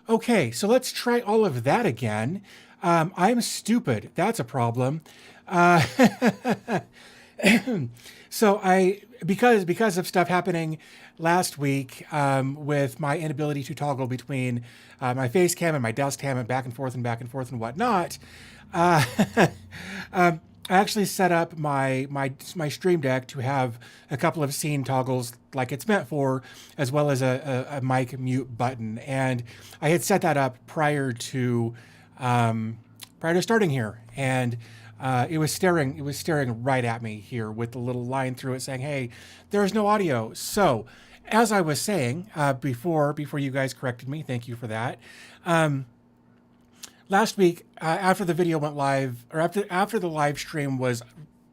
Okay, so let's try all of that again. I'm stupid. That's a problem. Uh, so because of stuff happening last week with my inability to toggle between my face cam and my desk cam and back and forth and whatnot, uh, I actually set up my Stream Deck to have a couple of scene toggles like it's meant for, as well as a mic mute button. And I had set that up prior to starting here, and it was staring right at me here with the little line through it saying, "Hey, there's no audio." So, as I was saying before you guys corrected me, thank you for that. Last week, after the video went live, or after the live stream was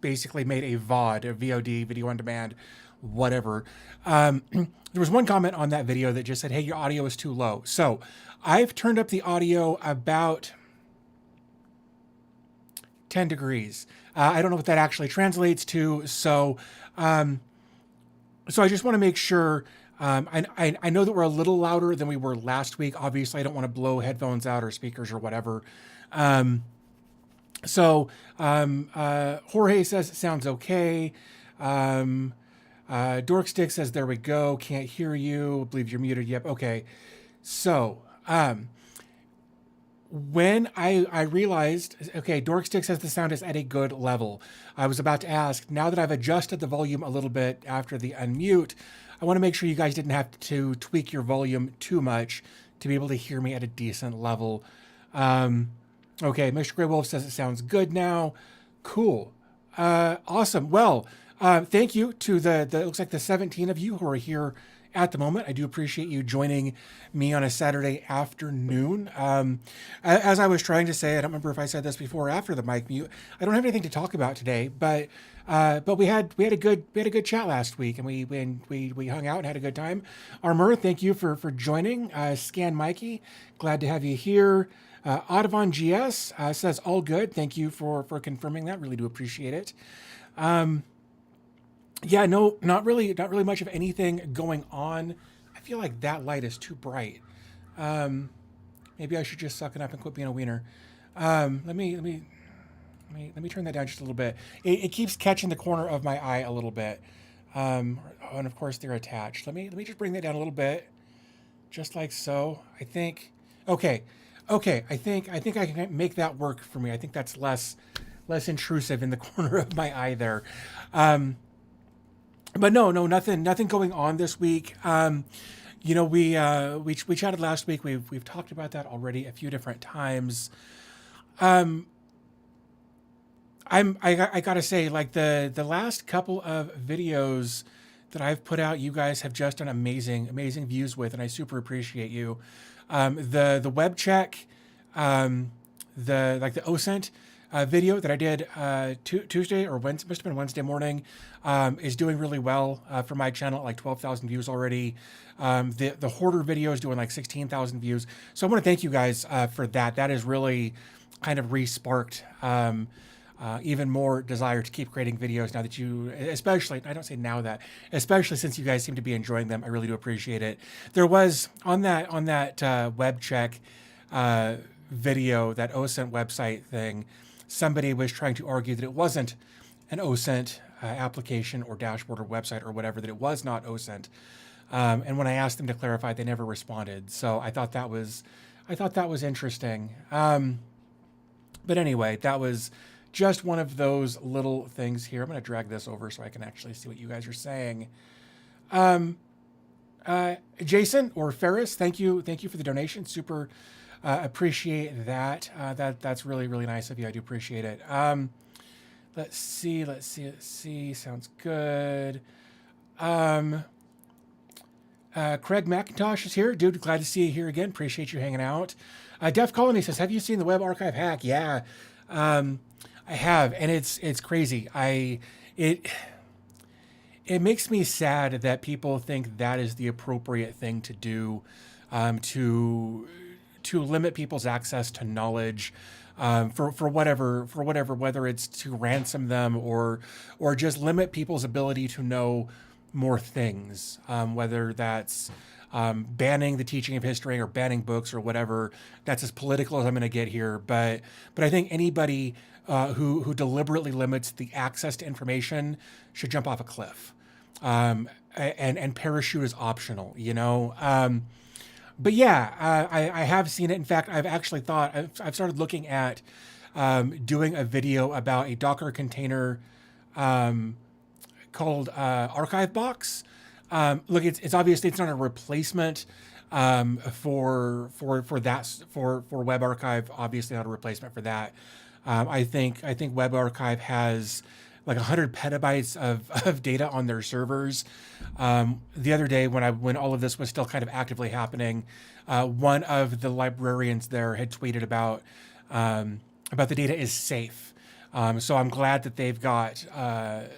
basically made a VOD, a VOD, video on demand, whatever. There was one comment on that video that just said, "Hey, your audio is too low." So I've turned up the audio about 10 degrees. I don't know what that actually translates to. So I just want to make sure. I know that we're a little louder than we were last week. Obviously, I don't want to blow headphones out or speakers or whatever. Jorge says it sounds okay. Dorkstick says, "There we go. Can't hear you. Believe you're muted." Yep. Okay. So, when I realized, okay, Dorkstick says the sound is at a good level. I was about to ask, now that I've adjusted the volume a little bit after the unmute, I want to make sure you guys didn't have to tweak your volume too much to be able to hear me at a decent level. Okay, Mr. Grey Wolf says it sounds good now. Cool. Awesome. Well, thank you to the looks like the 17 of you who are here at the moment. I do appreciate you joining me on a Saturday afternoon. As I was trying to say, I don't remember if I said this before or after the mic mute. I don't have anything to talk about today, but we had a good chat last week, and we hung out and had a good time. Armor, thank you for joining. Scan Mikey, glad to have you here. Audubon GS says all good. Thank you for confirming that. Really do appreciate it. Yeah, no, not really much of anything going on. I feel like that light is too bright. Maybe I should just suck it up and quit being a wiener. Let me turn that down just a little bit. It keeps catching the corner of my eye a little bit. And of course they're attached. Let me just bring that down a little bit, just like so. I think. Okay. I think I can make that work for me. I think that's less intrusive in the corner of my eye there. But no, nothing going on this week. We chatted last week. We've talked about that already a few different times. I gotta say, like the last couple of videos that I've put out, you guys have just done amazing views with, and I super appreciate you. The web check, the OSINT video that I did Tuesday or Wednesday, must have been Wednesday morning, is doing really well for my channel, like 12,000 views already. The hoarder video is doing like 16,000 views. So I want to thank you guys for that. That has really kind of re-sparked even more desire to keep creating videos now that you, especially, I don't say now that, especially since you guys seem to be enjoying them. I really do appreciate it. There was on that web check video, that OSINT website thing, somebody was trying to argue that it wasn't an OSINT application or dashboard or website or whatever, that it was not OSINT. And when I asked them to clarify, they never responded. So I thought that was interesting. But anyway, that was just one of those little things here. I'm going to drag this over so I can actually see what you guys are saying. Jason or Ferris, thank you for the donation. Super appreciate that. That's really nice of you. I do appreciate it. Let's see. Sounds good. Craig McIntosh is here. Dude, glad to see you here again. Appreciate you hanging out. Def Colony says, have you seen the web archive hack? Yeah, I have, and it's crazy. It makes me sad that people think that is the appropriate thing to do, to limit people's access to knowledge, for whatever, whether it's to ransom them or just limit people's ability to know more things, whether that's banning the teaching of history or banning books or whatever. That's as political as I'm going to get here. But I think anybody who deliberately limits the access to information should jump off a cliff. And parachute is optional, you know. But yeah, I have seen it. In fact, I've actually thought I've started looking at doing a video about a Docker container called Archive Box. Look, it's obviously it's not a replacement for Web Archive. Obviously, not a replacement for that. I think Web Archive has like 100 petabytes of data on their servers. The other day, when all of this was still kind of actively happening, one of the librarians there had tweeted about the data is safe. So I'm glad that they've got a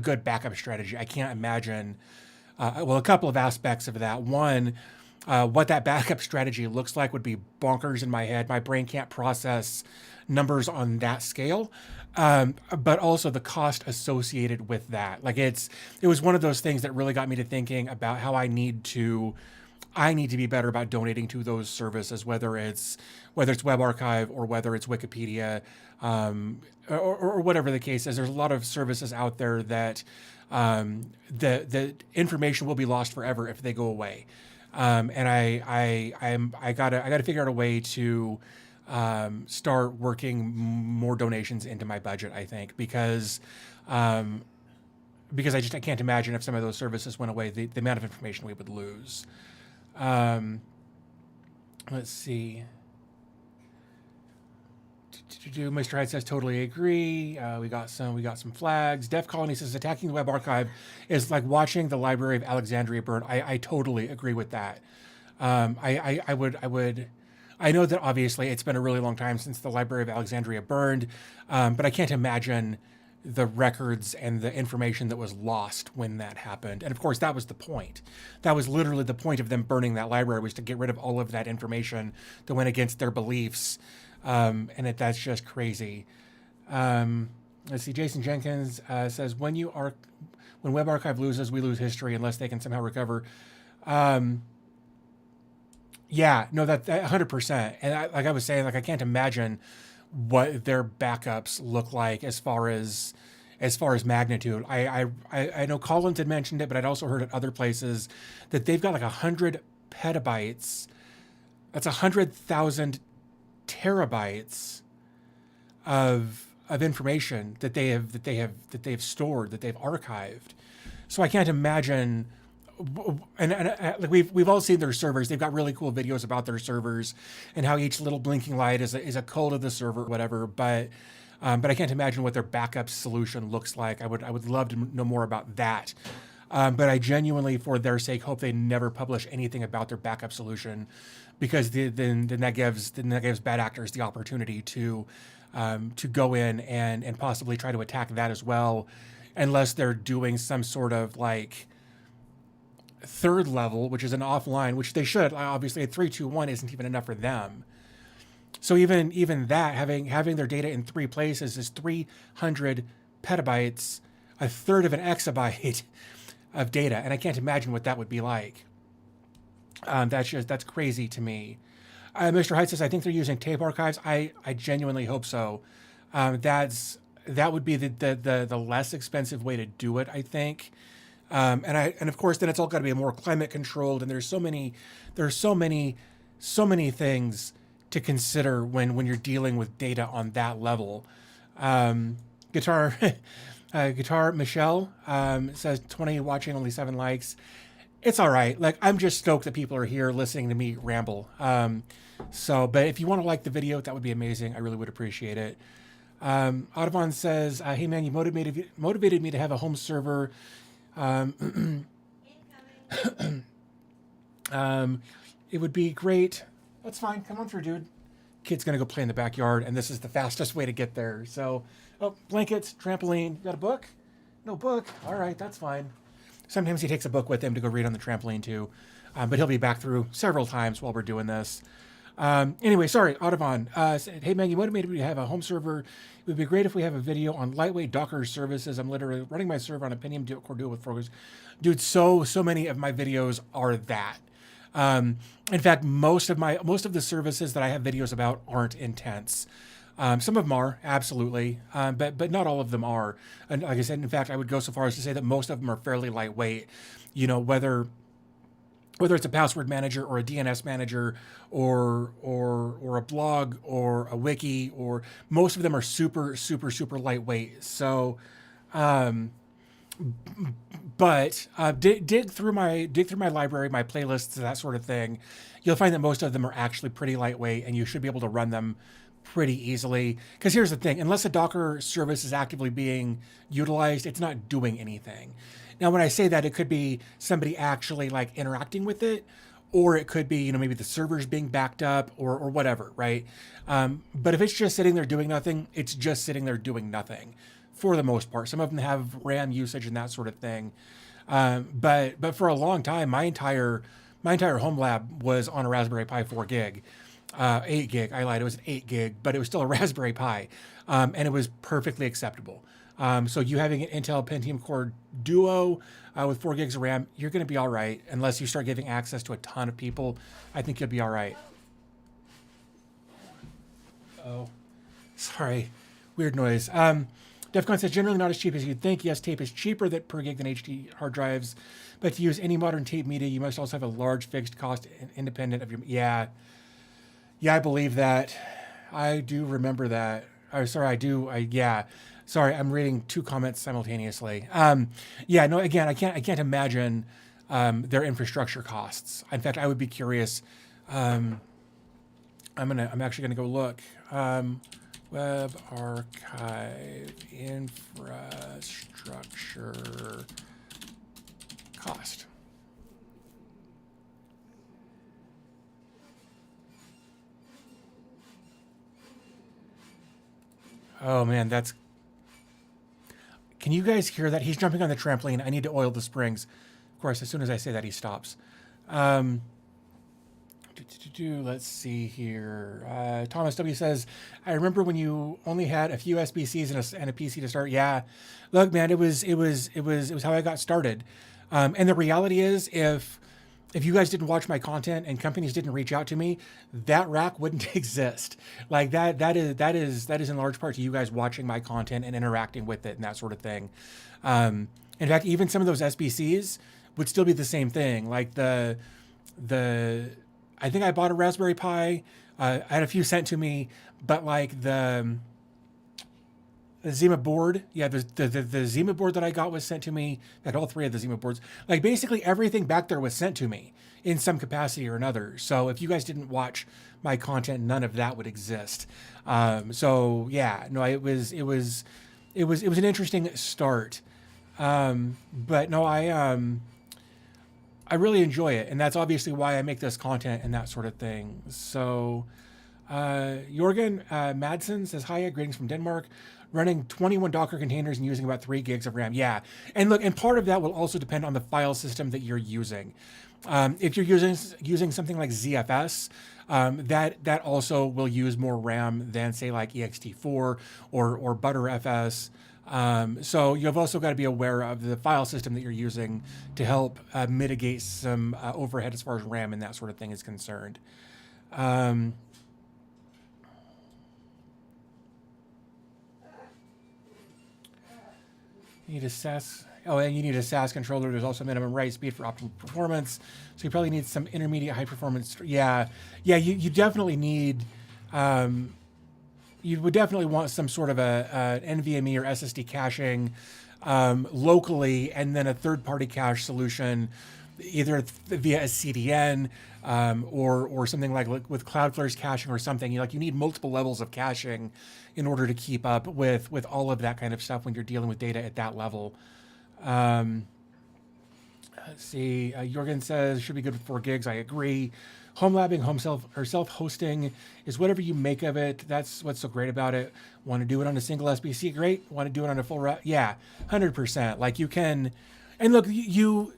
good backup strategy. I can't imagine. Well, a couple of aspects of that. One, what that backup strategy looks like would be bonkers in my head. My brain can't process numbers on that scale. But also the cost associated with that. Like it was one of those things that really got me to thinking about how I need to be better about donating to those services, whether it's Web Archive or whether it's Wikipedia, or whatever the case is. There's a lot of services out there that the information will be lost forever if they go away. And I gotta figure out a way to start working more donations into my budget, I think, because I can't imagine if some of those services went away, the amount of information we would lose. Let's see. Mr. Hyde says totally agree. We got some flags. Def Colony says attacking the Web Archive is like watching the Library of Alexandria burn. I totally agree with that. I would. I know that obviously it's been a really long time since the Library of Alexandria burned, but I can't imagine the records and the information that was lost when that happened. And of course, that was the point. That was literally the point of them burning that library, was to get rid of all of that information that went against their beliefs. That's just crazy. Let's see. Jason Jenkins says, when Web Archive loses, we lose history unless they can somehow recover. Yeah, no, that 100%. And like I was saying, like I can't imagine what their backups look like as far as magnitude. I know Collins had mentioned it, but I'd also heard at other places that they've got like 100 petabytes. That's 100,000 terabytes of information that they've stored, that they've archived. So I can't imagine. And like we've all seen their servers. They've got really cool videos about their servers and how each little blinking light is a code of the server, or whatever. But I can't imagine what their backup solution looks like. I would love to know more about that. But I genuinely, for their sake, hope they never publish anything about their backup solution, because then that gives bad actors the opportunity to go in and possibly try to attack that as well, unless they're doing some sort of like third level, which is an offline, which they should. Obviously, a 321 isn't even enough for them. So even that, having their data in three places is 300 petabytes, a third of an exabyte of data, and I can't imagine what that would be like. That's crazy to me. Mr. Hyde says, I think they're using tape archives. I genuinely hope so. That would be the less expensive way to do it, I think. And of course then it's all got to be more climate controlled, and there's so many things to consider when you're dealing with data on that level. Guitar Michelle says 20 watching, only 7 likes. It's all right. Like, I'm just stoked that people are here listening to me ramble. But if you want to like the video, that would be amazing. I really would appreciate it. Audubon says, hey man, you motivated me to have a home server. It would be great. That's fine. Come on through, dude. Kid's gonna go play in the backyard, and this is the fastest way to get there. So, blankets, trampoline. You got a book? No book. All right, that's fine. Sometimes he takes a book with him to go read on the trampoline too, but he'll be back through several times while we're doing this. Anyway, sorry, Audubon said, hey man, you motivated me to have a home server. It would be great if we have a video on lightweight Docker services. I'm literally running my server on a Pentium Core Duo with Focus. Dude, so many of my videos are that. In fact, most of the services that I have videos about aren't intense. Some of them are, absolutely, but not all of them are. And like I said, in fact, I would go so far as to say that most of them are fairly lightweight. You know, whether it's a password manager or a DNS manager or a blog or a wiki, or most of them are super lightweight. So, but dig through my library, my playlists, that sort of thing. You'll find that most of them are actually pretty lightweight, and you should be able to run them pretty easily. Because here's the thing: unless a Docker service is actively being utilized, it's not doing anything. Now, when I say that, it could be somebody actually like interacting with it, or it could be, you know, maybe the server's being backed up or whatever, right? But if it's just sitting there doing nothing, it's just sitting there doing nothing for the most part. Some of them have RAM usage and that sort of thing. But for a long time, my entire home lab was on a Raspberry Pi 4 gig. 8 gig, I lied, it was an 8 gig, but it was still a Raspberry Pi. And it was perfectly acceptable. So you having an Intel Pentium Core Duo with 4 gigs of RAM, you're going to be all right. Unless you start giving access to a ton of people, I think you'll be all right. Oh, sorry. Weird noise. DEFCON says, generally not as cheap as you'd think. Yes, tape is cheaper per gig than HD hard drives. But to use any modern tape media, you must also have a large fixed cost independent of your... Yeah, I believe that. I do remember that. Oh, sorry, yeah. Sorry, I'm reading two comments simultaneously. Yeah, no, again, I can't imagine their infrastructure costs. In fact, I would be curious. I'm actually gonna go look. Web archive infrastructure cost. Oh man, that's... Can you guys hear that? He's jumping on the trampoline. I need to oil the springs. Of course, as soon as I say that, he stops. Let's see here. Thomas W says, I remember when you only had a few SBCs and a PC to start. Yeah, look, man, it was how I got started. And the reality is, if you guys didn't watch my content and companies didn't reach out to me, that rack wouldn't exist. Like that is in large part to you guys watching my content and interacting with it and that sort of thing. In fact, even some of those SBCs would still be the same thing. Like the I think I bought a Raspberry Pi. I had a few sent to me, but like the Zima board, yeah, the Zima board that I got was sent to me. I had all three of the Zima boards. Like basically everything back there was sent to me in some capacity or another. So if you guys didn't watch my content, none of that would exist. So yeah, no, it was an interesting start. But no, I really enjoy it, and that's obviously why I make this content and that sort of thing. So, Jorgen Madsen says, hi, greetings from Denmark. Running 21 Docker containers and using about 3 gigs of RAM. Yeah, and look, and part of that will also depend on the file system that you're using. If you're using something like ZFS, that also will use more RAM than say like ext4 or Btrfs. So you've also got to be aware of the file system that you're using to help mitigate some overhead as far as RAM and that sort of thing is concerned. You need a SAS. Oh, and you need a SAS controller. There's also minimum write speed for optimal performance. So you probably need some intermediate high performance. Yeah. You definitely need. You would definitely want some sort of a NVMe or SSD caching locally, and then a third-party cache solution, either via a CDN or something like with Cloudflare's caching or something. You need multiple levels of caching in order to keep up with all of that kind of stuff when you're dealing with data at that level. Let's see. Jorgen says should be good with 4 gigs. I agree. Home labbing, self-hosting is whatever you make of it. That's what's so great about it. Want to do it on a single SBC? Great. Want to do it on a full rack? Yeah, 100%. Like you can, and look, you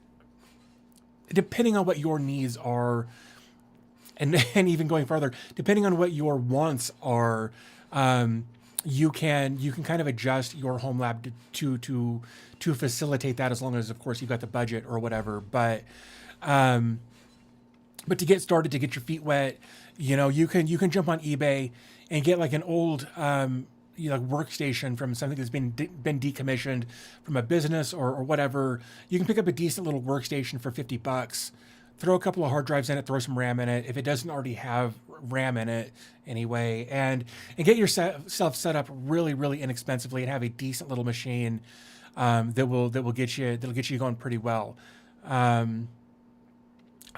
depending on what your needs are, and even going farther, depending on what your wants are, you can kind of adjust your home lab to facilitate that, as long as, of course, you've got the budget or whatever. But But to get started, to get your feet wet, you can jump on eBay and get like an old like workstation from something that's been decommissioned from a business or whatever. You can pick up a decent little workstation for $50. Throw a couple of hard drives in it, throw some RAM in it if it doesn't already have RAM in it anyway, and get yourself set up really inexpensively and have a decent little machine that'll get you going pretty well. Um,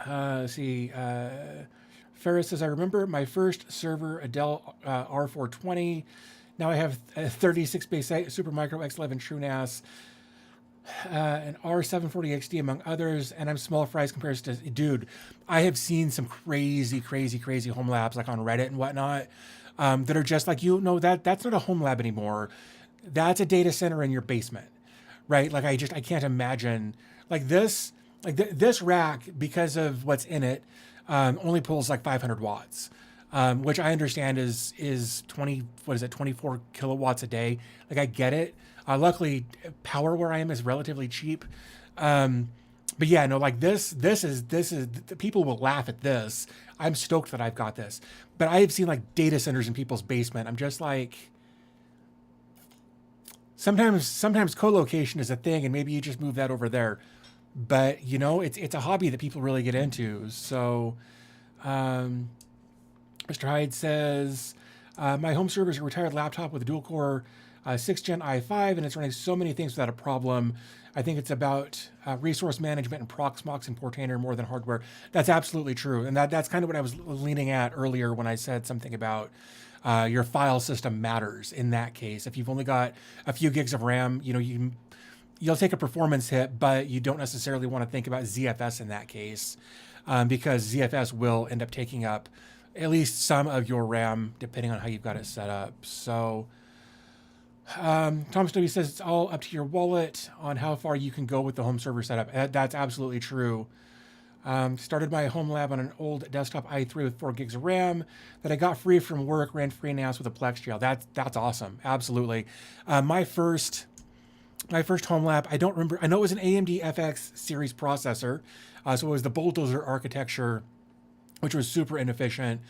let's see. Ferris says, I remember my first server, a Dell R420. Now I have a 36 base Supermicro X11 TrueNAS, an R740 XD, among others, and I'm small fries compared to, dude, I have seen some crazy home labs like on Reddit and whatnot that are just like, that's not a home lab anymore. That's a data center in your basement, right? Like I can't imagine like this. This rack, because of what's in it, only pulls like 500 watts, which I understand is 24 kilowatts a day. Like I get it. Luckily, power where I am is relatively cheap. But yeah, no, like this is people will laugh at this. I'm stoked that I've got this, but I have seen like data centers in people's basement. I'm just like, sometimes co-location is a thing, and maybe you just move that over there. But it's a hobby that people really get into. So, Mr. Hyde says, my home server is a retired laptop with a dual core 6th gen i5, and it's running so many things without a problem. I think it's about resource management and Proxmox and Portainer more than hardware. That's absolutely true, and that's kind of what I was leaning at earlier when I said something about your file system matters in that case. If you've only got a few gigs of RAM, you'll take a performance hit, but you don't necessarily want to think about ZFS in that case, because ZFS will end up taking up at least some of your RAM, depending on how you've got it set up. So, Tom Snowy says it's all up to your wallet on how far you can go with the home server setup. That's absolutely true. Started my home lab on an old desktop i3 with 4 gigs of RAM that I got free from work, ran FreeNAS with a Plex jail. That's awesome. Absolutely. My first home lab, I don't remember. I know it was an AMD FX series processor. So it was the bulldozer architecture, which was super inefficient.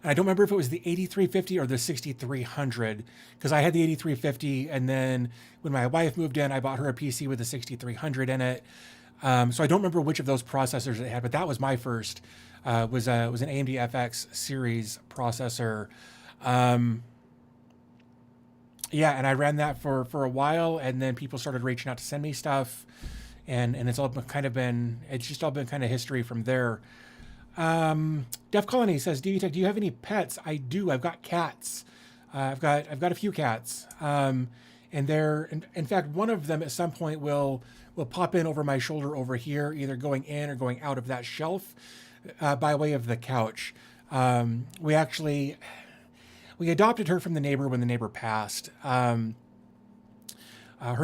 And I don't remember if it was the 8350 or the 6300, because I had the 8350, and then when my wife moved in, I bought her a PC with the 6300 in it. So I don't remember which of those processors it had, but that was my first. Was an AMD FX series processor. Yeah, and I ran that for a while, and then people started reaching out to send me stuff, and it's all been kind of history from there. Def Colony says, DVTech, do you have any pets? I do. I've got cats. I've got a few cats. And they're in fact, one of them at some point will pop in over my shoulder over here, either going in or going out of that shelf, by way of the couch. We adopted her from the neighbor when the neighbor passed. Her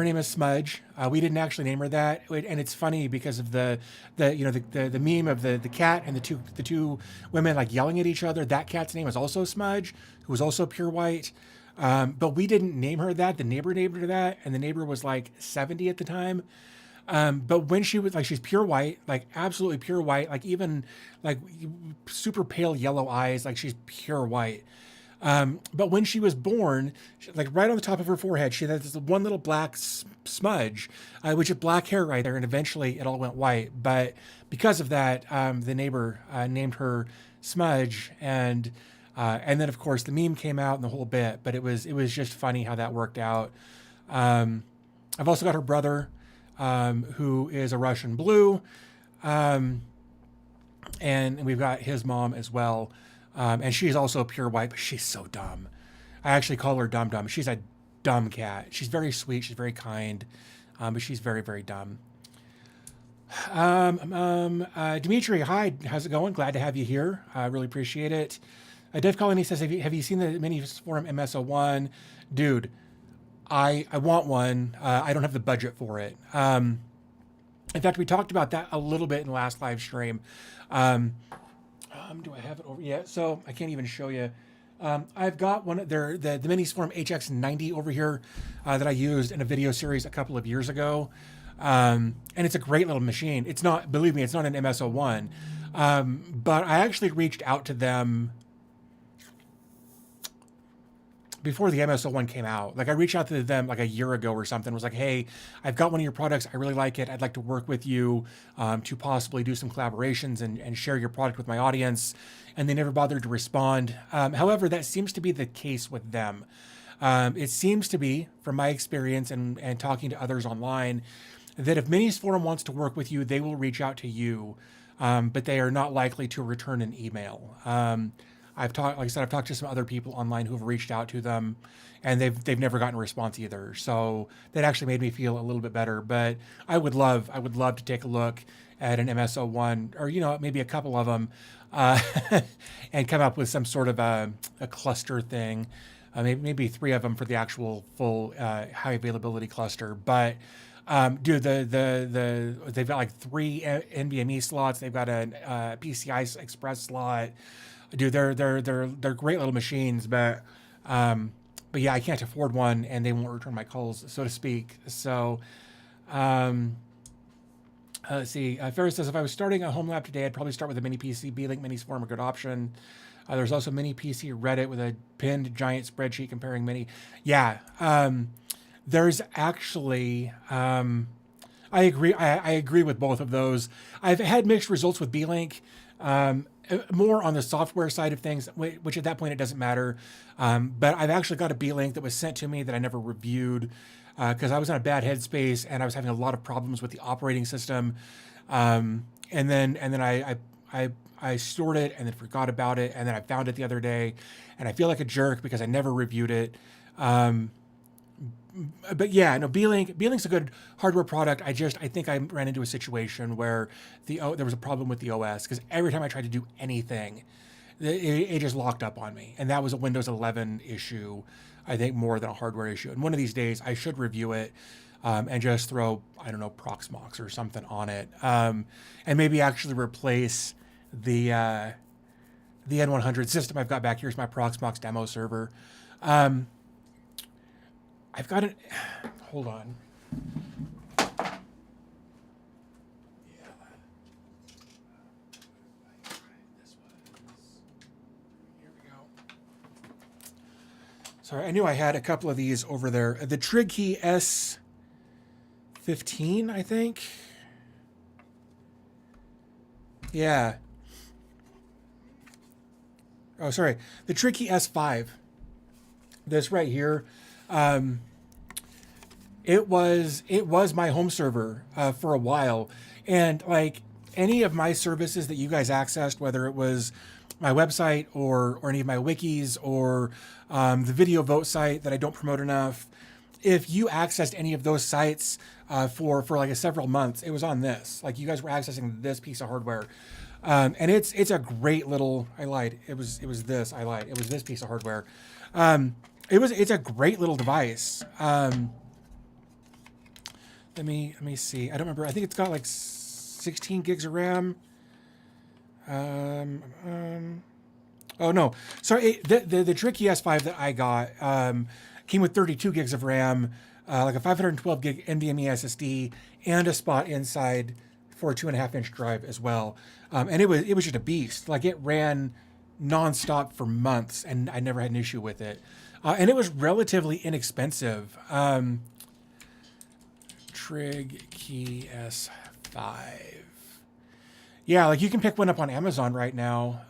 name is Smudge. We didn't actually name her that, and it's funny because of the meme of the cat and the two women like yelling at each other. That cat's name was also Smudge, who was also pure white. But we didn't name her that. The neighbor named her that, and the neighbor was like 70 at the time. But when she was like, she's pure white, like absolutely pure white, like even like super pale yellow eyes, like she's pure white. But when she was born, like right on the top of her forehead, she had this one little black smudge, which is black hair right there. And eventually it all went white. But because of that, the neighbor named her Smudge. And then of course the meme came out and the whole bit, but it was just funny how that worked out. I've also got her brother, who is a Russian blue. And we've got his mom as well. And she's also pure white, but she's so dumb. I actually call her Dum Dum. She's a dumb cat. She's very sweet. She's very kind, but she's very, very dumb. Dimitri, hi. How's it going? Glad to have you here. I really appreciate it. Dev Colony says, have you seen the mini forum MS01? Dude, I want one. I don't have the budget for it. In fact, we talked about that a little bit in the last live stream. Do I have it over? Yeah, so I can't even show you. I've got one of the Miniswarm HX90 over here that I used in a video series a couple of years ago. And it's a great little machine. It's not, believe me, it's not an MS-01. But I actually reached out to them before the MSO1 came out. Like I reached out to them like a year ago or something. Was like, hey, I've got one of your products. I really like it. I'd like to work with you to possibly do some collaborations and share your product with my audience. And they never bothered to respond. However, that seems to be the case with them. It seems to be, from my experience and talking to others online, that if Minis Forum wants to work with you, they will reach out to you, but they are not likely to return an email. Like I said, I've talked to some other people online who have reached out to them, and they've never gotten a response either. So that actually made me feel a little bit better. But I would love to take a look at an MSO1, or maybe a couple of them, and come up with some sort of a cluster thing. Maybe 3 of them for the actual full high availability cluster. But dude, they've got like 3 NVMe slots. They've got a PCI Express slot. Dude, they're great little machines, but yeah, I can't afford one, and they won't return my calls, so to speak. So, let's see. Ferris says, if I was starting a home lab today, I'd probably start with a mini PC. B-Link Minis Form a good option. There's also mini PC Reddit with a pinned giant spreadsheet comparing mini. Yeah, there's actually. I agree. I agree with both of those. I've had mixed results with B-Link. More on the software side of things, which at that point it doesn't matter. But I've actually got a B-Link that was sent to me that I never reviewed because I was in a bad headspace and I was having a lot of problems with the operating system. And then I stored it and then forgot about it, and then I found it the other day, and I feel like a jerk because I never reviewed it. But yeah, no, B-Link's a good hardware product. I think I ran into a situation where there was a problem with the OS, because every time I tried to do anything, it just locked up on me. And that was a Windows 11 issue, I think, more than a hardware issue. And one of these days I should review it and just throw, I don't know, Proxmox or something on it. And maybe actually replace the N100 system I've got back. Here's my Proxmox demo server. I've got it. Hold on. Yeah. Here we go. Sorry, I knew I had a couple of these over there. The Trig Key S15, I think. Yeah. Oh, sorry. The Trig Key S5. This right here. It was my home server for a while, and like any of my services that you guys accessed, whether it was my website or any of my wikis or the video vote site that I don't promote enough, if you accessed any of those sites for like several months, it was on this. Like you guys were accessing this piece of hardware, and it's a great little. I lied. It was this. I lied. It was this piece of hardware. It's a great little device. Let me see. I don't remember. I think it's got like 16 gigs of RAM. Oh no, sorry. The Tricky S5 that I got came with 32 gigs of RAM, like a 512 gig NVMe SSD, and a spot inside for a 2.5-inch drive as well. And it was just a beast. Like it ran nonstop for months, and I never had an issue with it. And it was relatively inexpensive. Trig Key S5. Yeah, like you can pick one up on Amazon right now.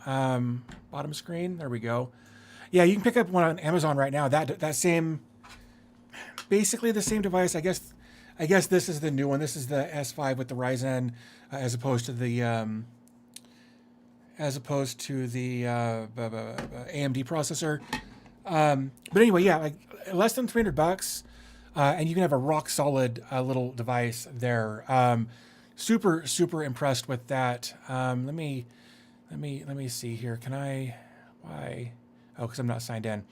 Bottom screen, there we go. Yeah, you can pick up one on Amazon right now. That same, basically the same device. I guess this is the new one. This is the S5 with the Ryzen, as opposed to the AMD processor. But anyway, yeah, like less than $300, and you can have a rock solid little device there. Super impressed with that. Let me see here. Can I? Why? Oh, because I'm not signed in.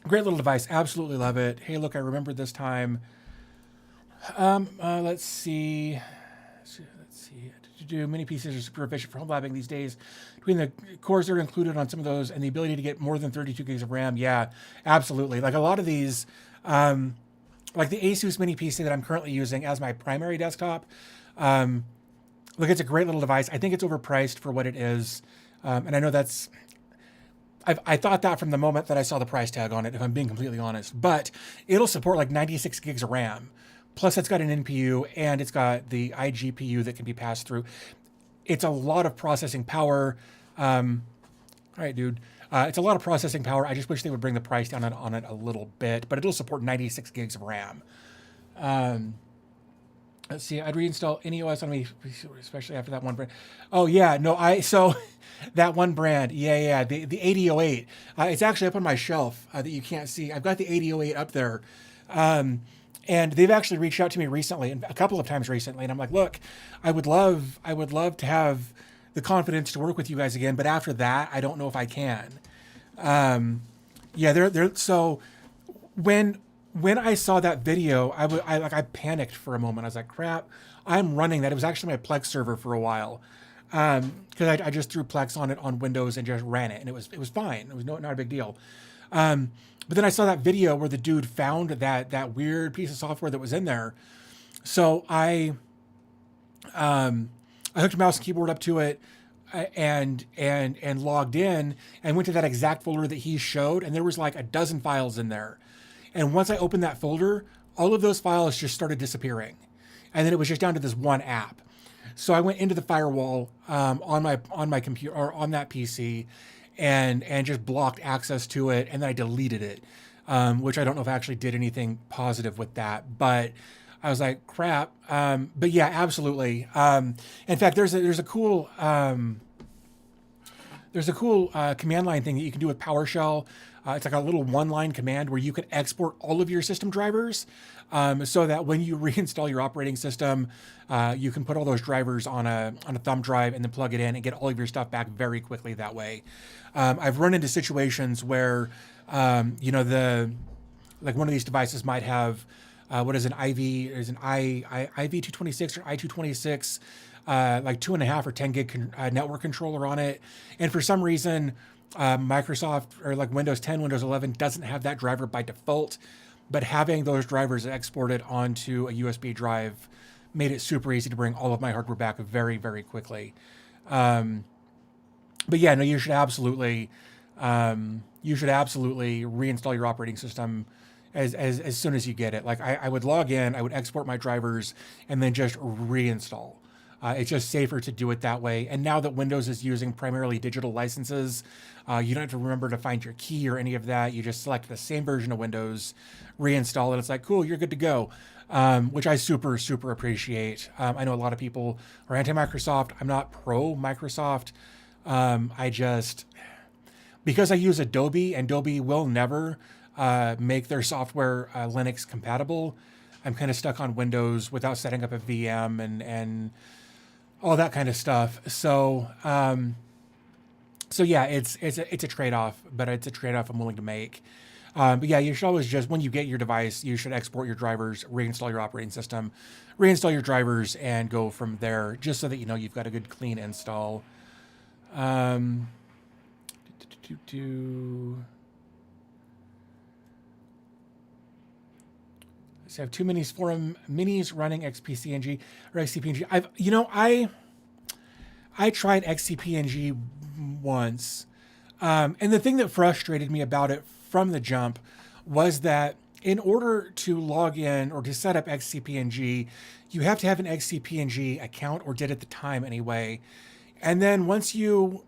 Great little device. Absolutely love it. Hey, look, I remembered this time. Let's see. To do mini PCs are super efficient for home labbing these days. Between the cores that are included on some of those and the ability to get more than 32 gigs of RAM, yeah, absolutely. Like a lot of these, like the Asus mini PC that I'm currently using as my primary desktop, Look, it's a great little device. I think it's overpriced for what it is. And I know that's, I thought that from the moment that I saw the price tag on it, if I'm being completely honest. But it'll support like 96 gigs of RAM. Plus, it's got an NPU and it's got the iGPU that can be passed through. It's a lot of processing power. All right, dude. It's a lot of processing power. I just wish they would bring the price down on it a little bit, but it'll support 96 gigs of RAM. Let's see. I'd reinstall any OS on me, especially after that one brand. Oh yeah, no, so that one brand, yeah, the 8008. It's actually up on my shelf that you can't see. I've got the 8008 up there. And they've actually reached out to me recently, and a couple of times recently, and I'm like, look, I would love to have the confidence to work with you guys again, but after that, I don't know if I can. Yeah, they're so when I saw that video, I panicked for a moment. I was like, crap, I'm running that. It was actually my Plex server for a while, because I just threw Plex on it on Windows and just ran it, and it was fine. It was not a big deal. But then I saw that video where the dude found that weird piece of software that was in there. So I hooked a mouse and keyboard up to it and logged in and went to that exact folder that he showed. And there was like a dozen files in there. And once I opened that folder, all of those files just started disappearing. And then it was just down to this one app. So I went into the firewall on my computer or on that PC and just blocked access to it, and then I deleted it, which I don't know if I actually did anything positive with that, but I was like, crap. But yeah, absolutely. In fact, there's a cool command line thing that you can do with PowerShell. It's like a little one-line command where you can export all of your system drivers, so that when you reinstall your operating system, you can put all those drivers on a thumb drive and then plug it in and get all of your stuff back very quickly that way. I've run into situations where, like one of these devices might have, what is an IV226 or I226, like 2.5 or 10 gig network controller on it. And for some reason, Microsoft or like Windows 10, Windows 11 doesn't have that driver by default, but having those drivers exported onto a USB drive made it super easy to bring all of my hardware back very, very quickly. But yeah, no, you should absolutely reinstall your operating system as soon as you get it. Like I would log in, I would export my drivers and then just reinstall. It's just safer to do it that way. And now that Windows is using primarily digital licenses, you don't have to remember to find your key or any of that. You just select the same version of Windows, reinstall it. It's like, cool, you're good to go, which I super, super appreciate. I know a lot of people are anti-Microsoft. I'm not pro-Microsoft. Because I use Adobe, and Adobe will never make their software Linux compatible, I'm kind of stuck on Windows without setting up a VM and all that kind of stuff. So yeah, it's a trade-off, but it's a trade-off I'm willing to make. But yeah, you should always just, when you get your device, you should export your drivers, reinstall your operating system, reinstall your drivers, and go from there, just so that you know you've got a good clean install. So I have two minis running XPCNG or XCPNG. I tried XCPNG once, and the thing that frustrated me about it from the jump was that in order to log in or to set up XCPNG, you have to have an XCPNG account, or did at the time anyway. And then once you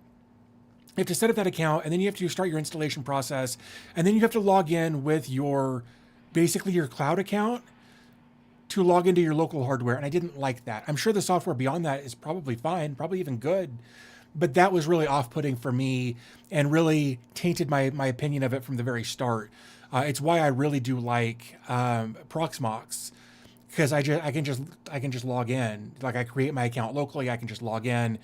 have to set up that account, and then you have to start your installation process, and then you have to log in with basically your cloud account to log into your local hardware. And I didn't like that. I'm sure the software beyond that is probably fine, probably even good, but that was really off-putting for me and really tainted my opinion of it from the very start. It's why I really do like Proxmox, because I can just log in. Like, I create my account locally, I can just log in,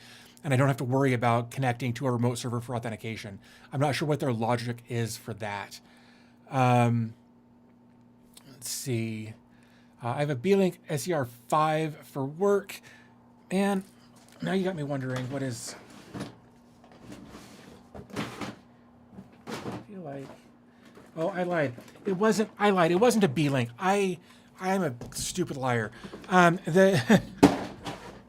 and I don't have to worry about connecting to a remote server for authentication. I'm not sure what their logic is for that. Let's see. I have a B-Link SER5 for work. And now you got me wondering, what is... I feel like... Oh, I lied. It wasn't a B-Link. I am a stupid liar.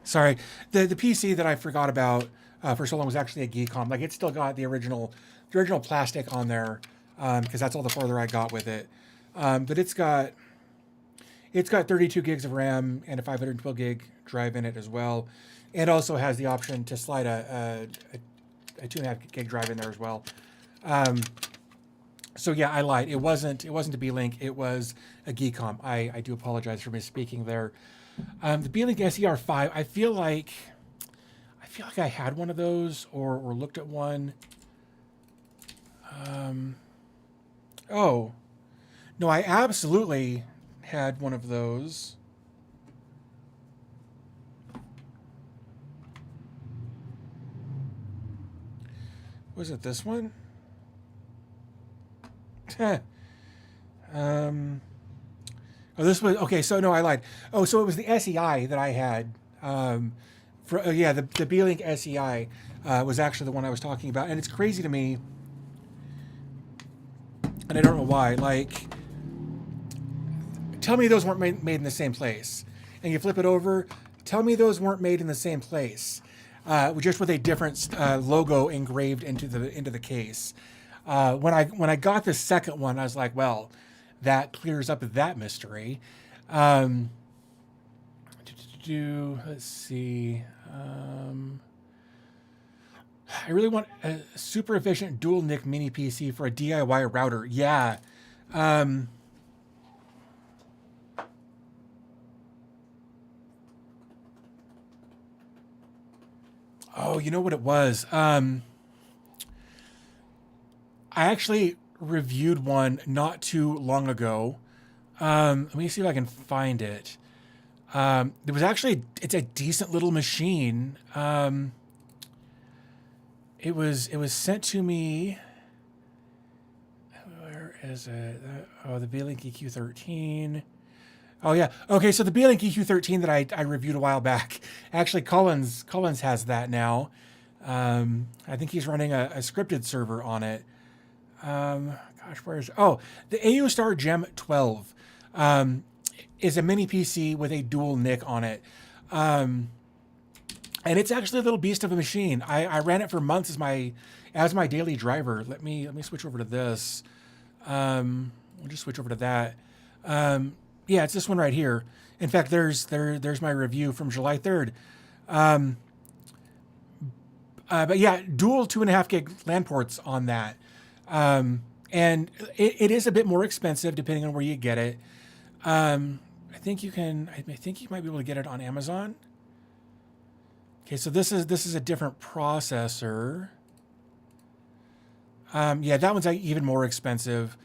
Sorry, the PC that I forgot about for so long was actually a Geekom. Like it's still got the original plastic on there because that's all the farther I got with it. But it's got 32 gigs of RAM and a 512 gig drive in it as well. It also has the option to slide a 2.5 gig drive in there as well. So yeah, I lied. It wasn't a B-Link. It was a Geekom. I do apologize for misspeaking there. The B-Link SER5. I feel like I had one of those or looked at one. Oh, no, I absolutely had one of those. Was it this one? Oh, this was okay. So no, I lied. Oh, so it was the SEI that I had. Yeah, the B-Link SEI was actually the one I was talking about, and it's crazy to me, and I don't know why. Like, tell me those weren't made in the same place, and you flip it over. Tell me those weren't made in the same place, just with a different logo engraved into the case. When I got the second one, I was like, well, that clears up that mystery. Let's see. I really want a super efficient dual NIC mini PC for a DIY router. Yeah. Oh, you know what it was? I actually reviewed one not too long ago. Let me see if I can find it. It's a decent little machine. It was sent to me. Where is it? Oh, the B-Link EQ13. Oh yeah. Okay, so the B-Link EQ13 that I reviewed a while back. Actually, Collins has that now. I think he's running a scripted server on it. Gosh, where is it? Oh, the AUStar Gem 12 is a mini PC with a dual NIC on it. And it's actually a little beast of a machine. I ran it for months as my daily driver. Let me switch over to this. We'll just switch over to that. Yeah, it's this one right here. In fact, there's my review from July 3rd. But yeah, dual 2.5 gig LAN ports on that. And it is a bit more expensive depending on where you get it. I think you might be able to get it on Amazon. Okay, so this is a different processor. Yeah, that one's even more expensive.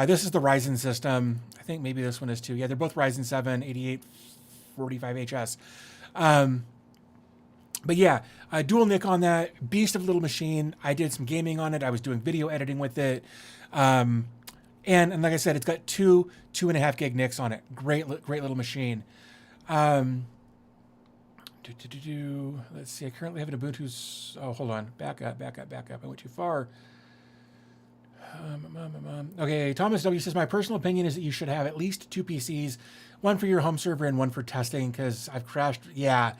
This is the Ryzen system. I think maybe this one is too. Yeah, they're both Ryzen 7 8845HS. But yeah, dual NIC on that. Beast of a little machine. I did some gaming on it. I was doing video editing with it. And like I said, it's got 2.5 gig NICs on it. Great little machine. Let's see. I currently have an Ubuntu's. Oh, hold on. Back up. I went too far. Okay, Thomas W says, my personal opinion is that you should have at least 2 PCs, one for your home server and one for testing, because I've crashed. Yeah,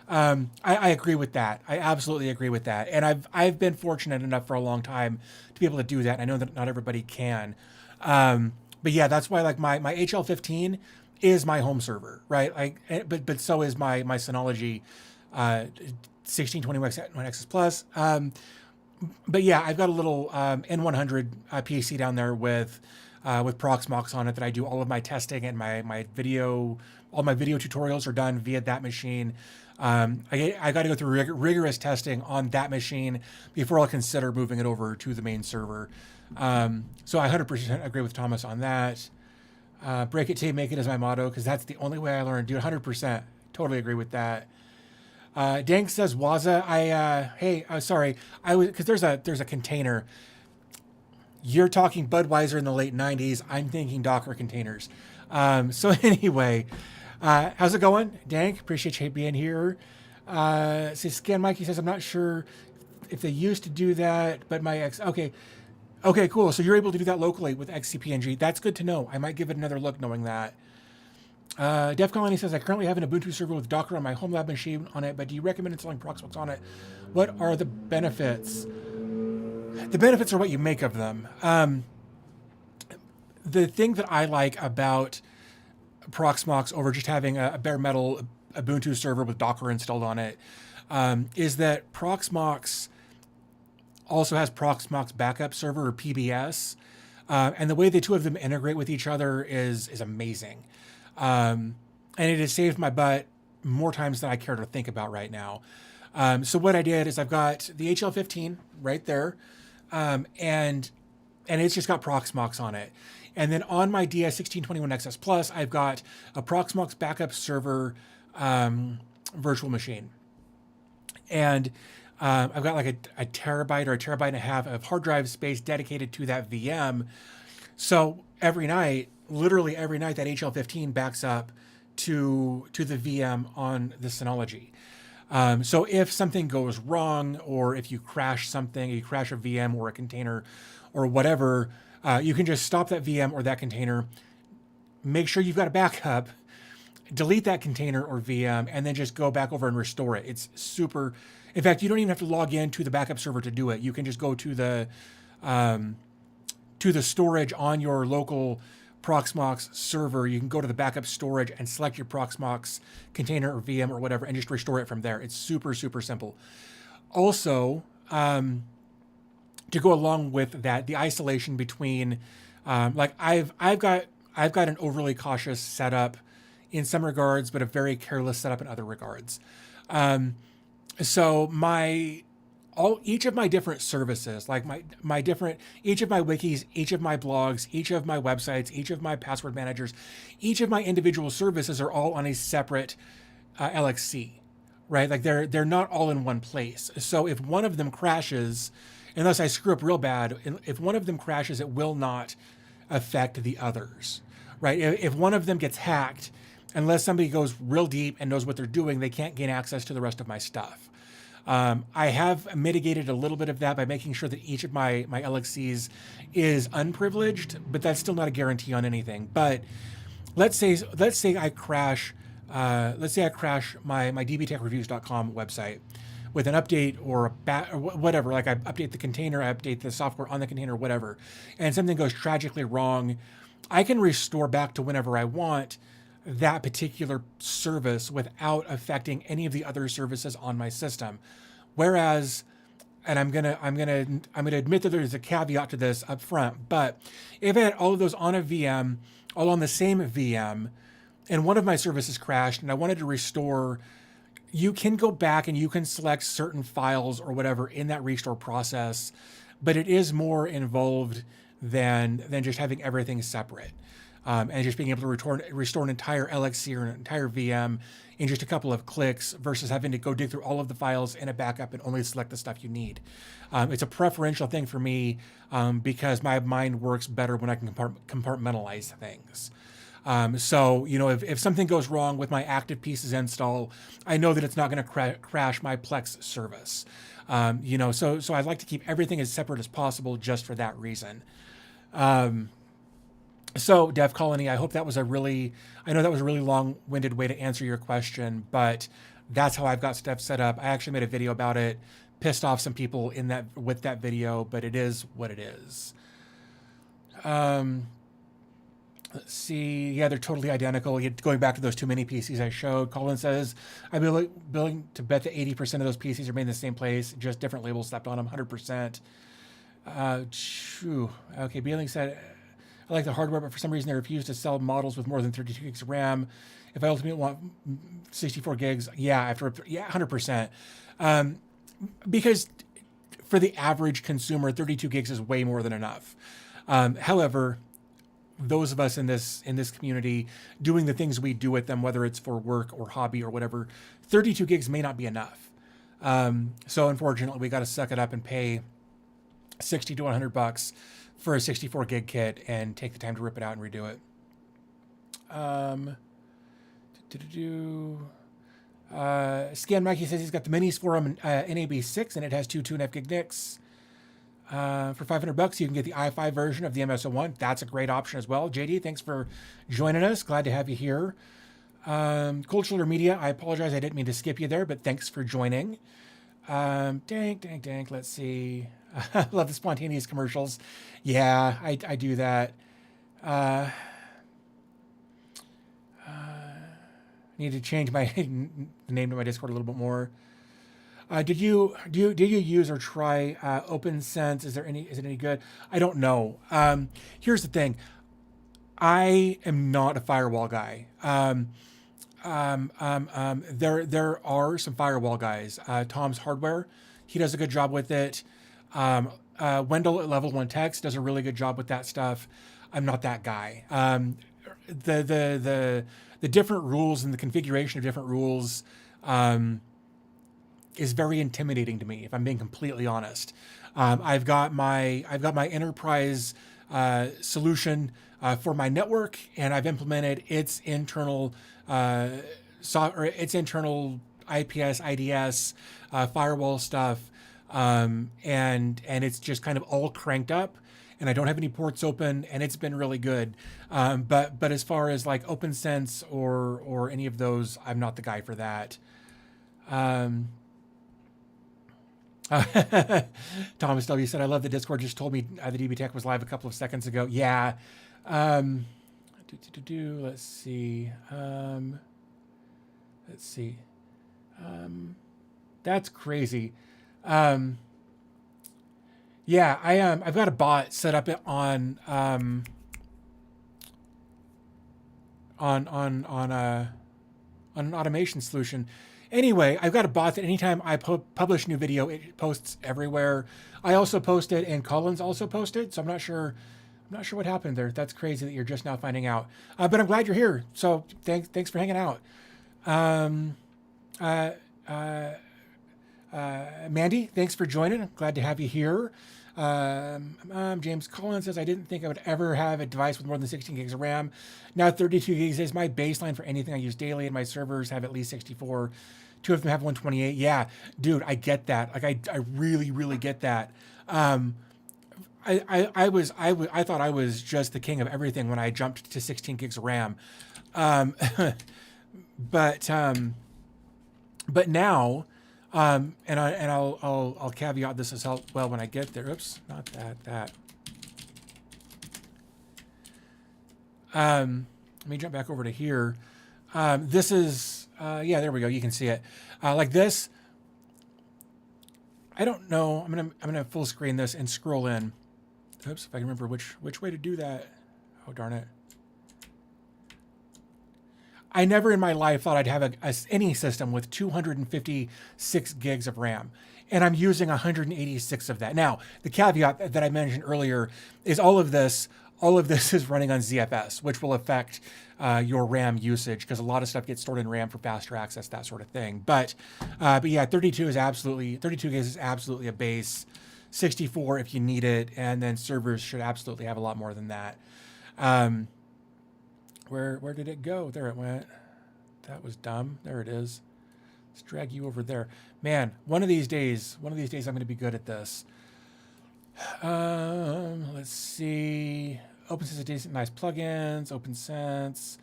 I agree with that. I absolutely agree with that. And I've been fortunate enough for a long time to be able to do that. I know that not everybody can. But yeah, that's why like my HL15 is my home server, right? Like, but so is my Synology 1621X Plus. But yeah, I've got a little N100 PC down there with Proxmox on it that I do all of my testing and my video. All my video tutorials are done via that machine. I got to go through rigorous testing on that machine before I'll consider moving it over to the main server. So I 100% agree with Thomas on that. Break it till make it is my motto, because that's the only way I learn. Dude, 100%. Totally agree with that. Dank says Waza. Sorry. Because there's a container. You're talking Budweiser in the late 90s. I'm thinking Docker containers. So anyway, how's it going, Dank? Appreciate you being here. Scan Mikey says, I'm not sure if they used to do that, but my ex. Okay, cool. So you're able to do that locally with XCPNG. That's good to know. I might give it another look knowing that. Def Colony says, I currently have an Ubuntu server with Docker on my home lab machine on it, but do you recommend installing Proxmox on it? What are the benefits? The benefits are what you make of them. The thing that I like about Proxmox over just having a bare metal Ubuntu server with Docker installed on it is that Proxmox also has Proxmox Backup Server, or PBS, and the way the two of them integrate with each other is amazing. And it has saved my butt more times than I care to think about right now. So what I did is I've got the HL15 right there, and it's just got Proxmox on it. And then on my DS1621XS Plus, I've got a Proxmox Backup Server virtual machine. And I've got like a terabyte or a terabyte and a half of hard drive space dedicated to that VM. So every night, literally every night, that HL15 backs up to the VM on the Synology. So if something goes wrong, or if you crash something, you crash a VM or a container or whatever, you can just stop that VM or that container, make sure you've got a backup, delete that container or VM, and then just go back over and restore it. It's super. In fact, you don't even have to log in to the backup server to do it. You can just go to the storage on your local Proxmox server. You can go to the backup storage and select your Proxmox container or VM or whatever, and just restore it from there. It's super, super simple. Also, to go along with that, the isolation between, like I've got an overly cautious setup in some regards, but a very careless setup in other regards. So each of my different services, like each of my wikis, each of my blogs, each of my websites, each of my password managers, each of my individual services are all on a separate LXC, right? Like they're not all in one place. So if one of them crashes, unless I screw up real bad, if one of them crashes, it will not affect the others, right? If one of them gets hacked, unless somebody goes real deep and knows what they're doing, they can't gain access to the rest of my stuff. I have mitigated a little bit of that by making sure that each of my LXCs is unprivileged, but that's still not a guarantee on anything. But let's say I crash my dbtechreviews.com website with an update or or whatever. Like I update the container, I update the software on the container, whatever, and something goes tragically wrong, I can restore back to whenever I want that particular service without affecting any of the other services on my system. Whereas, and I'm gonna admit that there's a caveat to this up front, but if I had all of those on a VM, all on the same VM, and one of my services crashed and I wanted to restore, you can go back and you can select certain files or whatever in that restore process, but it is more involved than just having everything separate. And just being able to restore an entire LXC or an entire VM in just a couple of clicks versus having to go dig through all of the files in a backup and only select the stuff you need. It's a preferential thing for me because my mind works better when I can compartmentalize things. So, if something goes wrong with my active pieces install, I know that it's not going to crash my Plex service. So I'd like to keep everything as separate as possible just for that reason. So, Dev Colony, I hope that was I know that was a really long-winded way to answer your question, but that's how I've got stuff set up. I actually made a video about it, pissed off some people with that video, but it is what it is. Let's see. Yeah, they're totally identical. Going back to those too many PCs I showed, Colin says, I'd be willing to bet that 80% of those PCs are made in the same place, just different labels slapped on them, 100%. Okay, Beeling said, I like the hardware, but for some reason they refuse to sell models with more than 32 gigs of RAM. If I ultimately want 64 gigs, 100%. Because for the average consumer, 32 gigs is way more than enough. However, those of us in this community doing the things we do with them, whether it's for work or hobby or whatever, 32 gigs may not be enough. So unfortunately, we got to suck it up and pay $60 to $100 for a 64 gig kit and take the time to rip it out and redo it. Scan Mikey says he's got the minis for him in NAB6 and it has two 2.5 gig NICs. For $500, you can get the i5 version of the MS-01. That's a great option as well. JD, thanks for joining us. Glad to have you here. Cultural Media, I apologize. I didn't mean to skip you there, but thanks for joining. Dang. Let's see. I love the spontaneous commercials. Yeah, I do that. Need to change my the name to my Discord a little bit more. Did you use or try OpenSense? Is it any good? I don't know. Here's the thing. I am not a firewall guy. There are some firewall guys. Tom's Hardware, he does a good job with it. Wendell at Level One Text does a really good job with that stuff. I'm not that guy. The different rules and the configuration of different rules is very intimidating to me, if I'm being completely honest. I've got my enterprise solution for my network, and I've implemented its internal its internal IPS, IDS, firewall stuff, and it's just kind of all cranked up, and I don't have any ports open, and it's been really good. But as far as like OpenSense or any of those, I'm not the guy for that. Thomas W. said, I love the Discord just told me the DB Tech was live a couple of seconds ago. Yeah. Let's see. That's crazy. Yeah, I've got a bot set up on an automation solution. Anyway, I've got a bot that anytime I publish a new video, it posts everywhere. I also posted, and Collins also posted, so I'm not sure what happened there. That's crazy that you're just now finding out. But I'm glad you're here. So thanks for hanging out. Mandy, thanks for joining. I'm glad to have you here. James Collins says, I didn't think I would ever have a device with more than 16 gigs of RAM. Now 32 gigs is my baseline for anything I use daily, and my servers have at least 64. Two of them have 128. Yeah, dude, I get that. Like, I really get that. I thought I was just the king of everything when I jumped to 16 gigs of RAM. But now, and I'll caveat this as well when I get there. Oops, not that. Let me jump back over to here. This is, yeah, there we go. You can see it. Like this. I don't know. I'm gonna full screen this and scroll in. Oops, if I can remember which way to do that. Oh, darn it. I never in my life thought I'd have any system with 256 gigs of RAM, and I'm using 186 of that. Now, the caveat that I mentioned earlier is all of this is running on ZFS, which will affect your RAM usage, because a lot of stuff gets stored in RAM for faster access, that sort of thing. But yeah, 32 gigs is absolutely a base. 64 if you need it, and then servers should absolutely have a lot more than that. Where did it go? There it went. That was dumb. There it is. Let's drag you over there. Man, one of these days I'm going to be good at this. Let's see. OpenSense is decent, nice plugins. OpenSense.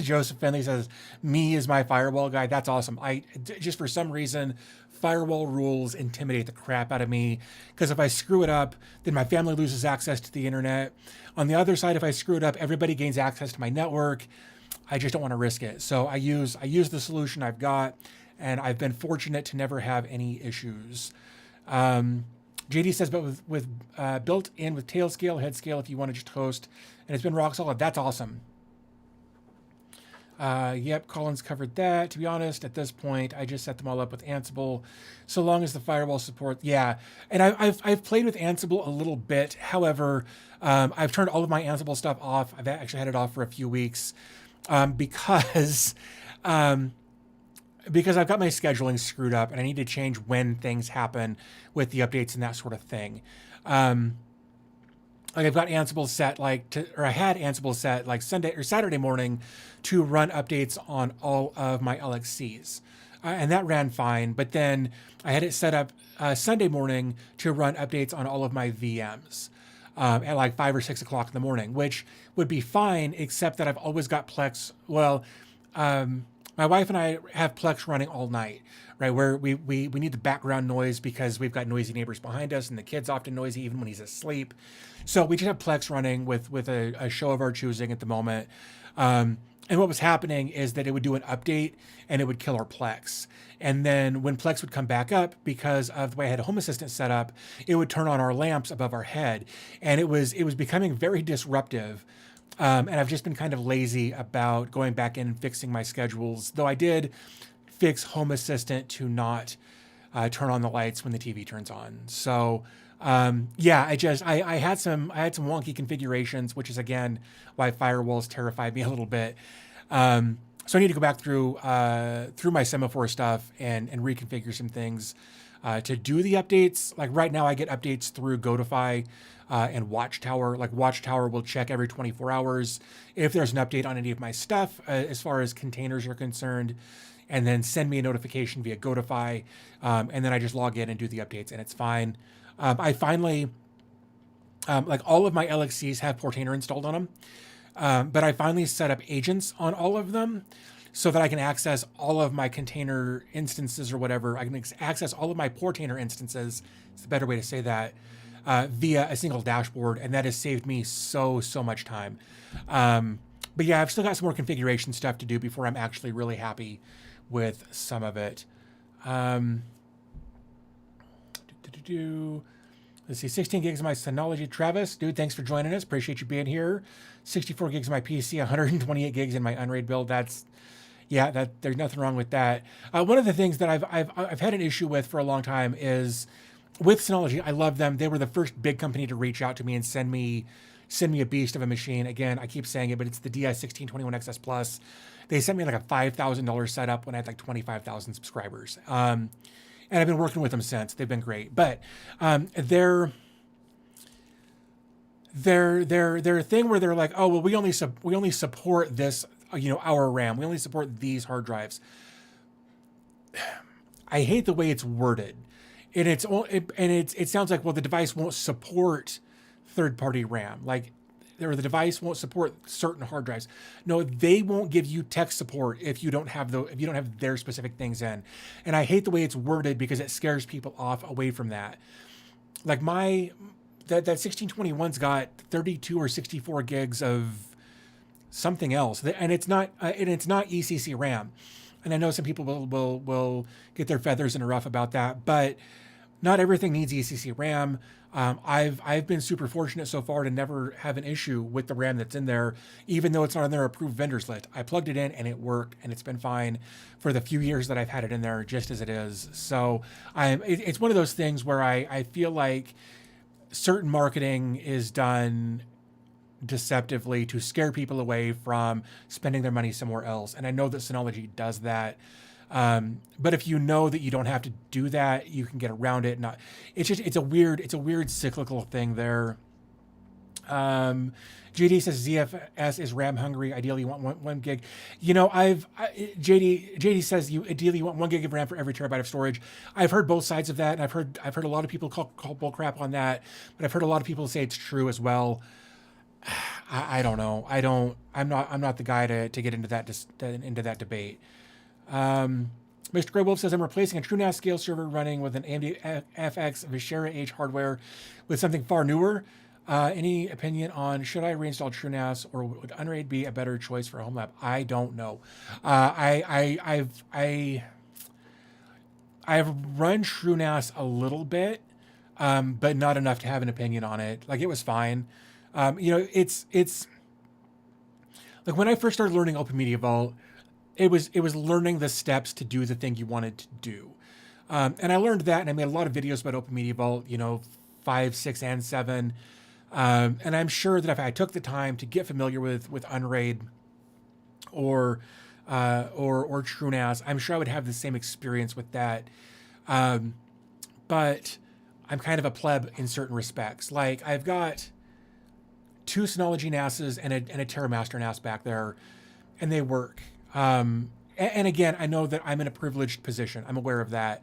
Joseph Finley says, me is my firewall guy. That's awesome. Just for some reason, firewall rules intimidate the crap out of me, because if I screw it up, then my family loses access to the internet. On the other side, if I screw it up, everybody gains access to my network. I just don't want to risk it. So I use the solution I've got, and I've been fortunate to never have any issues. JD says, but with built in with tail scale, head scale, if you want to just host, and it's been rock solid. That's awesome. Yep, Collins covered that. To be honest, at this point, I just set them all up with Ansible, so long as the firewall support. Yeah, and I've played with Ansible a little bit. However, I've turned all of my Ansible stuff off. I've actually had it off for a few weeks because I've got my scheduling screwed up, and I need to change when things happen with the updates and that sort of thing. Like I've got Ansible set I had Ansible set like Sunday or Saturday morning to run updates on all of my LXCs. And that ran fine, but then I had it set up Sunday morning to run updates on all of my VMs at like 5 or 6 o'clock in the morning, which would be fine, except that I've always got Plex. Well, my wife and I have Plex running all night, right? Where we need the background noise because we've got noisy neighbors behind us, and the kid's often noisy even when he's asleep. So we just have Plex running with a show of our choosing at the moment. And what was happening is that it would do an update and it would kill our Plex. And then when Plex would come back up, because of the way I had a Home Assistant set up, it would turn on our lamps above our head, and it was becoming very disruptive. And I've just been kind of lazy about going back in and fixing my schedules, though I did fix Home Assistant to not turn on the lights when the TV turns on. So yeah, I had some wonky configurations, which is again why firewalls terrified me a little bit. So I need to go back through my semaphore stuff and reconfigure some things to do the updates. Like right now, I get updates through Godify and Watchtower. Like Watchtower will check every 24 hours if there's an update on any of my stuff as far as containers are concerned, and then send me a notification via Godify, and then I just log in and do the updates, and it's fine. I finally, like all of my LXCs have Portainer installed on them, but I finally set up agents on all of them so that I can access all of my container instances or whatever. I can access all of my Portainer instances, it's the better way to say that, via a single dashboard, and that has saved me so much time. But yeah, I've still got some more configuration stuff to do before I'm actually really happy with some of it. Let's see, 16 gigs of my Synology. Travis, dude, thanks for joining us. Appreciate you being here. 64 gigs of my PC, 128 gigs in my Unraid build. There's nothing wrong with that. One of the things that I've had an issue with for a long time is with Synology. I love them. They were the first big company to reach out to me and send me a beast of a machine. Again, I keep saying it, but it's the DS1621XS Plus. They sent me like a $5,000 setup when I had like 25,000 subscribers. And I've been working with them since. They've been great. But their thing where they're like, oh well, we only support this, our RAM. We only support these hard drives. I hate the way it's worded, and it sounds like, well, the device won't support third-party RAM, or the device won't support certain hard drives. No, they won't give you tech support if you don't have their specific things in. And I hate the way it's worded because it scares people off away from that. Like that 1621's got 32 or 64 gigs of something else, and it's not ECC RAM. And I know some people will get their feathers in a ruff about that, but not everything needs ECC RAM. I've been super fortunate so far to never have an issue with the RAM that's in there, even though it's not on their approved vendors list. I plugged it in and it worked, and it's been fine for the few years that I've had it in there, just as it is. So it's one of those things where I feel like certain marketing is done deceptively to scare people away from spending their money somewhere else. And I know that Synology does that. But if you know that you don't have to do that, you can get around it. It's a weird cyclical thing there. JD says ZFS is RAM hungry. Ideally, you want one gig. JD says you ideally want 1 gig of RAM for every terabyte of storage. I've heard both sides of that, and I've heard a lot of people call bull crap on that, but I've heard a lot of people say it's true as well. I don't know. I'm not the guy to get into that debate. Mr. Grey Wolf says, I'm replacing a TrueNAS scale server running with an AMD FX Vishera H hardware with something far newer. Any opinion on should I reinstall TrueNAS, or would Unraid be a better choice for a home lab? I don't know. I've run TrueNAS a little bit, but not enough to have an opinion on it. Like, it was fine. It's like when I first started learning Open Media Vault, it was learning the steps to do the thing you wanted to do. And I learned that, and I made a lot of videos about Open Media Vault, 5, 6, and 7. And I'm sure that if I took the time to get familiar with Unraid or TrueNAS, I'm sure I would have the same experience with that. But I'm kind of a pleb in certain respects. Like, I've got 2 Synology NASs and a TerraMaster NAS back there, and they work. And again, I know that I'm in a privileged position. I'm aware of that.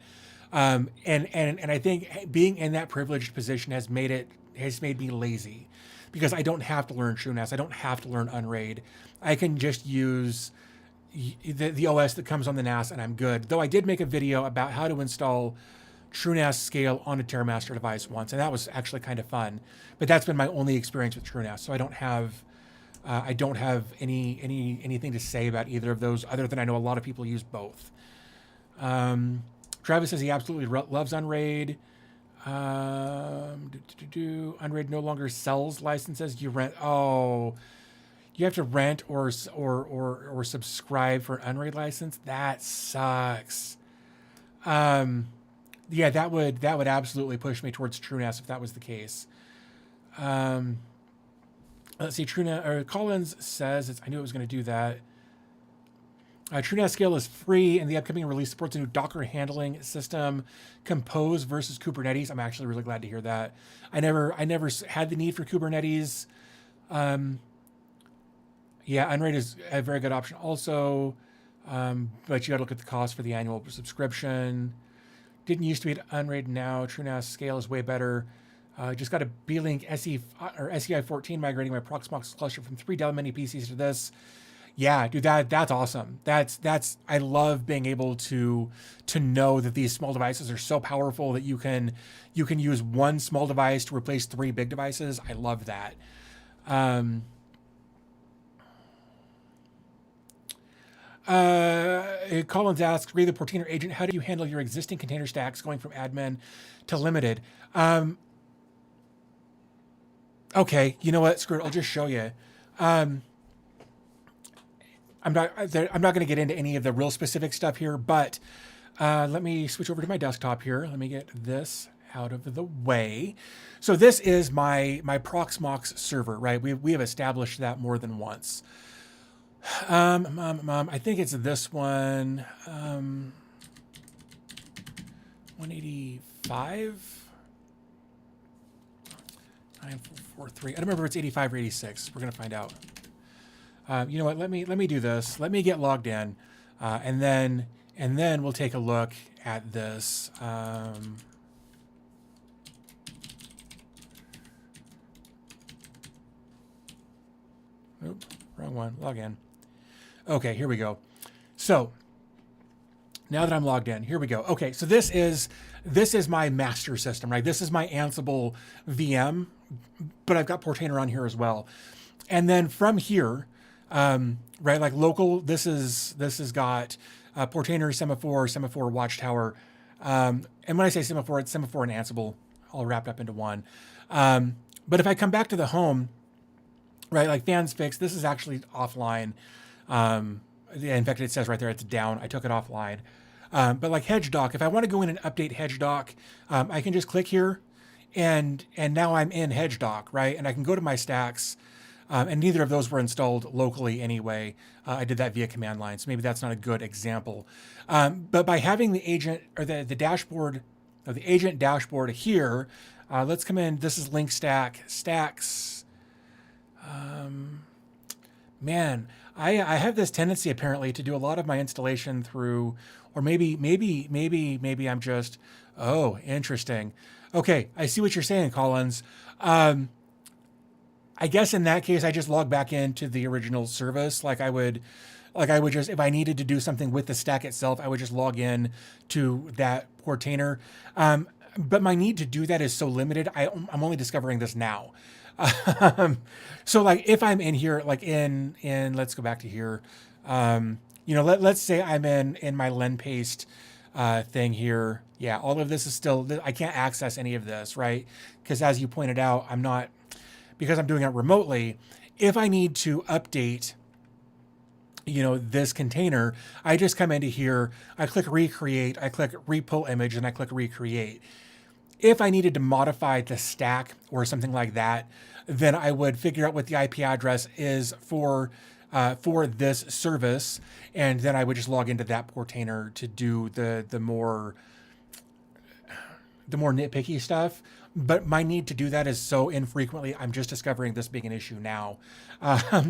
And I think being in that privileged position has made me lazy, because I don't have to learn TrueNAS. I don't have to learn Unraid. I can just use the OS that comes on the NAS, and I'm good. Though I did make a video about how to install TrueNAS Scale on a TerraMaster device once, and that was actually kind of fun. But that's been my only experience with TrueNAS, so I don't have anything to say about either of those, other than I know a lot of people use both. Travis says he absolutely loves Unraid. Unraid no longer sells licenses. You rent. Oh, you have to rent or subscribe for an Unraid license. That sucks. Yeah, that would absolutely push me towards TrueNAS if that was the case. Let's see. Collins says I knew it was going to do that. TrueNAS Scale is free, and the upcoming release supports a new Docker handling system, Compose versus Kubernetes. I'm actually really glad to hear that. I never had the need for Kubernetes. Yeah, Unraid is a very good option also, but you got to look at the cost for the annual subscription. Didn't used to be at Unraid, now TrueNAS Scale is way better. Just got a B-Link SEI 14 migrating my Proxmox cluster from 3 Dell Mini PCs to this. Yeah, dude, that's awesome. That's I love being able to know that these small devices are so powerful that you can use one small device to replace 3 big devices. I love that. Collins asks, read the Portainer agent, how do you handle your existing container stacks going from admin to limited? Okay, you know what? Screw it. I'll just show you. I'm not going to get into any of the real specific stuff here, but let me switch over to my desktop here. Let me get this out of the way. So this is my Proxmox server, right? We have established that more than once. I think it's this one. 185. 9443. I don't remember if it's 85 or 86. We're gonna find out. You know what? Let me do this. Let me get logged in, and then we'll take a look at this. Oop, wrong one. Log in. Okay, here we go. So now that I'm logged in, here we go. Okay, so this is my master system, right? This is my Ansible VM, but I've got Portainer on here as well. And then from here, right, like local, this has got Portainer, Semaphore, Watchtower. And when I say Semaphore, it's Semaphore and Ansible all wrapped up into one. But if I come back to the home, right, like fans fixed, this is actually offline. In fact, it says right there it's down. I took it offline. But like HedgeDoc, if I want to go in and update HedgeDoc, I can just click here, and now I'm in HedgeDoc, right? And I can go to my stacks, and neither of those were installed locally anyway. I did that via command line, so maybe that's not a good example. But by having the agent or the dashboard, or the agent dashboard here, let's come in. This is link stacks. Man, I have this tendency apparently to do a lot of my installation through, or maybe I'm just, oh, interesting. Okay, I see what you're saying, Collins. I guess in that case, I just log back into the original service. Like I would just, if I needed to do something with the stack itself, I would just log in to that Portainer. But my need to do that is so limited. I'm only discovering this now. So like if I'm in here, like in let's go back to here. Let's say I'm in my LenPaste thing here. Yeah, all of this is still, I can't access any of this, right? Because as you pointed out, because I'm doing it remotely, if I need to update, this container, I just come into here, I click recreate, I click repull image, and I click recreate. If I needed to modify the stack or something like that, then I would figure out what the IP address is for this service, and then I would just log into that Portainer to do the more nitpicky stuff. But my need to do that is so infrequently. I'm just discovering this being an issue now.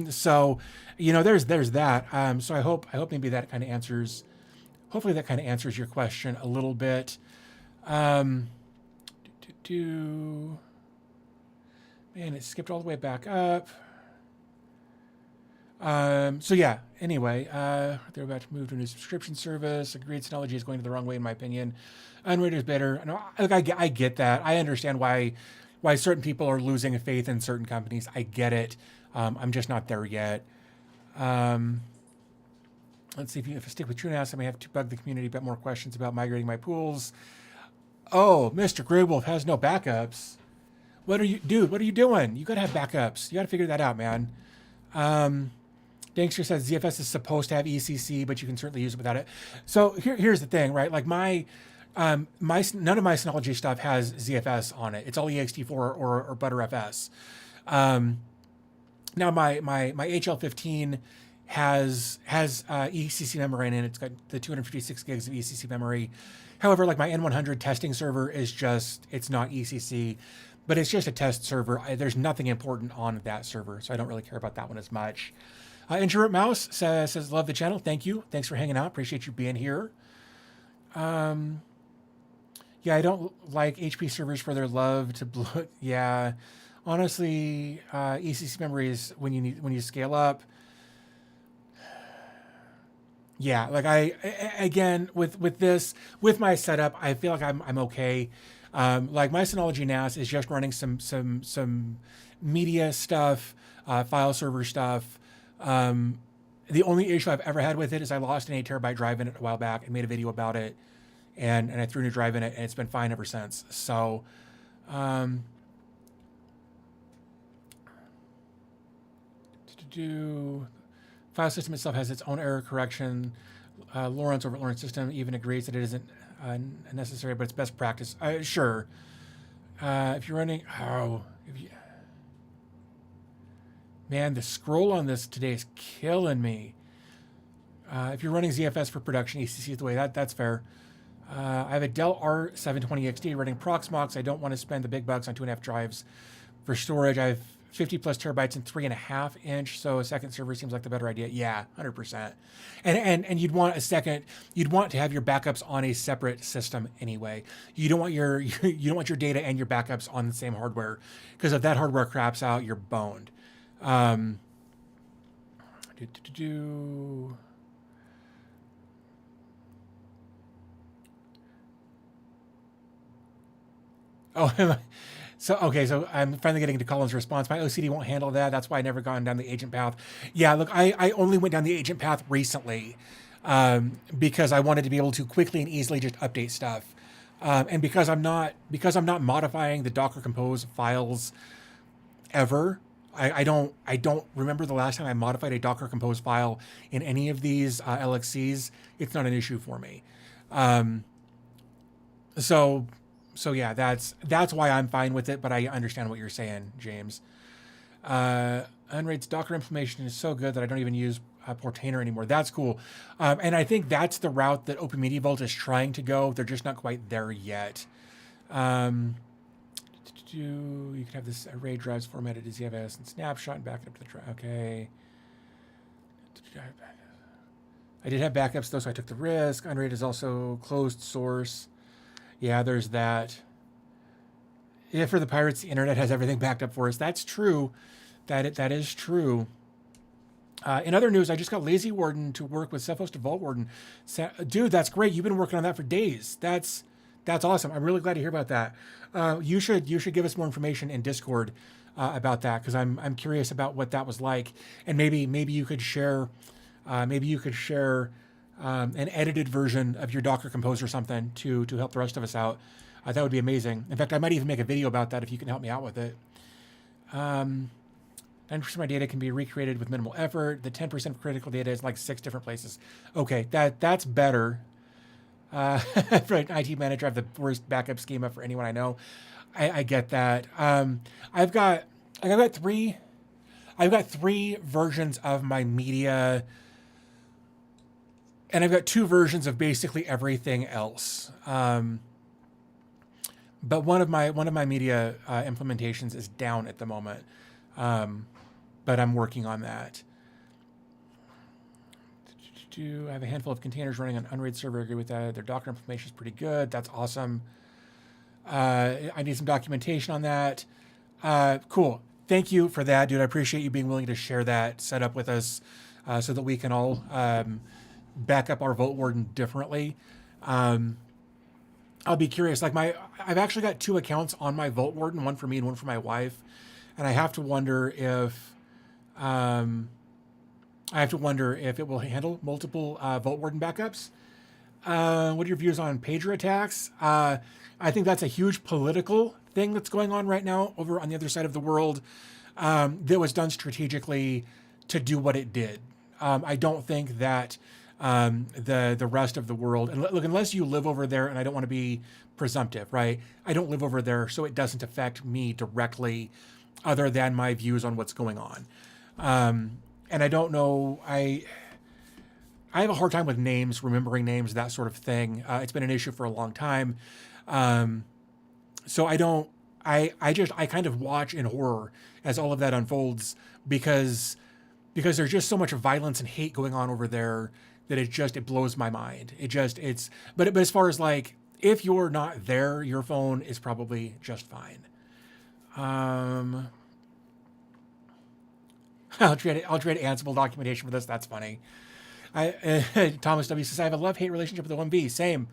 So there's that. So I hope maybe that kind of answers. Hopefully that kind of answers your question a little bit. Man, it skipped all the way back up. So yeah, anyway, they're about to move to a new subscription service. Agreed, Synology is going the wrong way, in my opinion. Unrated is better. No, look, I get that. I understand why certain people are losing faith in certain companies. I get it. I'm just not there yet. Um, let's see if I stick with TrueNAS, I may have to bug the community about more questions about migrating my pools. Oh, Mr. Greywolf has no backups. What are you, dude? What are you doing? You gotta have backups. You gotta figure that out, man. Dankster says ZFS is supposed to have ECC, but you can certainly use it without it. So here's the thing, right? Like my none of my Synology stuff has ZFS on it. It's all ext4 or Btrfs. Now my HL15 has ECC memory in it. It's got the 256 gigs of ECC memory. However, like my N100 testing server is it's not ECC, but it's just a test server. There's nothing important on that server, so I don't really care about that one as much. Introvert Mouse says, love the channel. Thank you. Thanks for hanging out. Appreciate you being here. Yeah, I don't like HP servers for their love to blow. Yeah, honestly, ECC memory is when you scale up. Yeah, like again with my setup, I feel like I'm okay. Like my Synology NAS is just running some media stuff, file server stuff. The only issue I've ever had with it is I lost an 8 terabyte drive in it a while back and made a video about it, and I threw a new drive in it, and it's been fine ever since. So, file system itself has its own error correction. Lawrence over Lawrence system even agrees that it isn't necessary, but it's best practice. Sure. If you're running, man, the scroll on this today is killing me. If you're running ZFS for production, ECC is the way. That's fair. I have a Dell R720XD running Proxmox. I don't want to spend the big bucks on 2.5 drives for storage. I have 50 plus terabytes and 3.5 inch, so a second server seems like the better idea. Yeah, 100%. And you'd want to have your backups on a separate system anyway. You don't want your data and your backups on the same hardware, because if that hardware craps out, you're boned. Oh, so I'm finally getting to Colin's response. My OCD won't handle that. That's why I never gone down the agent path. Yeah, look, I only went down the agent path recently because I wanted to be able to quickly and easily just update stuff. And because I'm not modifying the Docker Compose files ever. I don't remember the last time I modified a Docker Compose file in any of these LXCs. It's not an issue for me. So yeah, that's why I'm fine with it, but I understand what you're saying, James. Unraid's Docker implementation is so good that I don't even use Portainer anymore. That's cool. And I think that's the route that Open Media Vault is trying to go. They're just not quite there yet. You can have this array drives formatted as ZFS and snapshot and back it up to the drive. Okay. I did have backups though, so I took the risk. Unraid is also closed source. Yeah, there's that. Yeah, for the pirates, the internet has everything backed up for us. That's true. That is true. In other news, I just got Lazy Warden to work with self-hosted Vault Warden. Dude, that's great. You've been working on that for days. That's awesome. I'm really glad to hear about that. You should give us more information in Discord about that, because I'm curious about what that was like, and maybe you could share an edited version of your Docker Compose or something to help the rest of us out. That would be amazing. In fact, I might even make a video about that if you can help me out with it. 90% of my data can be recreated with minimal effort. The 10% of critical data is like 6 different places. Okay, that's better. For an IT manager, I have the worst backup schema for anyone I know. I get that. I've got 3 versions of my media, and I've got 2 versions of basically everything else. But one of my media implementations is down at the moment. But I'm working on that. I have a handful of containers running on Unraid server. I agree with that. Their Docker implementation is pretty good. That's awesome. I need some documentation on that. Cool. thank you for that, dude. I appreciate you being willing to share that setup with us, so that we can all back up our Vote Warden differently. Um, I'll be curious. Like I've actually got two accounts on my Vote Warden, one for me and one for my wife, and I have to wonder if um, it will handle multiple Vote Warden backups. What are your views on pager attacks? I think that's a huge political thing that's going on right now over on the other side of the world, that was done strategically to do what it did. I don't think that the rest of the world, and look, unless you live over there, and I don't want to be presumptive, right? I don't live over there, so it doesn't affect me directly, other than my views on what's going on. And I don't know. I have a hard time with names, remembering names, that sort of thing. It's been an issue for a long time. So I don't, I kind of watch in horror as all of that unfolds, because there's just so much violence and hate going on over there that it blows my mind. But as far as like, if you're not there, your phone is probably just fine. I'll trade Ansible documentation for this. That's funny. Thomas W says, I have a love-hate relationship with the 1B. Same.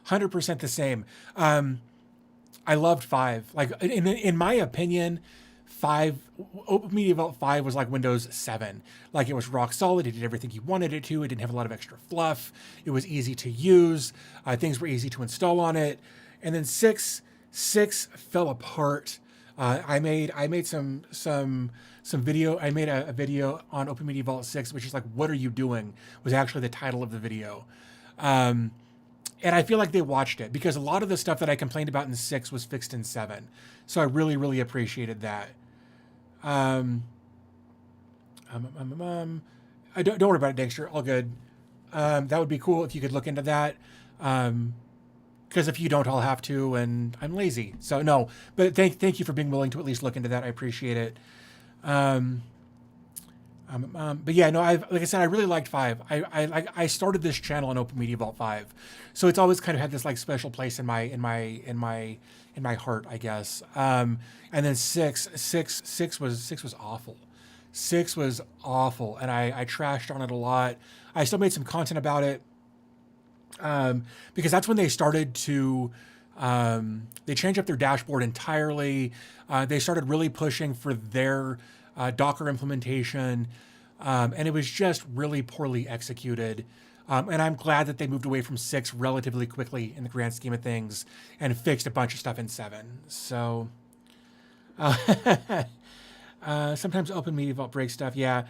100% the same. I loved 5. Like, in my opinion, 5, Open Media Vault 5 was like Windows 7. Like, it was rock solid. It did everything you wanted it to. It didn't have a lot of extra fluff. It was easy to use. Things were easy to install on it. And then 6 fell apart. I made some video. I made a video on Open Media Vault 6, which is like, what are you doing? Was actually the title of the video. And I feel like they watched it, because a lot of the stuff that I complained about in 6 was fixed in 7. So I really, really appreciated that. Don't worry about it, Dexter. All good. That would be cool if you could look into that. Because if you don't, I'll have to, and I'm lazy. So no, but thank you for being willing to at least look into that. I appreciate it. But yeah, no, like I said, I really liked 5. I started this channel on Open Media Vault 5, so it's always kind of had this like special place in my heart, I guess. And then 6 was awful. 6 was awful, and I trashed on it a lot. I still made some content about it, because that's when they started to. They changed up their dashboard entirely. They started really pushing for their Docker implementation, and it was just really poorly executed. And I'm glad that they moved away from 6 relatively quickly in the grand scheme of things and fixed a bunch of stuff in 7. So sometimes Open Media Vault breaks stuff. Yeah,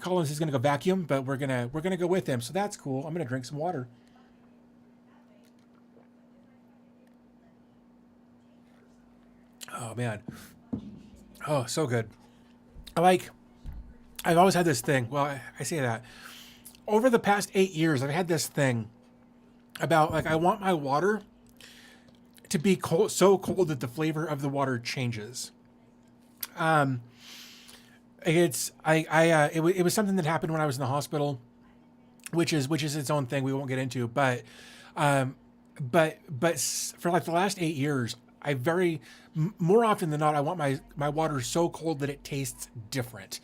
Collins is going to go vacuum, but we're gonna go with him. So that's cool. I'm gonna drink some water. Oh man, oh so good. I've always had this thing. Well, I say that over the past 8 years, I've had this thing about like, I want my water to be cold, so cold that the flavor of the water changes. It was something that happened when I was in the hospital, which is its own thing we won't get into. But for like the last 8 years, more often than not, I want my water so cold that it tastes different.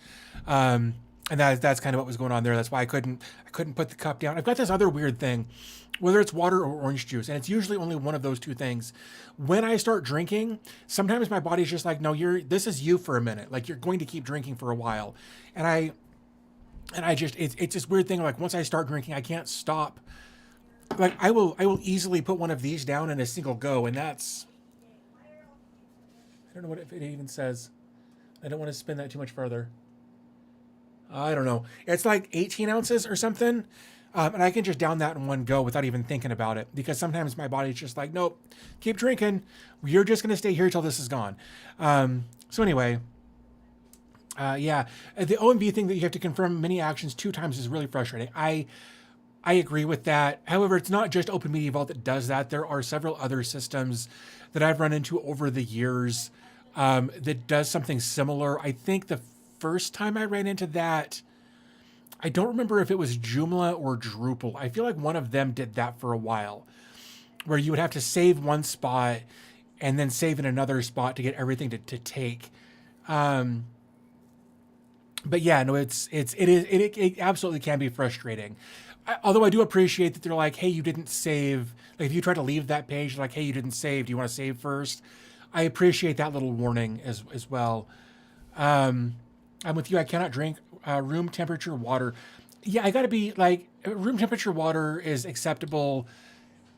And that's kind of what was going on there. That's why I couldn't put the cup down. I've got this other weird thing, whether it's water or orange juice, and it's usually only one of those two things. When I start drinking, sometimes my body's just like, no, this is you for a minute. Like, you're going to keep drinking for a while. And I just, it's this weird thing. Like, once I start drinking, I can't stop. Like, I will easily put one of these down in a single go. And that's, I don't know what it even says. I don't want to spin that too much further. I don't know. It's like 18 ounces or something. And I can just down that in one go without even thinking about it, because sometimes my body's just like, nope, keep drinking. You're just going to stay here till this is gone. So anyway, yeah, the OMV thing that you have to confirm many actions 2 times is really frustrating. I agree with that. However, it's not just Open Media Vault that does that. There are several other systems that I've run into over the years that does something similar. I think the first time I ran into that, I don't remember if it was Joomla or Drupal. I feel like one of them did that for a while, where you would have to save one spot and then save in another spot to get everything to take. Um, but yeah, no, it absolutely can be frustrating. Although I do appreciate that they're like, hey, you didn't save. Like if you try to leave that page, they're like, hey, you didn't save. Do you want to save first? I appreciate that little warning as well. I'm with you. I cannot drink room temperature water. Yeah, I got to be like room temperature water is acceptable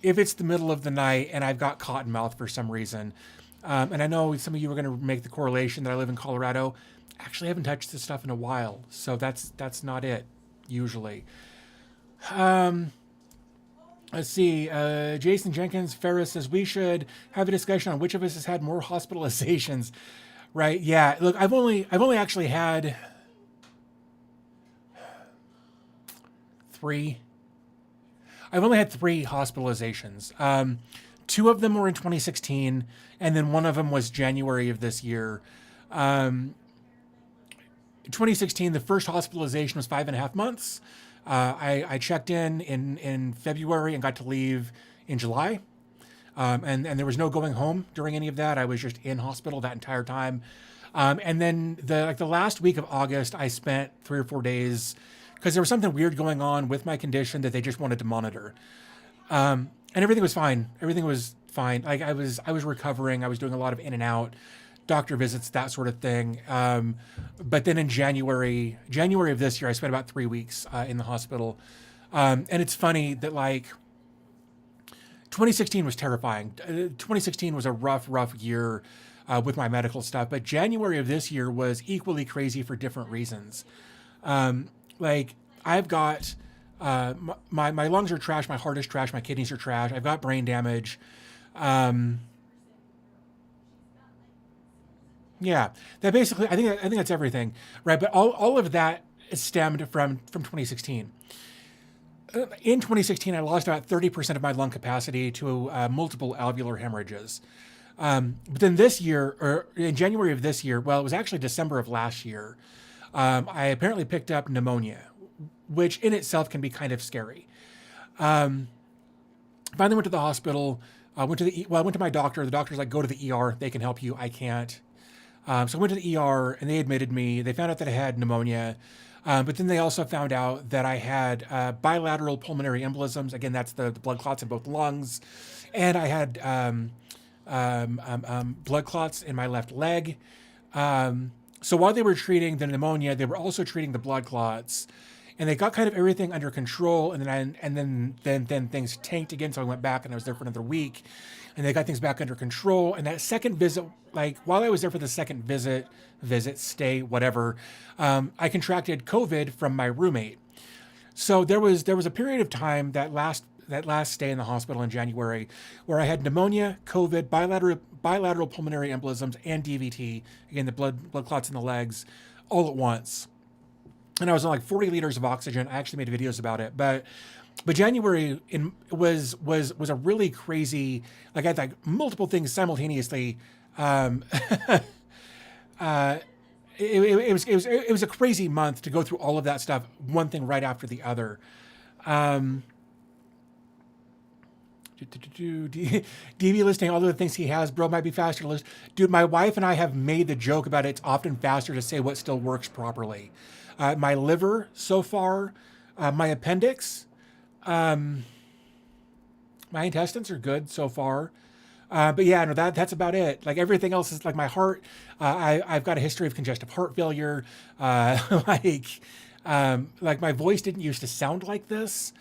if it's the middle of the night and I've got cotton mouth for some reason. And I know some of you are going to make the correlation that I live in Colorado. Actually, I haven't touched this stuff in a while, so that's not it usually. Let's see. Jason Jenkins Ferris says we should have a discussion on which of us has had more hospitalizations. Right? Yeah. Look, I've only actually had 3. I've only had 3 hospitalizations. 2 of them were in 2016, and then one of them was January of this year. 2016, the first hospitalization was 5.5 months. I checked in February and got to leave in July. And there was no going home during any of that. I was just in hospital that entire time. And then the last week of August, I spent 3 or 4 days because there was something weird going on with my condition that they just wanted to monitor. And everything was fine. Everything was fine. Like I was recovering. I was doing a lot of in and out, doctor visits, that sort of thing. But then in January of this year, I spent about 3 weeks in the hospital. And it's funny that like 2016 was terrifying. 2016 was a rough year with my medical stuff, but January of this year was equally crazy for different reasons. Like I've got my lungs are trash, my heart is trash, my kidneys are trash. I've got brain damage. Yeah, that basically I think that's everything, right? But all of that stemmed from 2016. In 2016, I lost about 30% of my lung capacity to multiple alveolar hemorrhages. But then this year, or in January of this year, well, it was actually December of last year, I apparently picked up pneumonia, which in itself can be kind of scary. Finally went to the hospital, went to my doctor. The doctor's like, go to the ER. They can help you. I can't. So I went to the ER and they admitted me. They found out that I had pneumonia. But then they also found out that I had bilateral pulmonary embolisms. Again, that's the blood clots in both lungs. And I had blood clots in my left leg. So while they were treating the pneumonia, they were also treating the blood clots. And they got kind of everything under control. And then things tanked again. So I went back and I was there for another week. And they got things back under control. And that second visit, like while I was there for the second visit, stay, whatever, I contracted COVID from my roommate. So there was a period of time that last stay in the hospital in January where I had pneumonia, COVID, bilateral pulmonary embolisms, and DVT, again, the blood clots in the legs, all at once. And I was on like 40 liters of oxygen. I actually made videos about it, but January was a really crazy, like I had like multiple things simultaneously. It was a crazy month to go through all of that stuff, one thing right after the other. DB listing all of the things he has, bro, might be faster to list. Dude, my wife and I have made the joke about it's often faster to say what still works properly. My liver so far, my appendix, my intestines are good so far. But yeah, no, that's about it. Like everything else is like my heart. I've got a history of congestive heart failure. Like my voice didn't used to sound like this.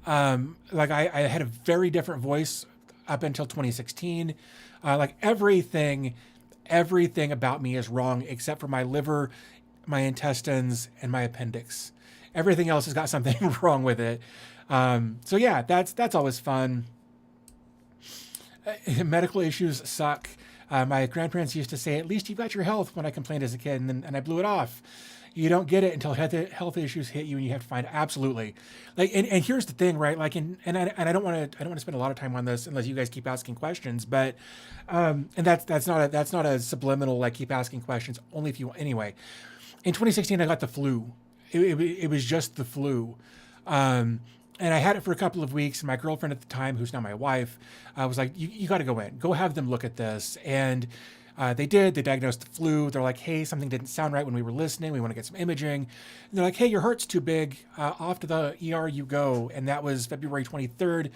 Like I had a very different voice up until 2016. Like everything about me is wrong except for my liver, my intestines, and my appendix. Everything else has got something wrong with it. So yeah, that's always fun. Medical issues suck. My grandparents used to say, at least you got your health, when I complained as a kid, and I blew it off. You don't get it until health issues hit you and you have to find it. Absolutely. Like, and here's the thing, right? Like, and I don't want to spend a lot of time on this unless you guys keep asking questions, but, and that's not a subliminal, like keep asking questions only if you, anyway, in 2016, I got the flu. It was just the flu. And I had it for a couple of weeks. And my girlfriend at the time, who's now my wife, was like, you got to go in, go have them look at this. And They did. They diagnosed the flu. They're like, hey, something didn't sound right when we were listening. We want to get some imaging. And they're like, hey, your heart's too big. Off to the ER you go. And that was February 23rd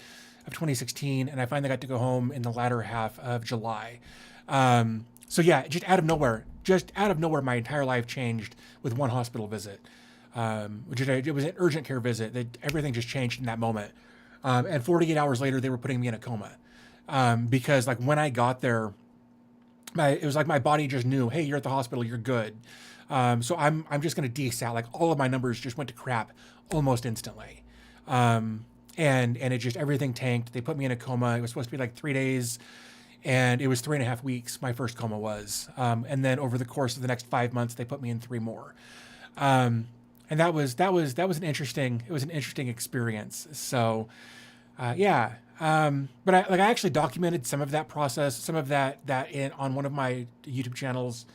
of 2016. And I finally got to go home in the latter half of July. So yeah, just out of nowhere, my entire life changed with one hospital visit. It was an urgent care visit. Everything just changed in that moment. And 48 hours later, they were putting me in a coma. Because like when I got there, it was like my body just knew, hey, you're at the hospital, you're good. So I'm just going to desat. Like all of my numbers just went to crap almost instantly. And it just, everything tanked. They put me in a coma. It was supposed to be like 3 days, and it was 3.5 weeks. My first coma was, and then over the course of the next 5 months, they put me in 3 more. And that was an interesting experience. So, yeah. But I actually documented some of that process, some of that on one of my YouTube channels.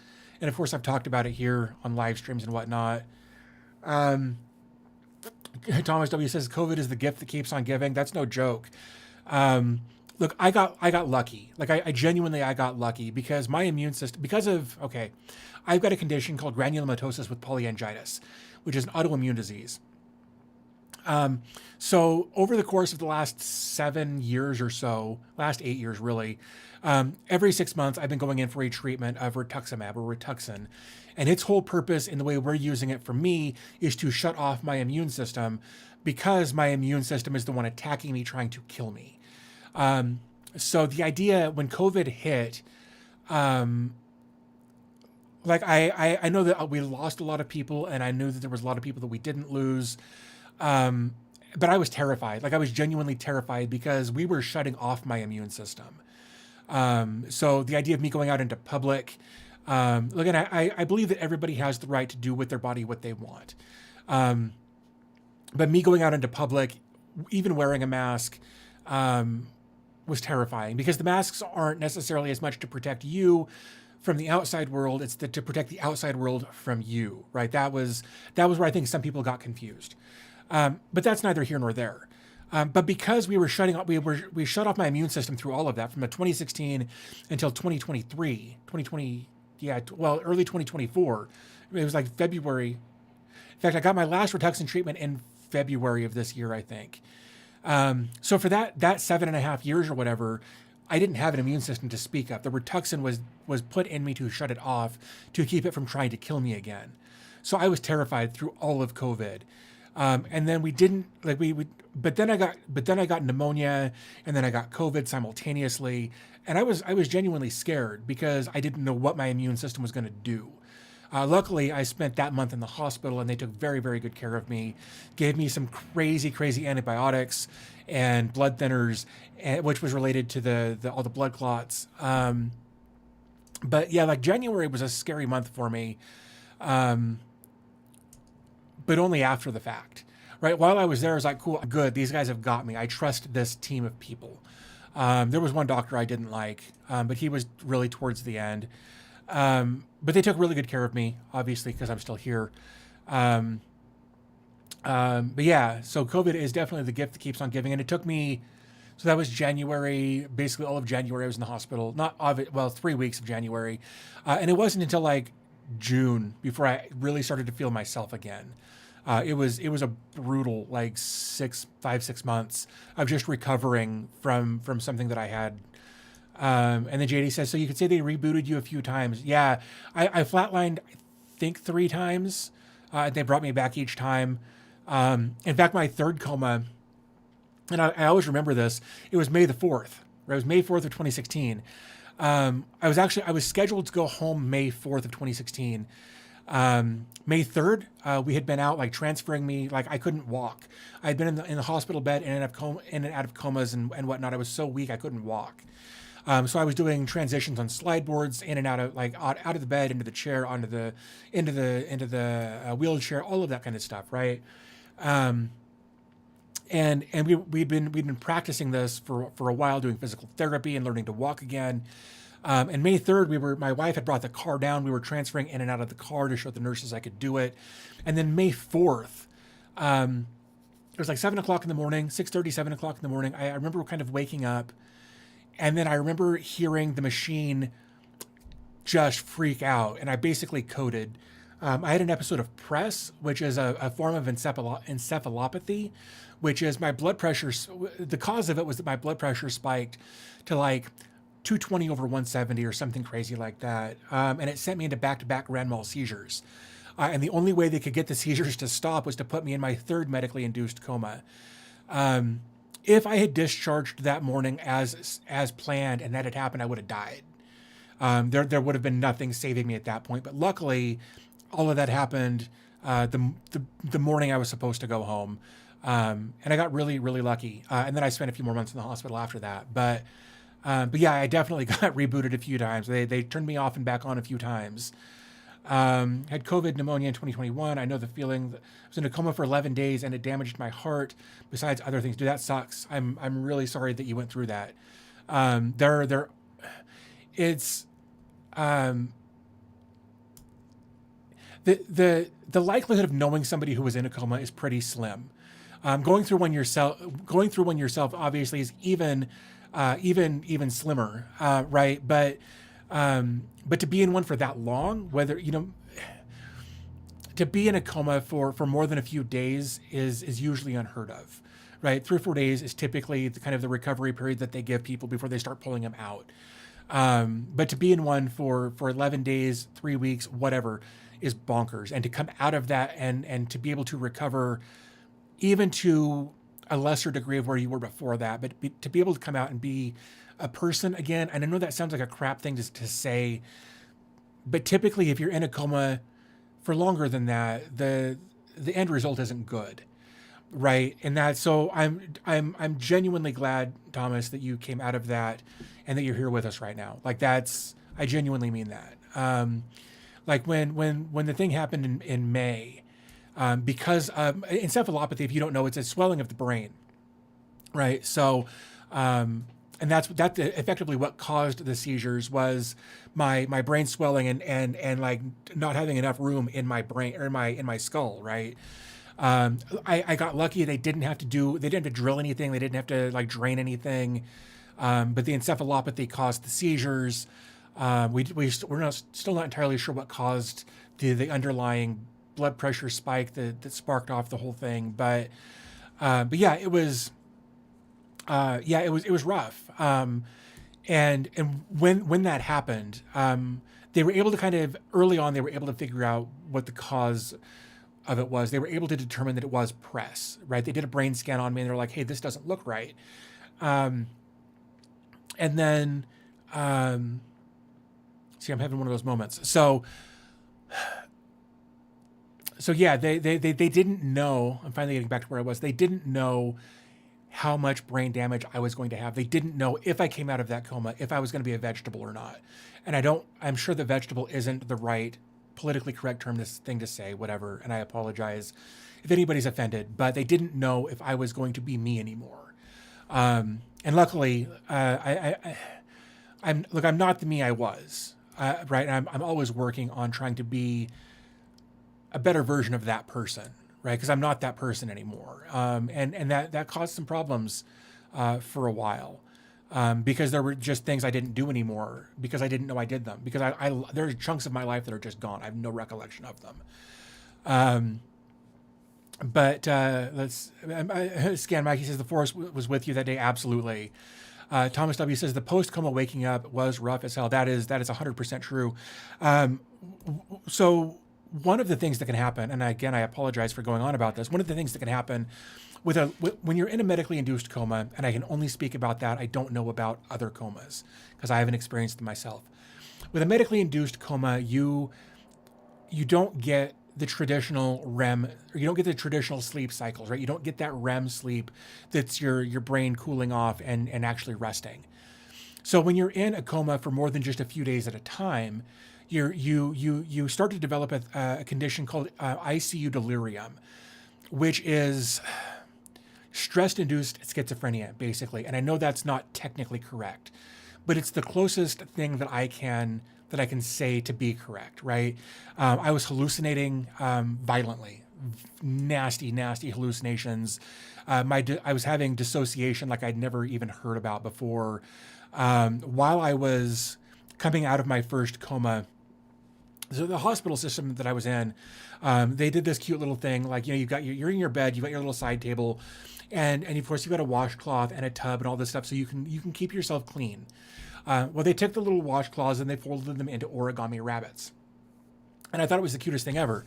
And of course I've talked about it here on live streams and whatnot. Thomas W says, COVID is the gift that keeps on giving. That's no joke. Look, I got lucky. Like I genuinely got lucky because my immune system, I've got a condition called granulomatosis with polyangiitis, which is an autoimmune disease. So over the course of the last 7 years or so, last 8 years really, every 6 months I've been going in for a treatment of rituximab or Rituxan. And its whole purpose in the way we're using it for me is to shut off my immune system because my immune system is the one attacking me, trying to kill me. So the idea when COVID hit, like I know that we lost a lot of people, and I knew that there was a lot of people that we didn't lose. But I was terrified. Like I was genuinely terrified because we were shutting off my immune system. So the idea of me going out into public, look, and I believe that everybody has the right to do with their body what they want. But me going out into public, even wearing a mask, was terrifying because the masks aren't necessarily as much to protect you from the outside world. It's to protect the outside world from you, right? That was where I think some people got confused. But that's neither here nor there. But because we shut off my immune system through all of that from 2016 until 2023, early 2024. It was like February. In fact, I got my last Rituxan treatment in February of this year, I think. So for that 7.5 years or whatever, I didn't have an immune system to speak of. The Rituxan was put in me to shut it off, to keep it from trying to kill me again. So I was terrified through all of COVID. And then but then I got pneumonia, and then I got COVID simultaneously. And I was genuinely scared because I didn't know what my immune system was going to do. Luckily, I spent that month in the hospital, and they took very, very good care of me, gave me some crazy, crazy antibiotics and blood thinners, which was related to all the blood clots. But yeah, like January was a scary month for me. But only after the fact, right? While I was there, I was like, cool, good. These guys have got me. I trust this team of people. There was one doctor I didn't like, but he was really towards the end. But they took really good care of me, obviously, because I'm still here. But yeah, so COVID is definitely the gift that keeps on giving. And it took me, so that was January, basically all of January I was in the hospital, 3 weeks of January. And it wasn't until like June before I really started to feel myself again. It was a brutal, like 5-6 months of just recovering from something that I had. And then JD says, so you could say they rebooted you a few times. Yeah, I flatlined, I think 3 times. They brought me back each time. In fact, my third coma, and I always remember this, it was May the 4th. Right? It was May 4th of 2016. I was scheduled to go home May 4th of 2016. May 3rd, we had been out like transferring me, like I couldn't walk. I had been in the hospital bed in and out of comas and whatnot. I was so weak I couldn't walk. So I was doing transitions on slide boards, in and out of out of the bed, into the chair, into the wheelchair, all of that kind of stuff, right? And we'd been practicing this for a while, doing physical therapy and learning to walk again. And May 3rd, my wife had brought the car down. We were transferring in and out of the car to show the nurses I could do it. And then May 4th, it was like 7 o'clock in the morning, 6:30, 7 o'clock in the morning. I remember kind of waking up, and then I remember hearing the machine. just freak out. And I basically coded. I had an episode of PRESS, which is a form of encephalopathy, which is my blood pressure. The cause of it was that my blood pressure spiked to like 220 over 170 or something crazy like that. And it sent me into back-to-back grand mal seizures. And the only way they could get the seizures to stop was to put me in my third medically induced coma. If I had discharged that morning as planned and that had happened, I would have died. There would have been nothing saving me at that point. But luckily, all of that happened the morning I was supposed to go home. And I got really, really lucky. And then I spent a few more months in the hospital after that. But yeah, I definitely got rebooted a few times. They turned me off and back on a few times. Had COVID pneumonia in 2021. I know the feeling. I was in a coma for 11 days and it damaged my heart, besides other things. Dude, that sucks. I'm really sorry that you went through that. It's the likelihood of knowing somebody who was in a coma is pretty slim. Going through one yourself obviously is even slimmer, right? But to be in one for that long, whether, to be in a coma for more than a few days is usually unheard of, right? 3 or 4 days is typically the kind of the recovery period that they give people before they start pulling them out. But to be in one for 11 days, 3 weeks, whatever, is bonkers. And to come out of that and to be able to recover even to a lesser degree of where you were before that, but to be able to come out and be a person again. And I know that sounds like a crap thing to say, but typically if you're in a coma for longer than that, the end result isn't good, right? And that, so I'm genuinely glad, Thomas, that you came out of that and that you're here with us right now. Like I genuinely mean that. Like when the thing happened in May, because encephalopathy, if you don't know, it's a swelling of the brain, right? So, and that's effectively what caused the seizures was my brain swelling and like not having enough room in my brain or in my skull, right? I got lucky. They didn't have to drill anything. They didn't have to like drain anything. But the encephalopathy caused the seizures. We're still not entirely sure what caused the underlying blood pressure spike that sparked off the whole thing. But yeah, it was rough. And when that happened, they were able to kind of early on, they were able to figure out what the cause of it was. They were able to determine that it was PRESS, right? They did a brain scan on me and they were like, hey, this doesn't look right. And then, see, I'm having one of those moments. So yeah, they didn't know. I'm finally getting back to where I was. They didn't know how much brain damage I was going to have. They didn't know if I came out of that coma, if I was going to be a vegetable or not. And I'm sure that vegetable isn't the right politically correct thing to say, whatever. And I apologize if anybody's offended, but they didn't know if I was going to be me anymore. And luckily, I'm not the me I was, right? And I'm always working on trying to be a better version of that person, right? Because I'm not that person anymore. And that caused some problems for a while, because there were just things I didn't do anymore because I didn't know I did them. Because there's chunks of my life that are just gone. I have no recollection of them. But Scan Mikey says the forest was with you that day. Absolutely. Thomas W says the post-coma waking up was rough as hell. That is 100% true. So one of the things that can happen, and again, I apologize for going on about this. One of the things that can happen when you're in a medically induced coma, and I can only speak about that. I don't know about other comas because I haven't experienced them myself. With a medically induced coma, you don't get the traditional REM, or you don't get the traditional sleep cycles, right? You don't get that REM sleep that's your brain cooling off and actually resting. So when you're in a coma for more than just a few days at a time, you start to develop a condition called ICU delirium, which is stress-induced schizophrenia, basically. And I know that's not technically correct, but it's the closest thing that I can say to be correct, right? I was hallucinating violently, nasty hallucinations. I was having dissociation like I'd never even heard about before. While I was coming out of my first coma. So the hospital system that I was in, they did this cute little thing. Like, you've got you're in your bed, you've got your little side table, and of course you've got a washcloth and a tub and all this stuff, so you can keep yourself clean. Well, they took the little washcloths and they folded them into origami rabbits, and I thought it was the cutest thing ever.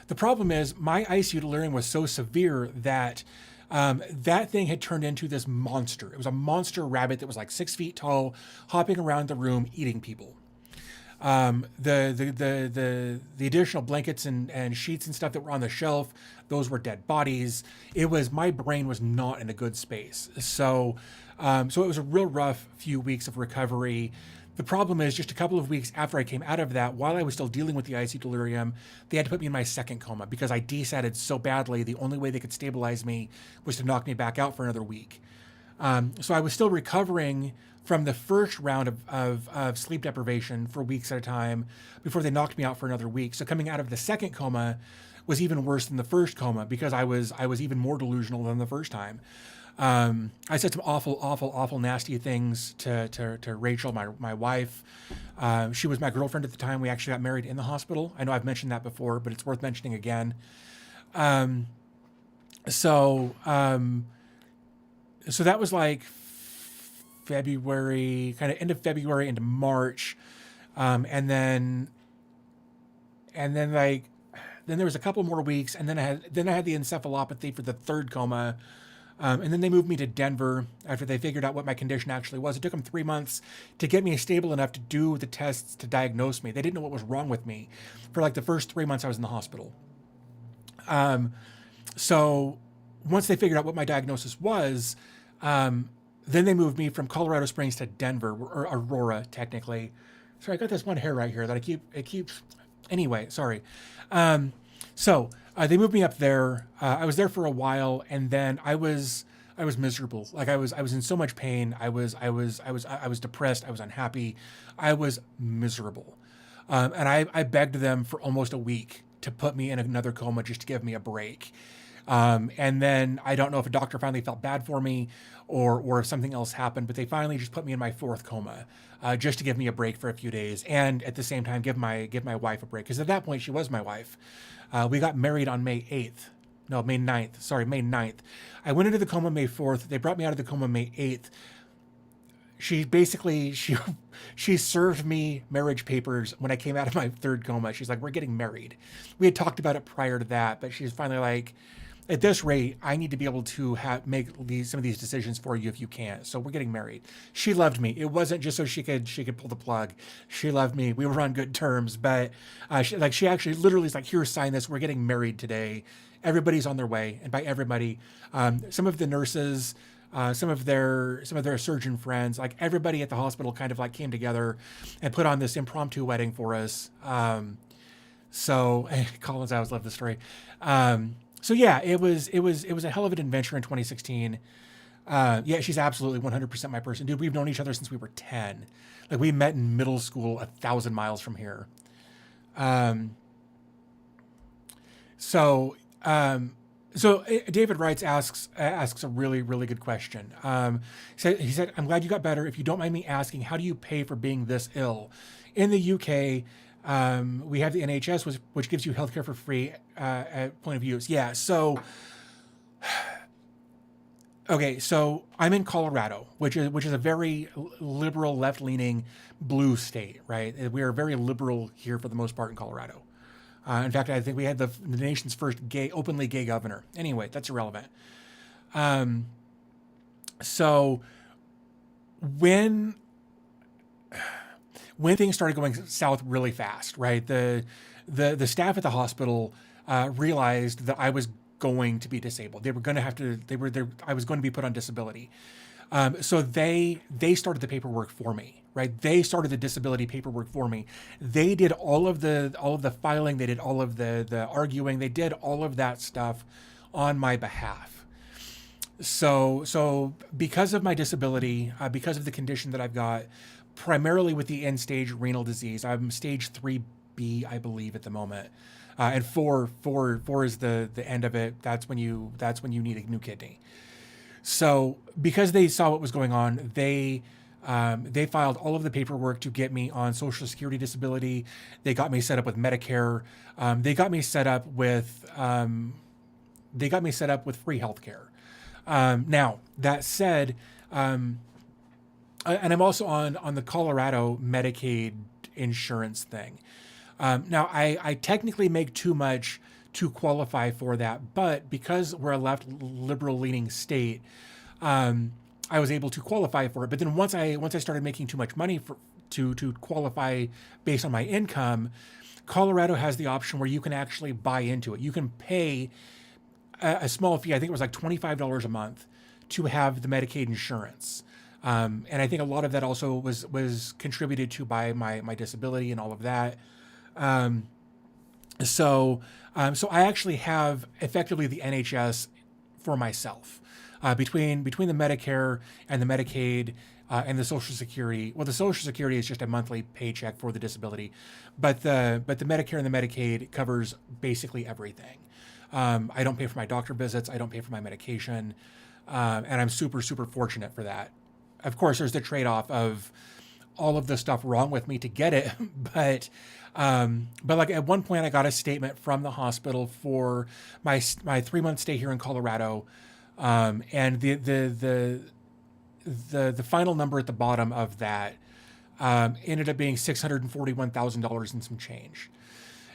The problem is my ICU delirium was so severe that that thing had turned into this monster. It was a monster rabbit that was like 6 feet tall, hopping around the room, eating people. The additional blankets and sheets and stuff that were on the shelf, those were dead bodies. My brain was not in a good space. So it was a real rough few weeks of recovery. The problem is, just a couple of weeks after I came out of that, while I was still dealing with the ICU delirium, they had to put me in my second coma because I desatted so badly. The only way they could stabilize me was to knock me back out for another week. So I was still recovering from the first round of sleep deprivation for weeks at a time before they knocked me out for another week. So coming out of the second coma was even worse than the first coma because I was even more delusional than the first time. I said some awful, nasty things to Rachel, my wife. She was my girlfriend at the time. We actually got married in the hospital. I know I've mentioned that before, but it's worth mentioning again. So that was like February, kind of end of February into March. And then there was a couple more weeks, and then I had the encephalopathy for the third coma. And then they moved me to Denver after they figured out what my condition actually was. It took them 3 months to get me stable enough to do the tests to diagnose me. They didn't know what was wrong with me for like the first 3 months I was in the hospital. So once they figured out what my diagnosis was, then they moved me from Colorado Springs to Denver, or Aurora, technically. Sorry, I got this one hair right here that it keeps, anyway, sorry. They moved me up there. I was there for a while, and then I was miserable. Like I was in so much pain. I was depressed. I was unhappy. I was miserable. And I begged them for almost a week to put me in another coma just to give me a break. And then I don't know if a doctor finally felt bad for me or if something else happened, but they finally just put me in my fourth coma, just to give me a break for a few days. And at the same time, give my wife a break. Cause at that point she was my wife. We got married on May 9th. I went into the coma May 4th. They brought me out of the coma May 8th. She served me marriage papers when I came out of my third coma. She's like, we're getting married. We had talked about it prior to that, but she's finally like, at this rate, I need to be able to make some of these decisions for you if you can't. So we're getting married. She loved me. It wasn't just so she could pull the plug. She loved me. We were on good terms, but she actually literally is like, here, sign this. We're getting married today. Everybody's on their way. And by everybody, some of the nurses, some of their surgeon friends, like everybody at the hospital kind of like came together and put on this impromptu wedding for us. Collins, I always love this story. So yeah, it was a hell of an adventure in 2016. Yeah, she's absolutely 100% my person. Dude, we've known each other since we were 10. Like we met in middle school 1,000 miles from here. So David Wrights asks a really, really good question. He said, I'm glad you got better. If you don't mind me asking, how do you pay for being this ill? In the UK, we have the NHS, which gives you healthcare for free at point of use. Yeah. So, okay. So I'm in Colorado, which is a very liberal, left-leaning blue state, right? We are very liberal here for the most part in Colorado. In fact, I think we had the nation's first openly gay governor. Anyway, that's irrelevant. So when things started going south really fast, right? The staff at the hospital realized that I was going to be disabled. They were going to have to. I was going to be put on disability. So they started the paperwork for me, right? They started the disability paperwork for me. They did all of the filing. They did all of the arguing. They did all of that stuff on my behalf. So because of my disability, because of the condition that I've got, primarily with the end stage renal disease, I'm stage 3B, I believe, at the moment. And four is the end of it. That's when you need a new kidney. So because they saw what was going on, they They filed all of the paperwork to get me on Social Security disability. They got me set up with Medicare. They got me set up with free healthcare. Now that said, and I'm also on the Colorado Medicaid insurance thing. Now I technically make too much to qualify for that, but because we're a left liberal leaning state, I was able to qualify for it. But then once I started making too much money to qualify based on my income, Colorado has the option where you can actually buy into it. You can pay a small fee. I think it was like $25 a month to have the Medicaid insurance. And I think a lot of that also was contributed to by my disability and all of that. So I actually have effectively the NHS for myself, between the Medicare and the Medicaid, and the Social Security. Well, the Social Security is just a monthly paycheck for the disability, but the Medicare and the Medicaid covers basically everything. I don't pay for my doctor visits. I don't pay for my medication. And I'm super, super fortunate for that. Of course, there's the trade-off of all of the stuff wrong with me to get it, but like at one point I got a statement from the hospital for my 3-month stay here in Colorado, and the final number at the bottom of that ended up being $641,000 and some change.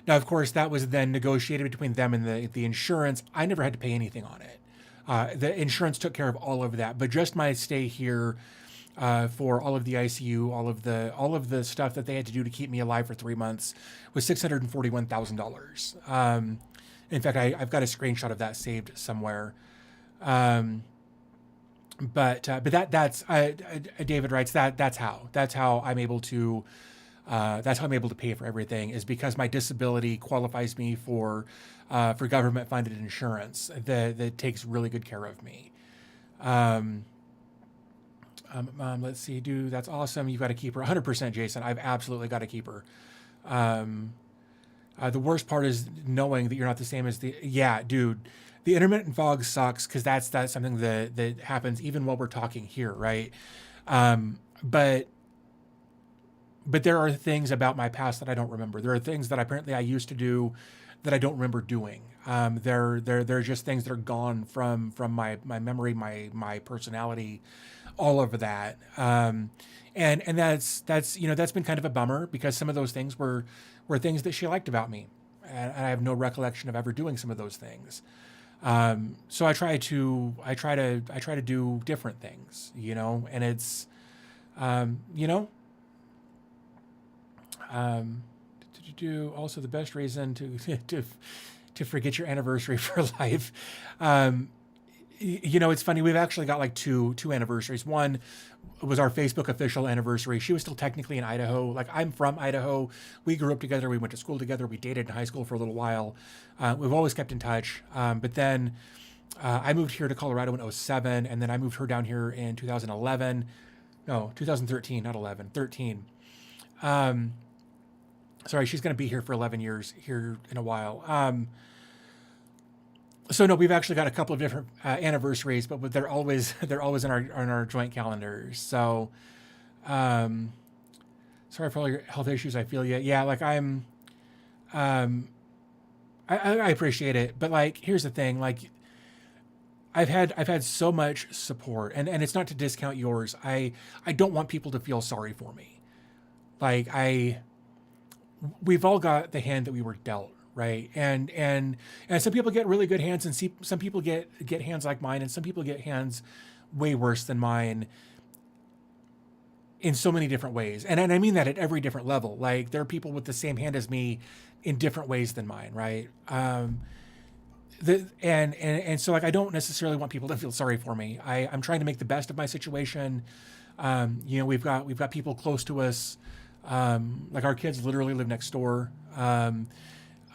Now, of course, that was then negotiated between them and the insurance. I never had to pay anything on it. The insurance took care of all of that, but just my stay here, for all of the ICU, all of the stuff that they had to do to keep me alive for 3 months was $641,000. In fact, I've got a screenshot of that saved somewhere. But that's David writes that's how I'm able to pay for everything, is because my disability qualifies me for government funded insurance that takes really good care of me. Let's see, dude, that's awesome. You've got to keep her 100%, Jason. I've absolutely got to keep her. The worst part is knowing that you're not the same as yeah, dude, the intermittent fog sucks, because that's something that happens even while we're talking here. Right. But there are things about my past that I don't remember. There are things that apparently I used to do that I don't remember doing. There are just things that are gone from my memory, my personality, all of that. And that's been kind of a bummer, because some of those things were things that she liked about me, and I have no recollection of ever doing some of those things. So I try to do different things, and it's, also the best reason to forget your anniversary for life. It's funny. We've actually got like two anniversaries. One was our Facebook official anniversary. She was still technically in Idaho. Like, I'm from Idaho. We grew up together. We went to school together. We dated in high school for a little while. We've always kept in touch. But then I moved here to Colorado in 2007, and then I moved her down here in 2011. No, 2013, not 11, 13. Sorry, she's going to be here for 11 years here in a while. So no, we've actually got a couple of different anniversaries, but they're always in our joint calendars. So, sorry for all your health issues. I feel you. Yeah, like I appreciate it, but like, here's the thing. Like, I've had so much support, and it's not to discount yours. I don't want people to feel sorry for me. Like, we've all got the hand that we were dealt. Right. And some people get really good hands, and some people get hands like mine, and some people get hands way worse than mine in so many different ways. And I mean that at every different level. Like, there are people with the same hand as me in different ways than mine. Right. And so, like, I don't necessarily want people to feel sorry for me. I'm trying to make the best of my situation. We've got people close to us. Like, our kids literally live next door.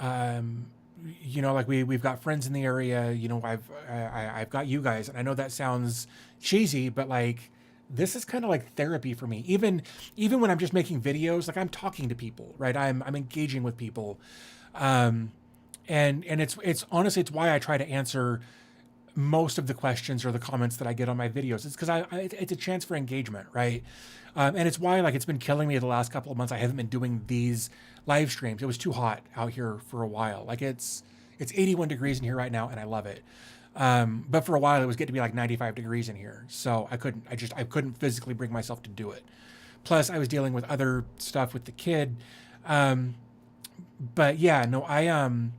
Like, we've got friends in the area. I've got you guys, and I know that sounds cheesy, but like, this is kind of like therapy for me. Even when I'm just making videos, like, I'm talking to people, right? I'm engaging with people. And it's honestly, it's why I try to answer most of the questions or the comments that I get on my videos. It's because it's a chance for engagement, right? And it's why like it's been killing me the last couple of months. I haven't been doing these live streams. It was too hot out here for a while. Like it's 81 degrees in here right now, and I love it. But for a while it was getting to be like 95 degrees in here, so I couldn't physically bring myself to do it. Plus, I was dealing with other stuff with the kid. But yeah, no, I'm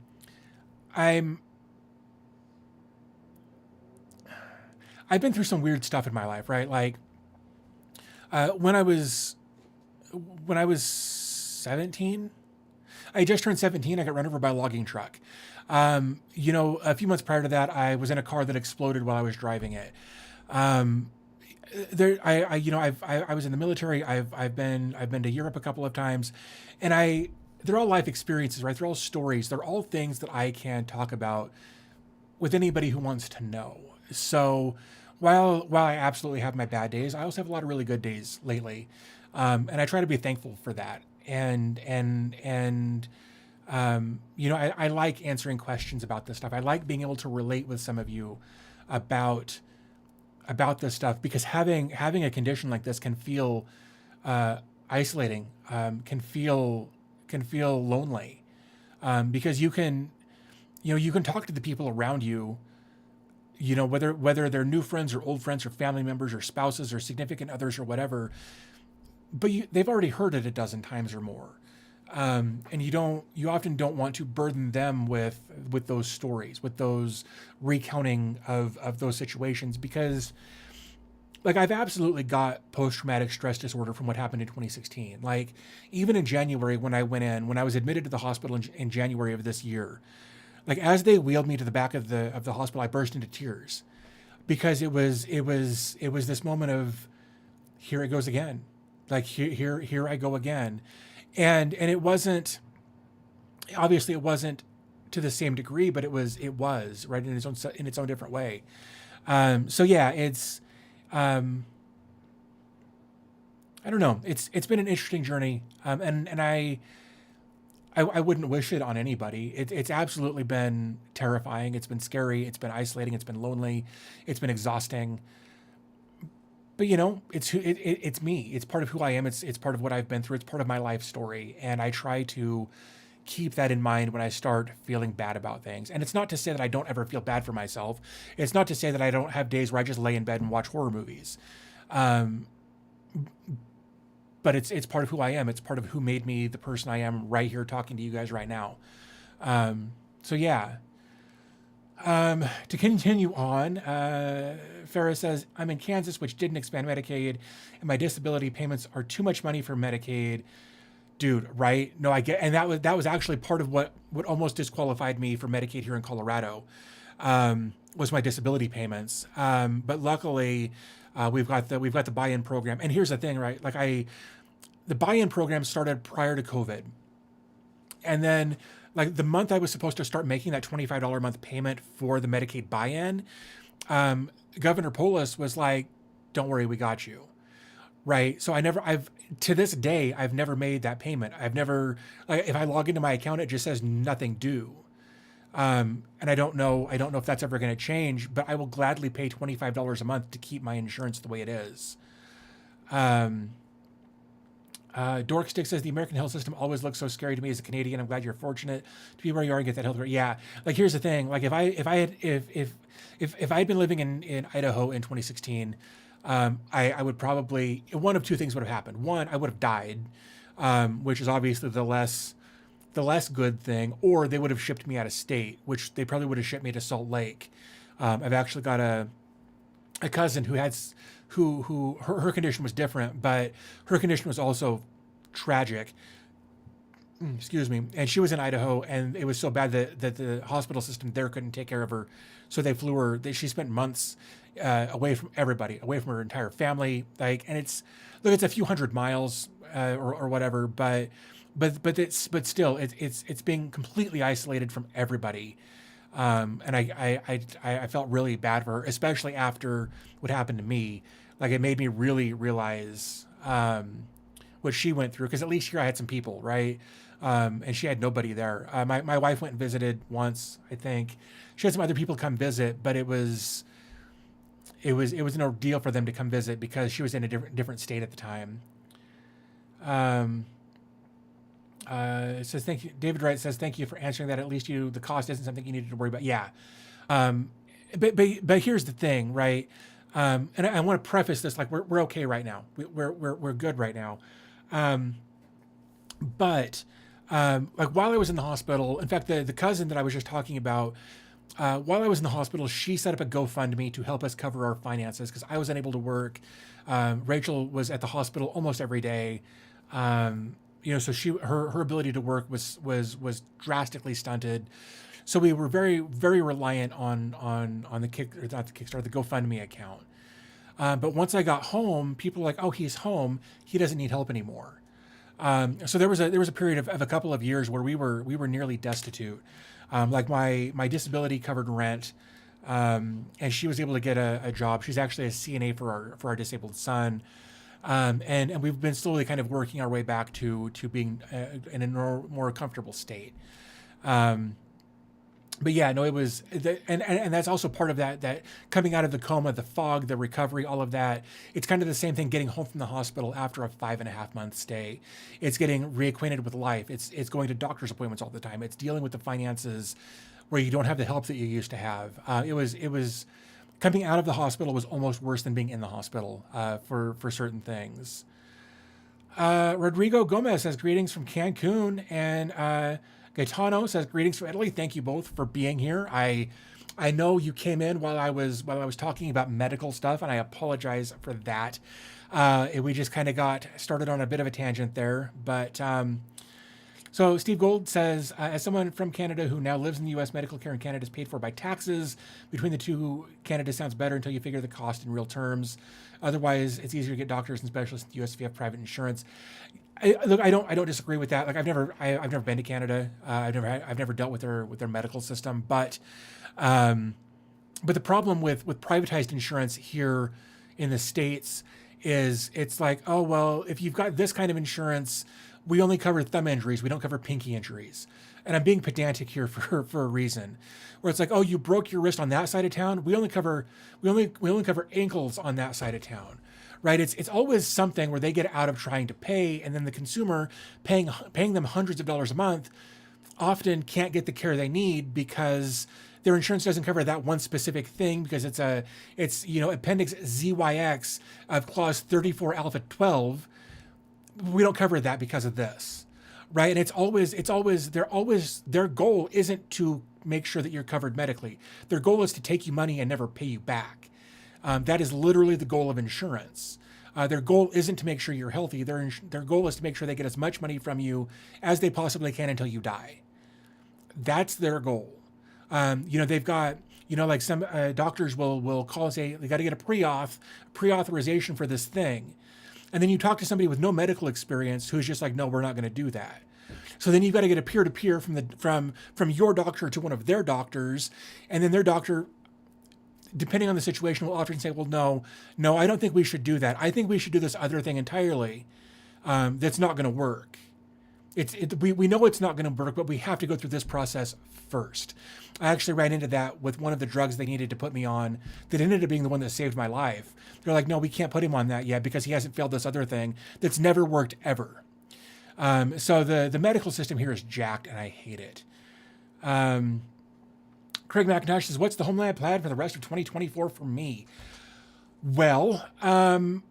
I've been through some weird stuff in my life, right? Like when I was 17, I just turned 17. I got run over by a logging truck. A few months prior to that, I was in a car that exploded while I was driving it. Um, I was in the military. I've been to Europe a couple of times, and they're all life experiences, right? They're all stories. They're all things that I can talk about with anybody who wants to know. So while I absolutely have my bad days, I also have a lot of really good days lately, and I try to be thankful for that. I like answering questions about this stuff. I like being able to relate with some of you about this stuff, because having a condition like this can feel isolating, can feel lonely, because you can talk to the people around you, whether they're new friends or old friends or family members or spouses or significant others or whatever, but they've already heard it a dozen times or more. And you often don't want to burden them with those stories, with those recounting of those situations, because like I've absolutely got post-traumatic stress disorder from what happened in 2016. Like even in January, when I was admitted to the hospital in January of this year, like as they wheeled me to the back of the hospital, I burst into tears, because it was this moment of, here it goes again. Like here I go again. And it wasn't, obviously it wasn't to the same degree, but it was right in its own different way. So yeah, it's, I don't know. It's been an interesting journey. And I wouldn't wish it on anybody. It's absolutely been terrifying. It's been scary. It's been isolating. It's been lonely. It's been exhausting. But it's me. It's part of who I am. It's part of what I've been through. It's part of my life story, and I try to keep that in mind when I start feeling bad about things. And it's not to say that I don't ever feel bad for myself. It's not to say that I don't have days where I just lay in bed and watch horror movies. But it's part of who I am. It's part of who made me the person I am right here talking to you guys right now. So yeah. To continue on, Farah says, I'm in Kansas, which didn't expand Medicaid, and my disability payments are too much money for Medicaid. Dude, right? No, I get, and that was actually part of what almost disqualified me for Medicaid here in Colorado, was my disability payments. But luckily, we've got the buy-in program. And here's the thing, right? Like the buy-in program started prior to COVID. And then like the month I was supposed to start making that $25 a month payment for the Medicaid buy-in, Governor Polis was like, don't worry, we got you. Right. So to this day, I've never made that payment. I've never, like, if I log into my account, it just says nothing due. And I don't know if that's ever going to change, but I will gladly pay $25 a month to keep my insurance the way it is. Dorkstick says the American health system always looks so scary to me as a Canadian. I'm glad you're fortunate to be where you are and get that health care. Yeah. Like, here's the thing. Like if I had been living in Idaho in 2016, I would probably, one of two things would have happened. One, I would have died, which is obviously the less good thing, or they would have shipped me out of state, which they probably would have shipped me to Salt Lake. I've actually got a cousin who her condition was different, but her condition was also tragic. Excuse me. And she was in Idaho, and it was so bad that the hospital system there couldn't take care of her. So they flew her. She spent months away from everybody, away from her entire family. And it's a few hundred miles or whatever, but still it's being completely isolated from everybody. And I felt really bad for her, especially after what happened to me. Like, it made me really realize what she went through, because at least here I had some people, right? And she had nobody there. My wife went and visited once, I think. She had some other people come visit, but it was an ordeal for them to come visit because she was in a different state at the time. Um, it says thank you. David Wright says thank you for answering that. At least the cost isn't something you needed to worry about. Yeah. But here's the thing, right? And I want to preface this like we're okay right now. We're good right now. Um, but like while I was in the hospital, in fact, the cousin that I was just talking about, while I was in the hospital, she set up a GoFundMe to help us cover our finances because I was unable to work. Rachel was at the hospital almost every day. So her ability to work was drastically stunted. So we were very very reliant on the the GoFundMe account. But once I got home, people were like, "Oh, he's home. He doesn't need help anymore." So there was a period of a couple of years where we were nearly destitute. Like my disability covered rent, and she was able to get a job. She's actually a CNA for our disabled son, and we've been slowly kind of working our way back to being in a more comfortable state. But yeah, no, it was, and that's also part of that coming out of the coma, the fog, the recovery, all of that. It's kind of the same thing getting home from the hospital after a 5.5 month stay. It's getting reacquainted with life. It's going to doctor's appointments all the time. It's dealing with the finances where you don't have the help that you used to have. It was coming out of the hospital was almost worse than being in the hospital for certain things. Rodrigo Gomez says greetings from Cancun, and Gaetano says greetings from Italy. Thank you both for being here. I know you came in while I was talking about medical stuff, and I apologize for that. We just kind of got started on a bit of a tangent there, but so Steve Gold says, as someone from Canada who now lives in the U.S., medical care in Canada is paid for by taxes. Between the two, Canada sounds better until you figure the cost in real terms. Otherwise, it's easier to get doctors and specialists in the U.S. if you have private insurance. Look, I don't disagree with that. Like I've never been to Canada. I've never dealt with their medical system. But the problem with privatized insurance here in the States is it's like, oh well, if you've got this kind of insurance, we only cover thumb injuries. We don't cover pinky injuries. And I'm being pedantic here for a reason, where it's like, oh, you broke your wrist on that side of town. We only cover ankles on that side of town. Right? It's always something where they get out of trying to pay, and then the consumer paying them hundreds of dollars a month often can't get the care they need because their insurance doesn't cover that one specific thing because it's Appendix ZYX of Clause 34 Alpha 12. We don't cover that because of this, right? And it's always their goal isn't to make sure that you're covered medically. Their goal is to take you money and never pay you back. That is literally the goal of insurance. Their goal isn't to make sure you're healthy. Their goal is to make sure they get as much money from you as they possibly can until you die. That's their goal. They've got, like some doctors will call and say, they got to get a pre-authorization for this thing. And then you talk to somebody with no medical experience who's just like, no, we're not going to do that. So then you've got to get a peer-to-peer from your doctor to one of their doctors, and then their doctor, depending on the situation, will often say, well, no, I don't think we should do that. I think we should do this other thing entirely that's not going to work. We know it's not going to work, but we have to go through this process first. I actually ran into that with one of the drugs they needed to put me on that ended up being the one that saved my life. They're like, no, we can't put him on that yet because he hasn't failed this other thing that's never worked ever. So the medical system here is jacked, and I hate it. Craig McIntosh says, what's the Homeland plan for the rest of 2024 for me? Well, I'm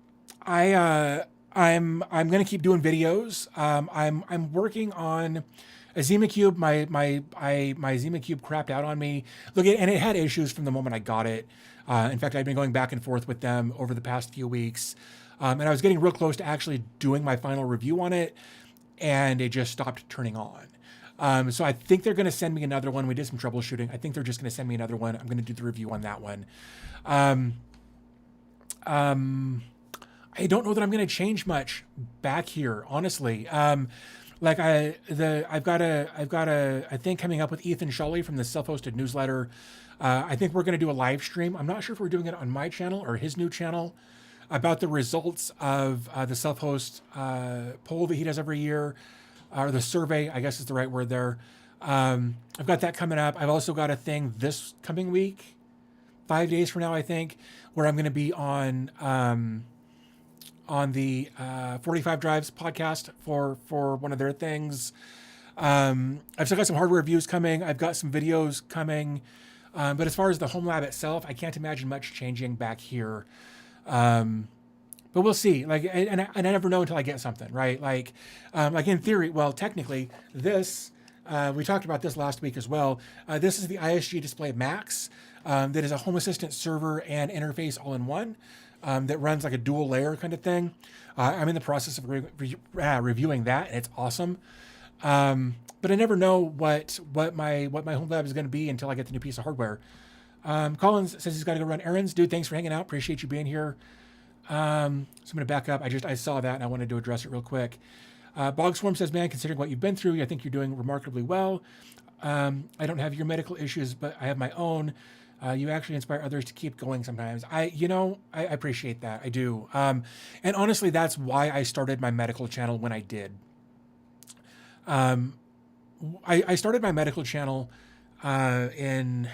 going to keep doing videos. I'm working on a Zima Cube. My Zima Cube crapped out on me. And it had issues from the moment I got it. In fact, I've been going back and forth with them over the past few weeks. And I was getting real close to actually doing my final review on it, and it just stopped turning on. So I think they're going to send me another one. We did some troubleshooting. I think they're just going to send me another one. I'm going to do the review on that one. I don't know that I'm going to change much back here, honestly. I've got a thing coming up with Ethan Shawley from the self-hosted newsletter. I think we're going to do a live stream. I'm not sure if we're doing it on my channel or his new channel about the results of the self-host poll that he does every year. or the survey, I guess is the right word there. I've got that coming up. I've also got a thing this coming week, 5 days from now, I think, where I'm going to be on the 45 Drives podcast for one of their things. I've still got some hardware reviews coming. I've got some videos coming. But as far as the home lab itself, I can't imagine much changing back here. But we'll see. Like, and I never know until I get something, right? Like in theory, well, technically, this we talked about this last week as well. This is the ISG Display Max. That is a Home Assistant server and interface all in one. That runs like a dual layer kind of thing. I'm in the process of reviewing that, and it's awesome. But I never know what my home lab is going to be until I get the new piece of hardware. Collins says he's got to go run errands. Dude, thanks for hanging out. Appreciate you being here. So I'm going to back up. I saw that and I wanted to address it real quick. Bogswarm says, man, considering what you've been through, I think you're doing remarkably well. I don't have your medical issues, but I have my own. You actually inspire others to keep going sometimes. I appreciate that. I do. And honestly, that's why I started my medical channel when I did. I started my medical channel in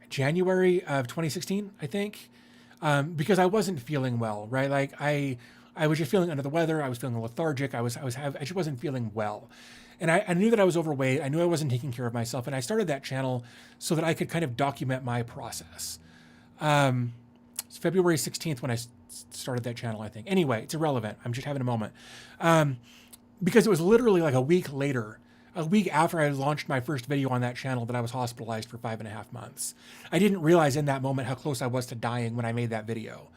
January of 2016, I think, because I wasn't feeling well, right? Like I was just feeling under the weather. I was feeling lethargic. I just wasn't feeling well. And I knew that I was overweight. I knew I wasn't taking care of myself. And I started that channel so that I could kind of document my process. It's February 16th when I started that channel, I think. Anyway, it's irrelevant. I'm just having a moment. Because it was literally like a week after I launched my first video on that channel, that I was hospitalized for 5.5 months. I didn't realize in that moment how close I was to dying when I made that video.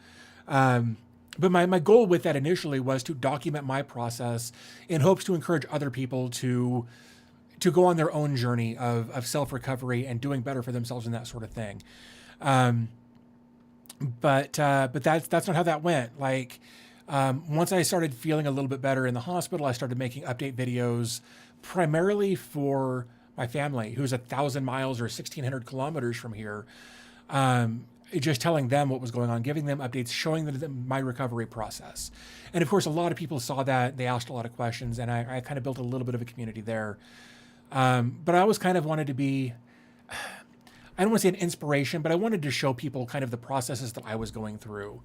But my goal with that initially was to document my process in hopes to encourage other people to go on their own journey of self-recovery and doing better for themselves and that sort of thing. But that's not how that went. Like, once I started feeling a little bit better in the hospital, I started making update videos primarily for my family, who's 1,000 miles or 1,600 kilometers from here. Just telling them what was going on, giving them updates, showing them my recovery process. And of course, a lot of people saw that. They asked a lot of questions, and I kind of built a little bit of a community there. But I always kind of wanted to be, I don't want to say an inspiration, but I wanted to show people kind of the processes that I was going through.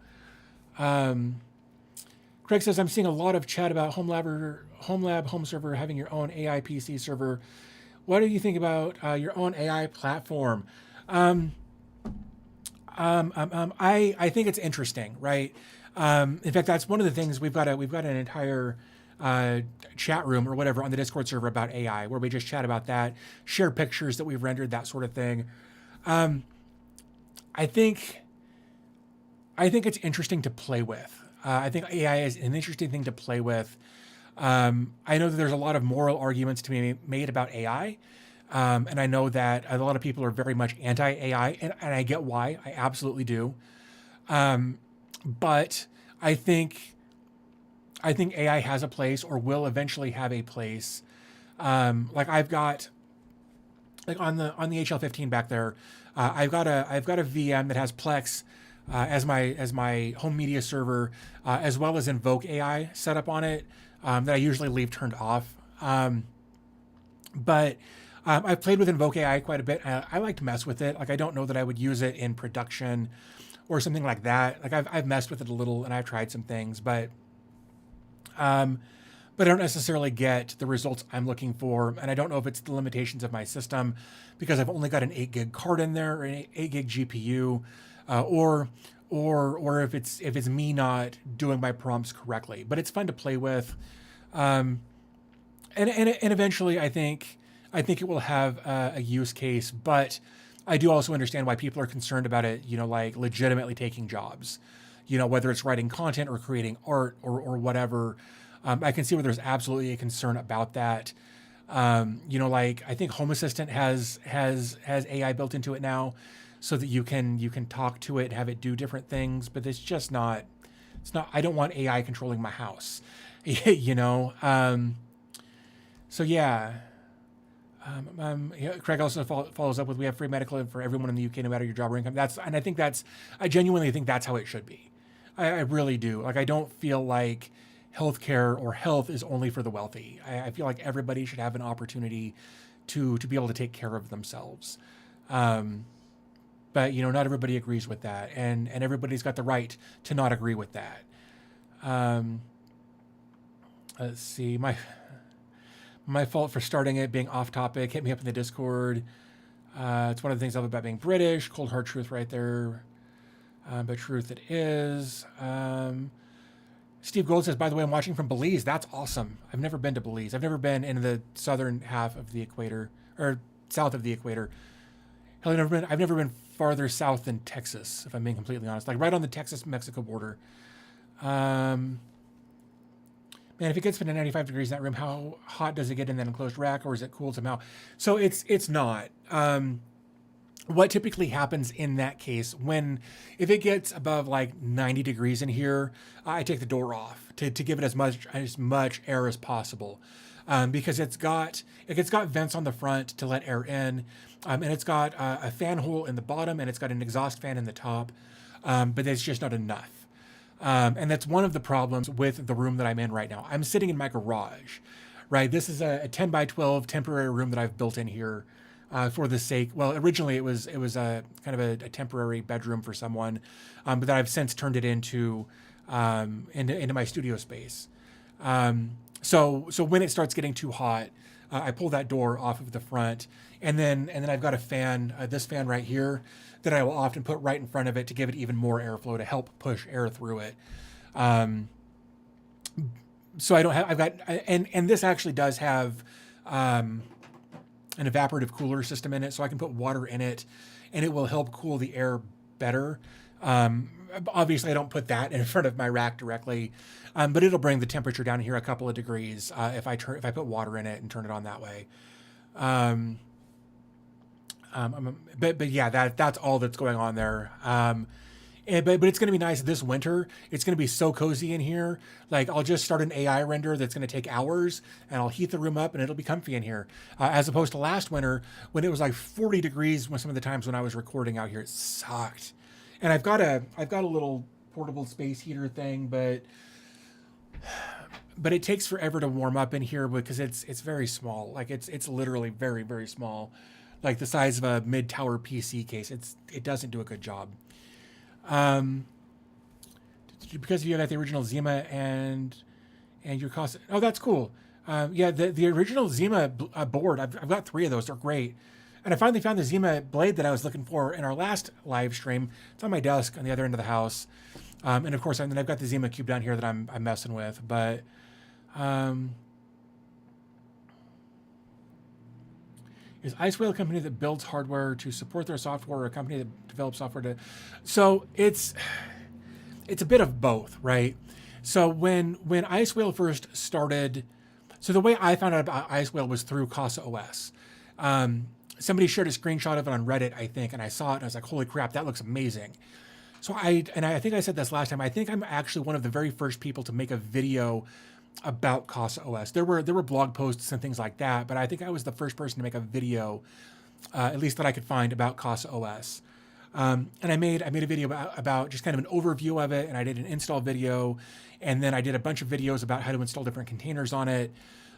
Craig says, I'm seeing a lot of chat about home lab, home server, having your own AI PC server. What do you think about your own AI platform? I think it's interesting, right? In fact, that's one of the things we've got an entire chat room or whatever on the Discord server about AI, where we just chat about that, share pictures that we've rendered, that sort of thing. I think it's interesting to play with. I think AI is an interesting thing to play with. I know that there's a lot of moral arguments to be made about AI. And I know that a lot of people are very much anti-AI, and I get why. I absolutely do. But I think AI has a place, or will eventually have a place. Like I've got, like on the HL15 back there, I've got a VM that has Plex as my home media server, as well as Invoke AI set up on it, that I usually leave turned off. But I've played with Invoke AI quite a bit. I like to mess with it. Like, I don't know that I would use it in production or something like that. Like, I've messed with it a little, and I've tried some things, but I don't necessarily get the results I'm looking for. And I don't know if it's the limitations of my system, because I've only got an 8 gig card in there, or an 8 gig GPU, or if it's me not doing my prompts correctly. But it's fun to play with, and eventually I think it will have a use case. But I do also understand why people are concerned about it, like legitimately taking jobs, whether it's writing content or creating art or whatever. I can see where there's absolutely a concern about that. Like I think Home Assistant has AI built into it now, so that you can talk to it and have it do different things. But it's just not. I don't want AI controlling my house, So yeah. Craig also follows up with, we have free medical for everyone in the UK, no matter your job or income. I genuinely think that's how it should be. I really do. Like, I don't feel like healthcare or health is only for the wealthy. I feel like everybody should have an opportunity to be able to take care of themselves. Um, but not everybody agrees with that, and everybody's got the right to not agree with that. Um, let's see, my fault for starting it being off topic. Hit me up in the Discord. It's one of the things I love about being British. Cold hard truth right there. But truth it is. Steve Gold says, by the way, I'm watching from Belize. That's awesome. I've never been to Belize. I've never been in the southern half of the equator, or south of the equator. Hell, I've never been farther south than Texas, if I'm being completely honest. Like right on the Texas-Mexico border. Man, if it gets to 95 degrees in that room, how hot does it get in that enclosed rack, or is it cooled somehow? So it's not. What typically happens in that case if it gets above like 90 degrees in here, I take the door off to give it as much air as possible, because it's got vents on the front to let air in, and it's got a fan hole in the bottom, and it's got an exhaust fan in the top, but it's just not enough. And that's one of the problems with the room that I'm in right now. I'm sitting in my garage, right? This is a 10 by 12 temporary room that I've built in here. For the sake, well, originally it was a kind of a temporary bedroom for someone, but that I've since turned it into my studio space. So when it starts getting too hot, I pull that door off of the front, and then I've got a fan, this fan right here, that I will often put right in front of it to give it even more airflow to help push air through it. So I've got, and this actually does have an evaporative cooler system in it, so I can put water in it and it will help cool the air better. Obviously I don't put that in front of my rack directly, but it'll bring the temperature down here a couple of degrees if I put water in it and turn it on that way. But yeah, that's all that's going on there. But it's going to be nice this winter. It's going to be so cozy in here. Like I'll just start an AI render that's going to take hours, and I'll heat the room up, and it'll be comfy in here. As opposed to last winter when it was like 40 degrees. When some of the times when I was recording out here, it sucked. And I've got a little portable space heater thing, but it takes forever to warm up in here because it's very small. Like it's literally very, very small, like the size of a mid-tower PC case. It doesn't do a good job. Because you got the original Zima and your cost. Oh, that's cool. Yeah, the original Zima board. I've got 3 of those. They're great. And I finally found the Zima blade that I was looking for in our last live stream. It's on my desk on the other end of the house. And of course, and then I've got the Zima cube down here that I'm messing with. But is Icewhale a company that builds hardware to support their software, or a company that develops software to? So it's a bit of both, right? So when Icewhale first started, so the way I found out about Icewhale was through Casa OS. Somebody shared a screenshot of it on Reddit, I think, and I saw it and I was like, holy crap, that looks amazing. So I think I said this last time. I think I'm actually one of the very first people to make a video about Casa OS. There were blog posts and things like that, but I think I was the first person to make a video, at least that I could find, about Casa OS. And I made a video about just kind of an overview of it, and I did an install video, and then I did a bunch of videos about how to install different containers on it,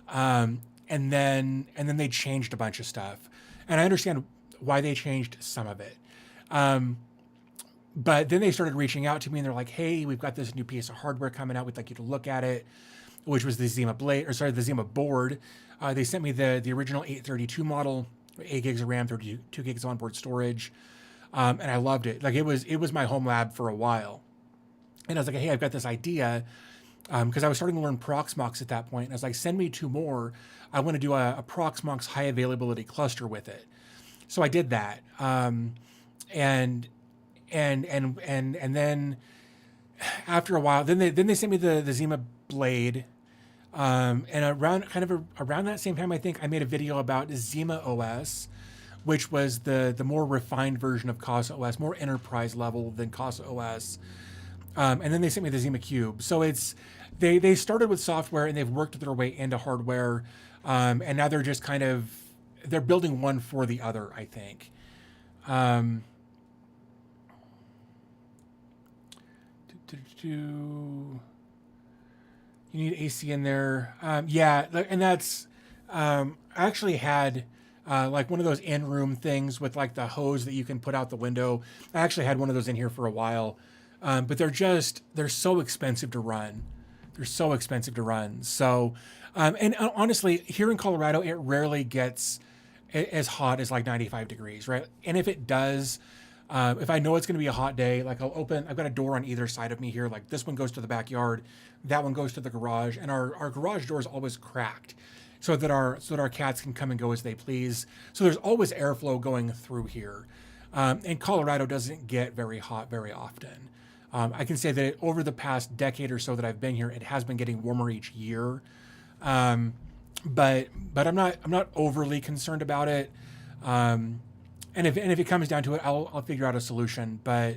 and then they changed a bunch of stuff, and I understand why they changed some of it. But then they started reaching out to me, and they're like, "Hey, we've got this new piece of hardware coming out. We'd like you to look at it," which was the Zima the Zima board. They sent me the original 832 model, 8 gigs of RAM, 32 gigs of onboard storage. And I loved it. Like it was my home lab for a while. And I was like, hey, I've got this idea. Because I was starting to learn Proxmox at that point. And I was like, send me 2 more. I want to do a Proxmox high availability cluster with it. So I did that. And then after a while, then they sent me the Zima blade. And around that same time, I think I made a video about Zima OS, which was the more refined version of Casa OS, more enterprise level than Casa OS. And then they sent me the Zima Cube. So they started with software and they've worked their way into hardware. And now they're just they're building one for the other, I think. You need AC in there. Yeah, and that's I actually had like one of those in-room things with like the hose that you can put out the window. I actually had one of those in here for a while, but they're so expensive to run. They're so expensive to run. So, and honestly, here in Colorado, it rarely gets as hot as like 95 degrees, right? And if it does, if I know it's going to be a hot day, like I've got a door on either side of me here. Like this one goes to the backyard, that one goes to the garage, and our garage door is always cracked so that our cats can come and go as they please. So there's always airflow going through here. And Colorado doesn't get very hot very often. I can say that over the past decade or so that I've been here, it has been getting warmer each year. But I'm not overly concerned about it. And if it comes down to it, I'll figure out a solution. But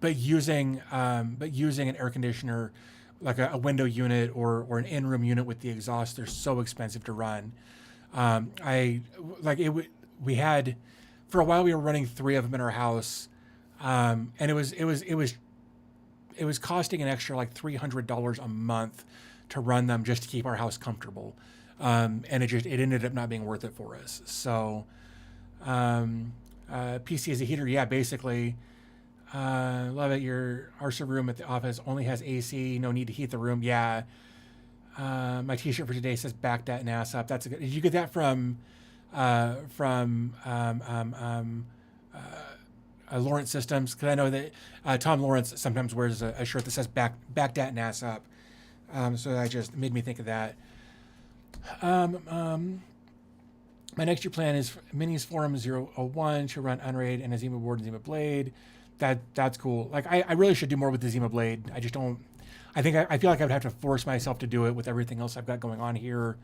using an air conditioner, like a window unit or an in-room unit with the exhaust, they're so expensive to run. I like it. We had for a while we were running 3 of them in our house, and it was costing an extra like $300 a month to run them just to keep our house comfortable. And it ended up not being worth it for us. So, PC as a heater, yeah, basically. Love it. Your RC room at the office only has AC. No need to heat the room. Yeah. My T-shirt for today says "Back that ass up." That's a good. Did you get that from Lawrence Systems? Because I know that Tom Lawrence sometimes wears a shirt that says "Back that ass up." So that just made me think of that. My next year plan is Minis Forum 001 to run Unraid and a Zima board and Zima Blade. That's cool. Like I really should do more with the Zima Blade. I just don't. I think I feel like I would have to force myself to do it with everything else I've got going on here.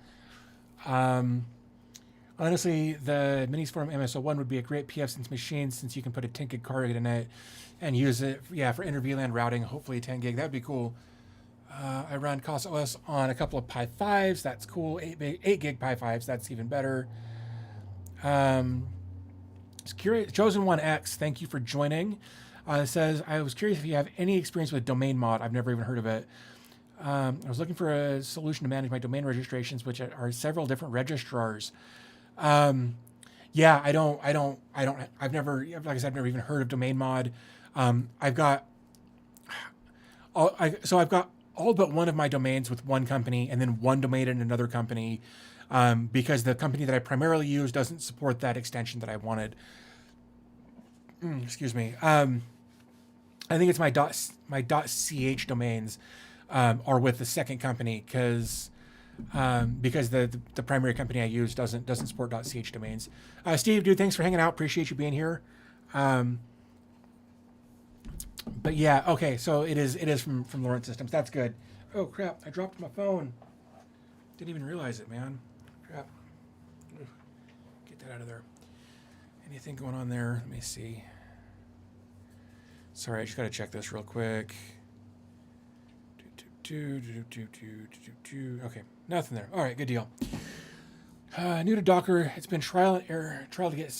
Honestly, the Minis Forum MS01 would be a great PF machine since you can put a 10 gig card in it and use it, yeah, for inter-VLAN routing. Hopefully 10 gig. That would be cool. I run COS on a couple of Pi 5s. That's cool. 8 gig Pi 5s. That's even better. It's curious. Chosen One X. Thank you for joining. It says, I was curious if you have any experience with domain mod. I've never even heard of it. I was looking for a solution to manage my domain registrations, which are several different registrars. Yeah, I've never, like I said, I've never even heard of domain mod. I've got all but one of my domains with one company and then one domain in another company, because the company that I primarily use doesn't support that extension that I wanted. Excuse me. I think it's my .ch domains are with the second company because the primary company I use doesn't support .ch domains. Steve, dude, thanks for hanging out. Appreciate you being here. But yeah, okay, so it is from Lawrence Systems. That's good. Oh crap, I dropped my phone. Didn't even realize it, man. Crap. Get that out of there. Anything going on there? Let me see. Sorry, I just gotta check this real quick. Okay, nothing there. All right, good deal. New to Docker. It's been trial and error. Trial to get.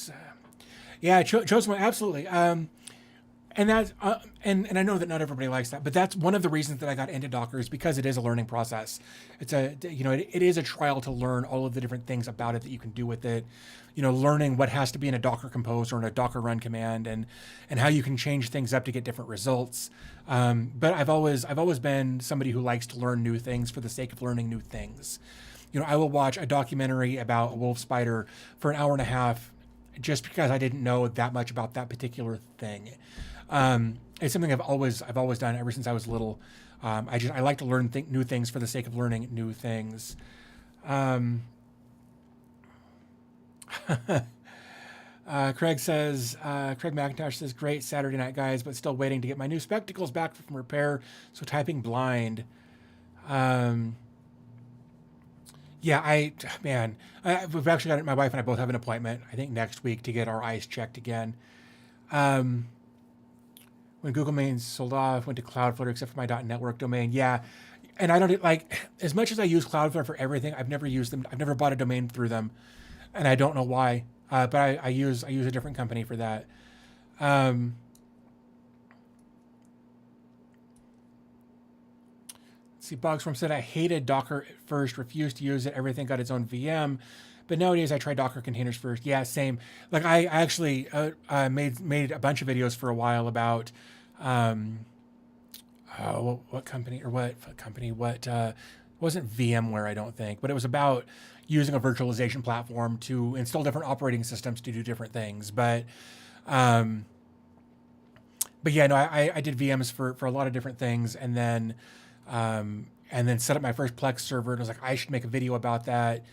Yeah, chosen one, absolutely. And that's and I know that not everybody likes that, but that's one of the reasons that I got into Docker is because it is a learning process. It's it is a trial to learn all of the different things about it that you can do with it. Learning what has to be in a Docker compose or in a Docker run command, and how you can change things up to get different results. But I've always been somebody who likes to learn new things for the sake of learning new things. I will watch a documentary about a wolf spider for an hour and a half just because I didn't know that much about that particular thing. It's something I've always done ever since I was little. I like to learn new things for the sake of learning new things. Craig McIntosh says, great Saturday night, guys, but still waiting to get my new spectacles back from repair. So typing blind. Yeah, we've actually got it. My wife and I both have an appointment, I think next week, to get our eyes checked again. When Google Domains sold off, went to Cloudflare except for my .network domain. Yeah, and I don't like, as much as I use Cloudflare for everything, I've never used them. I've never bought a domain through them, and I don't know why. But I use a different company for that. Let's See, Bogsworm said, I hated Docker at first, refused to use it. Everything got its own VM. But nowadays I try Docker containers first. Yeah, same. Like I actually made a bunch of videos for a while about what company or what company, wasn't VMware, I don't think, but it was about using a virtualization platform to install different operating systems to do different things. But yeah, no, I did VMs for a lot of different things, and then set up my first Plex server, and I was like, I should make a video about that.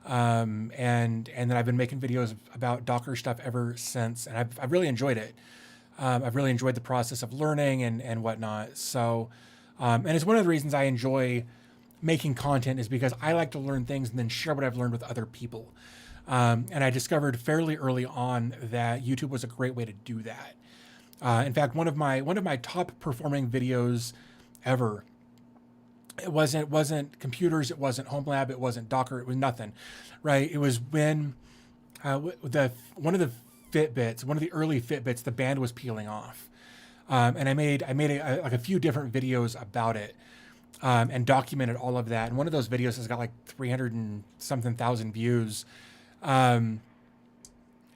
And then I've been making videos about Docker stuff ever since, and I've really enjoyed it. I've really enjoyed the process of learning and whatnot. So, and it's one of the reasons I enjoy making content, is because I like to learn things and then share what I've learned with other people. And I discovered fairly early on that YouTube was a great way to do that. In fact, one of my top performing videos ever, it wasn't computers, it wasn't home lab, it wasn't Docker, it was nothing, right? It was when one of the Fitbits, one of the early Fitbits, the band was peeling off, and I made a few different videos about it, and documented all of that. And one of those videos has got like 300 and something thousand views, yeah,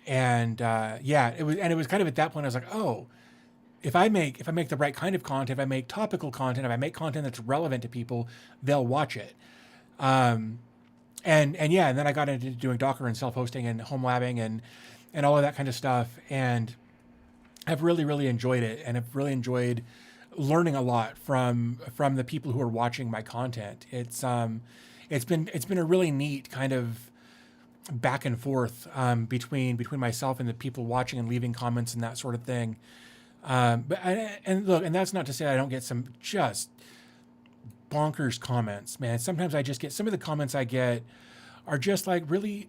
it was kind of at that point I was like, oh, if I make the right kind of content, if I make topical content, if I make content that's relevant to people, they'll watch it. And then I got into doing Docker and self-hosting and home labbing and all of that kind of stuff. And I've really, really enjoyed it. And I've really enjoyed learning a lot from the people who are watching my content. It's been a really neat kind of back and forth, between myself and the people watching and leaving comments and that sort of thing. And that's not to say I don't get some just bonkers comments, man. Sometimes I just get, some of the comments I get are just really,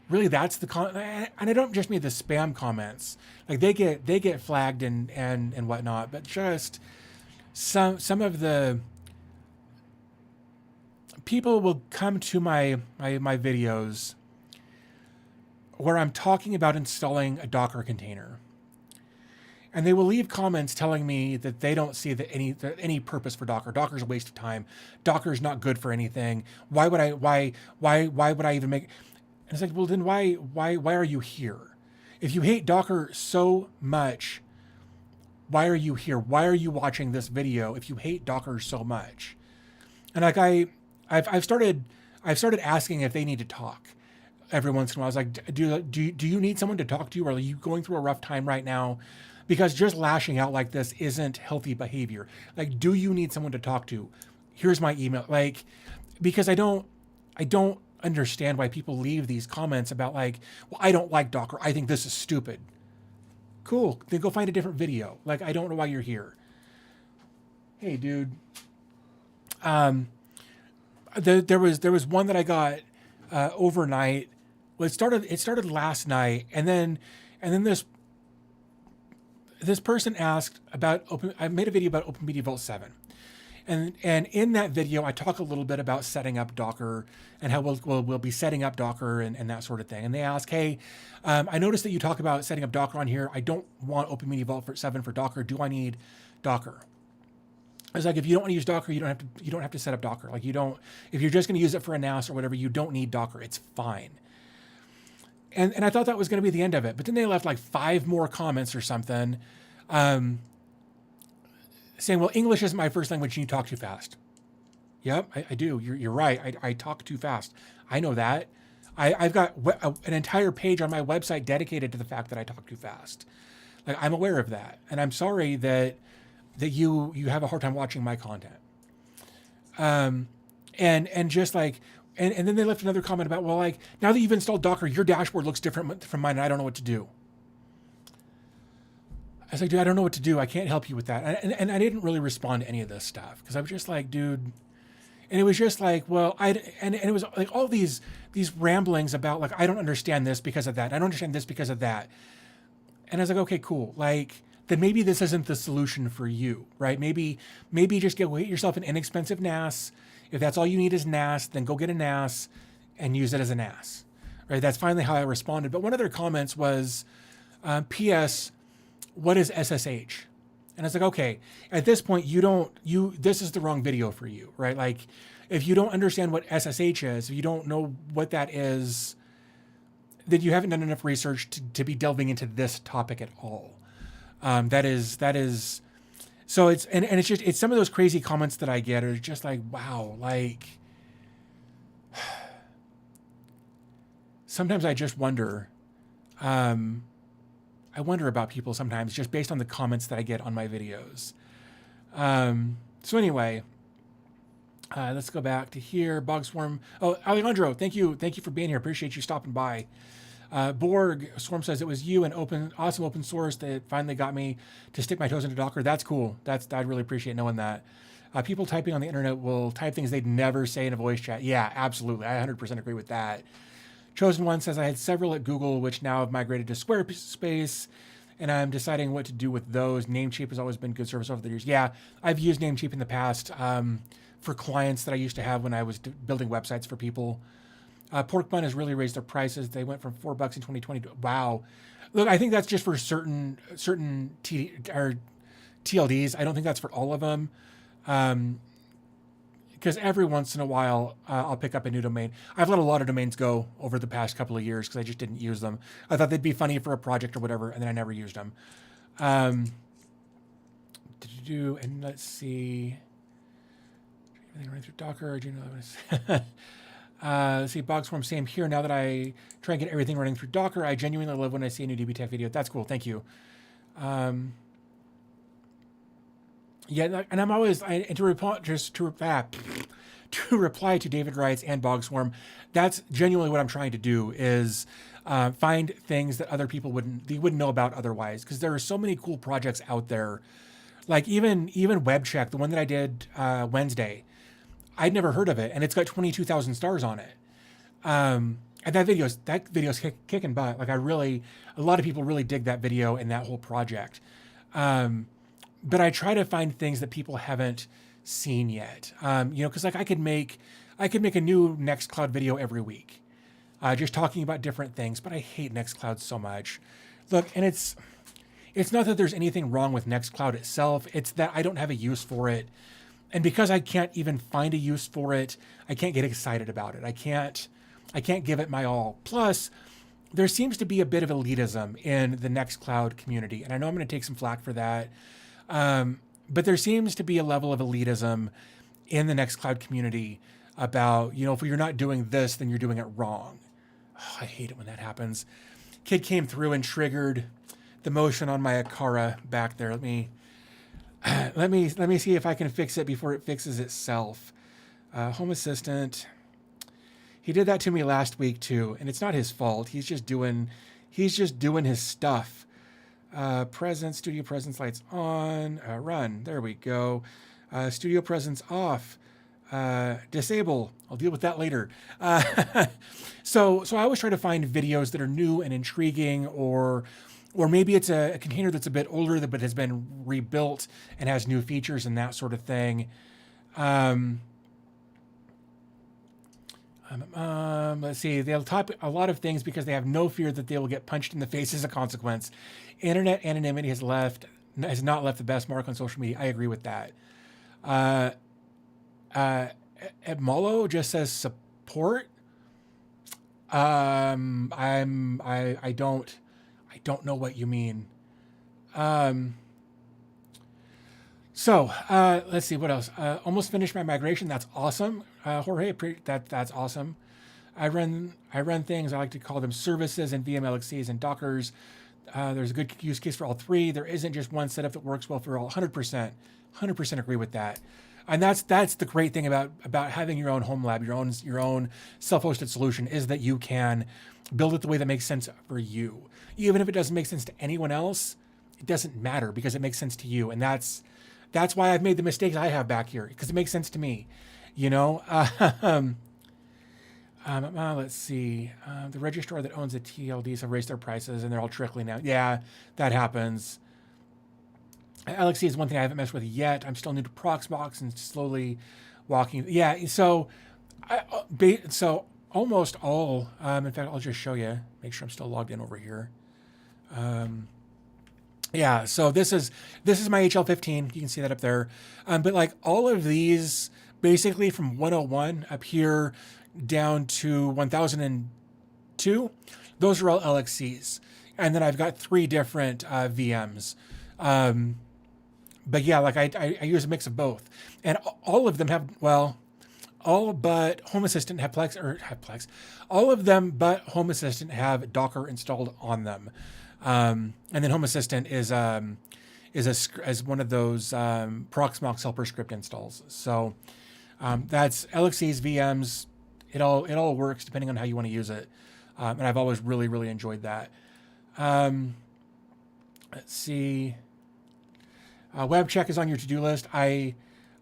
that's the and I don't just mean the spam comments. Like they get flagged and whatnot, but just some of the people will come to my videos where I'm talking about installing a Docker container, and they will leave comments telling me that they don't see any purpose for Docker. Docker's a waste of time. Docker's not good for anything. Why would I even make? And it's like, well, then why are you here? If you hate Docker so much, why are you here? Why are you watching this video if you hate Docker so much? And like I've started asking if they need to talk every once in a while. I was like, do you need someone to talk to you? Or are you going through a rough time right now? Because just lashing out like this isn't healthy behavior. Like, do you need someone to talk to? Here's my email. Like, because I don't understand why people leave these comments about like, well, I don't like Docker. I think this is stupid. Cool. Then go find a different video. Like, I don't know why you're here. Hey, dude. There was one that I got overnight. Well, it started last night, and then this person asked about I made a video about OpenBD Vault 7. And in that video, I talk a little bit about setting up Docker and how we'll be setting up Docker and that sort of thing. And they ask, hey, I noticed that you talk about setting up Docker on here. I don't want OpenBD Vault 7 for Docker. Do I need Docker? I was like, if you don't want to use Docker, you don't have to set up Docker. Like, if you're just going to use it for a NAS or whatever, you don't need Docker. It's fine. And I thought that was going to be the end of it. But then they left like 5 more comments or something, saying, well, English isn't my first language and you talk too fast. Yep, I do. You're right. I talk too fast. I know that. I've got an entire page on my website dedicated to the fact that I talk too fast. Like, I'm aware of that. And I'm sorry that you have a hard time watching my content. And just like, and then they left another comment about, well, like, now that you've installed Docker, your dashboard looks different from mine and I don't know what to do. I was like, dude, I don't know what to do. I can't help you with that. And I didn't really respond to any of this stuff because I was just like, dude. And it was just like, well, and it was like all these ramblings about like, I don't understand this because of that. I don't understand this because of that. And I was like, okay, cool. Like, then maybe this isn't the solution for you, right? Maybe just get yourself an inexpensive NAS. If that's all you need is NAS, then go get a NAS and use it as a NAS, right? That's finally how I responded. But one of their comments was, P.S., what is SSH? And it's like, okay, at this point, this is the wrong video for you, right? Like, if you don't understand what SSH is, if you don't know what that is, then you haven't done enough research to be delving into this topic at all. That is, so it's some of those crazy comments that I get are just like, wow, like, sometimes I just wonder, I wonder about people sometimes just based on the comments that I get on my videos. So anyway, let's go back to here. Bog Swarm. Oh, Alejandro, thank you for being here. Appreciate you stopping by. Borg Swarm says it was you and awesome open source that finally got me to stick my toes into Docker. That's cool. I'd really appreciate knowing that. People typing on the internet will type things they'd never say in a voice chat. Yeah, absolutely. I 100% agree with that. Chosen One says I had several at Google, which now have migrated to Squarespace, and I'm deciding what to do with those. Namecheap has always been good service over the years. Yeah, I've used Namecheap in the past for clients that I used to have when I was building websites for people. Pork Bun has really raised their prices. They went from $4 in 2020 to, wow. Look, I think that's just for certain TLDs. I don't think that's for all of them. Because every once in a while, I'll pick up a new domain. I've let a lot of domains go over the past couple of years because I just didn't use them. I thought they'd be funny for a project or whatever, and then I never used them. And let's see. Everything running through Docker. Do you know? Let's see, Bogswarm, same here. Now that I try and get everything running through Docker, I genuinely love when I see a new DB Tech video. That's cool. Thank you. Yeah, and I'm always to reply to David Wright's and Bogswarm. That's genuinely what I'm trying to do is find things that other people wouldn't know about otherwise. Because there are so many cool projects out there, like even WebCheck, the one that I did Wednesday. I'd never heard of it, and it's got 22,000 stars on it. And that video's kicking butt. Like a lot of people really dig that video and that whole project. But I try to find things that people haven't seen yet. Because like I could make a new Nextcloud video every week, just talking about different things. But I hate Nextcloud so much. Look, and it's not that there's anything wrong with Nextcloud itself. It's that I don't have a use for it. And because I can't even find a use for it, I can't get excited about it. I can't give it my all. Plus, there seems to be a bit of elitism in the Nextcloud community. And I know I'm going to take some flack for that. But there seems to be a level of elitism in the Nextcloud community about, if you're not doing this, then you're doing it wrong. Oh, I hate it when that happens. Kid came through and triggered the motion on my Akara back there. Let me see if I can fix it before it fixes itself. Home Assistant. He did that to me last week too, and it's not his fault. He's just doing his stuff. Studio presence lights on, run. There we go. Studio presence off. Disable. I'll deal with that later. So I always try to find videos that are new and intriguing, or maybe it's a container that's a bit older but has been rebuilt and has new features and that sort of thing. Let's see. They'll type a lot of things because they have no fear that they will get punched in the face as a consequence. Internet anonymity has not left the best mark on social media. I agree with that. Molo just says support. I don't know what you mean. So let's see what else. Almost finished my migration. That's awesome, Jorge. That's awesome. I run things. I like to call them services and VMLXCs and Dockers. There's a good use case for all three. There isn't just one setup that works well for all. 100% agree with that. And that's the great thing about having your own home lab, your own self-hosted solution, is that you can build it the way that makes sense for you. Even if it doesn't make sense to anyone else, it doesn't matter because it makes sense to you. And that's why I've made the mistakes I have back here, because it makes sense to me. Let's see. The registrar that owns the TLDs have raised their prices and they're all trickling out. Yeah, that happens. LXC is one thing I haven't messed with yet. I'm still new to Proxmox and slowly walking. Yeah, so almost all. In fact, I'll just show you. Make sure I'm still logged in over here. Yeah, so this is my HL15. You can see that up there. But like all of these, basically from 101 up here down to 1002, those are all LXCs. And then I've got three different VMs. Um, but yeah, like I use a mix of both, and all of them have, well, all but Home Assistant have Plex. All of them but Home Assistant have Docker installed on them, and then Home Assistant is one of those Proxmox helper script installs. So that's LXCs, VMs. It all works depending on how you want to use it, and I've always really enjoyed that. Um, let's see. Web check is on your to-do list. I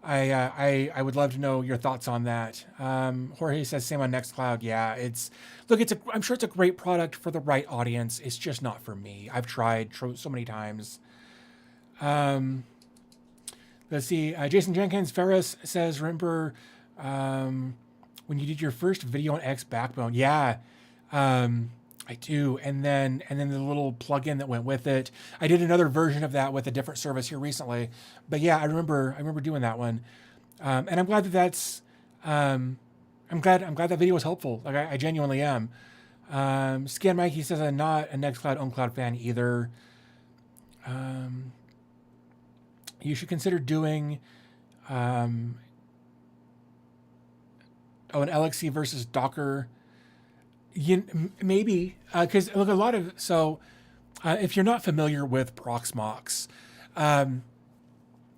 would love to know your thoughts on that. Jorge says same on Nextcloud. Yeah, I'm sure it's a great product for the right audience. It's just not for me. I've tried so many times. Let's see. Jason Jenkins Ferris says, remember when you did your first video on X Backbone? Yeah. I do, and then the little plugin that went with it. I did another version of that with a different service here recently, but yeah, I remember doing that one, and I'm glad I'm glad that video was helpful. Like I genuinely am. Scan Mikey says I'm not a Nextcloud OwnCloud fan either. You should consider doing an LXC versus Docker. Maybe because look, a lot of if you're not familiar with Proxmox,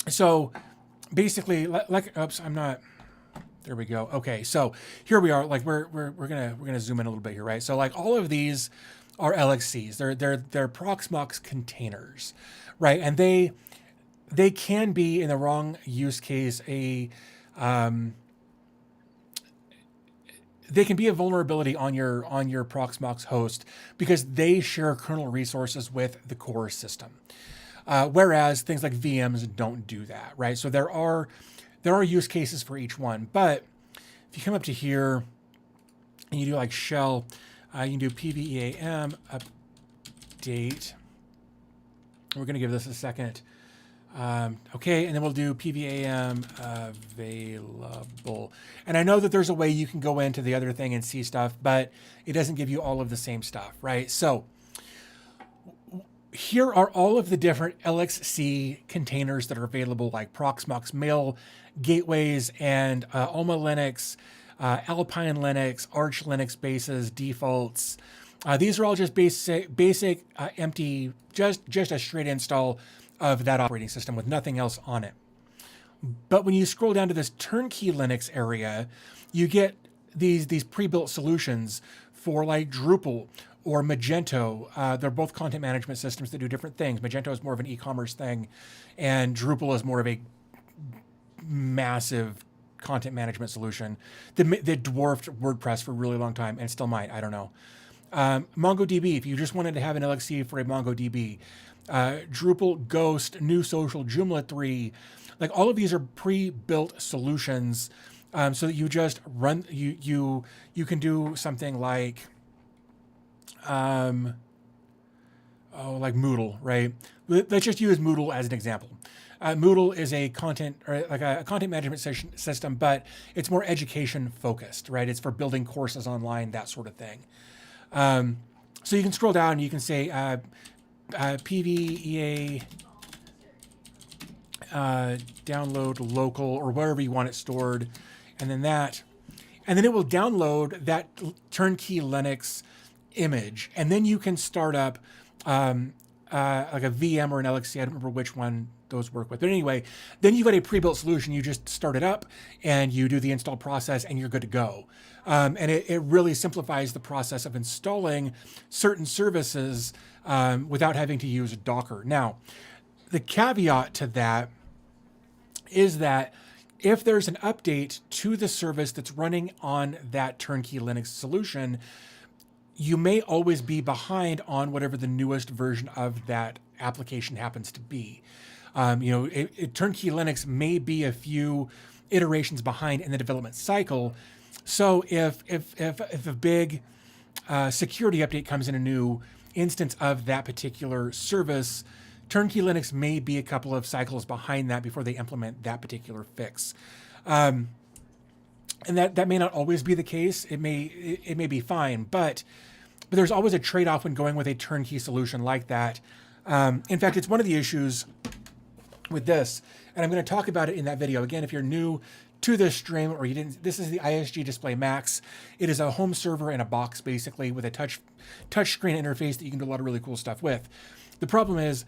so basically, like, oops, I'm not. There we go. Okay, so here we are. Like we're gonna zoom in a little bit here, right? So like all of these are LXCs. They're Proxmox containers, right? And they can be in the wrong use case they can be a vulnerability on your Proxmox host because they share kernel resources with the core system. Whereas things like VMs don't do that, right? So there are use cases for each one. But if you come up to here and you do like shell, you can do pveam update. We're going to give this a second. Okay, and then we'll do pvam available. And I know that there's a way you can go into the other thing and see stuff, but it doesn't give you all of the same stuff, right? So here are all of the different LXC containers that are available, like Proxmox mail gateways and Alma Linux, Alpine Linux, Arch Linux bases, defaults. These are all just basic empty, just a straight install of that operating system with nothing else on it. But when you scroll down to this turnkey Linux area, you get these pre-built solutions for like Drupal or Magento. They're both content management systems that do different things. Magento is more of an e-commerce thing, and Drupal is more of a massive content management solution that dwarfed WordPress for a really long time and still might. I don't know. MongoDB, if you just wanted to have an LXC for a MongoDB. Drupal, Ghost, New Social, Joomla 3, like all of these are pre-built solutions, so that you just run. You can do something like, like Moodle, right? Let's just use Moodle as an example. Moodle is a content management system, but it's more education focused, right? It's for building courses online, that sort of thing. So you can scroll down and you can say PVEA download local or wherever you want it stored, and then it will download that turnkey Linux image, and then you can start up like a VM or an LXC. I don't remember which one those work with, but anyway, then you've got a pre-built solution. You just start it up and you do the install process and you're good to go. And it really simplifies the process of installing certain services without having to use Docker. Now, the caveat to that is that if there's an update to the service that's running on that turnkey Linux solution, you may always be behind on whatever the newest version of that application happens to be. Turnkey Linux may be a few iterations behind in the development cycle. So if a big security update comes in a new instance of that particular service Turnkey Linux may be a couple of cycles behind that before they implement that particular fix. And that may not always be the case. It may be fine, but there's always a trade-off when going with a turnkey solution like that. In fact, it's one of the issues with this, and I'm going to talk about it in that video. Again, if you're new to this stream or you didn't, this is the ISG Display Max. It is a home server in a box, basically, with a touch screen interface that you can do a lot of really cool stuff with. The problem is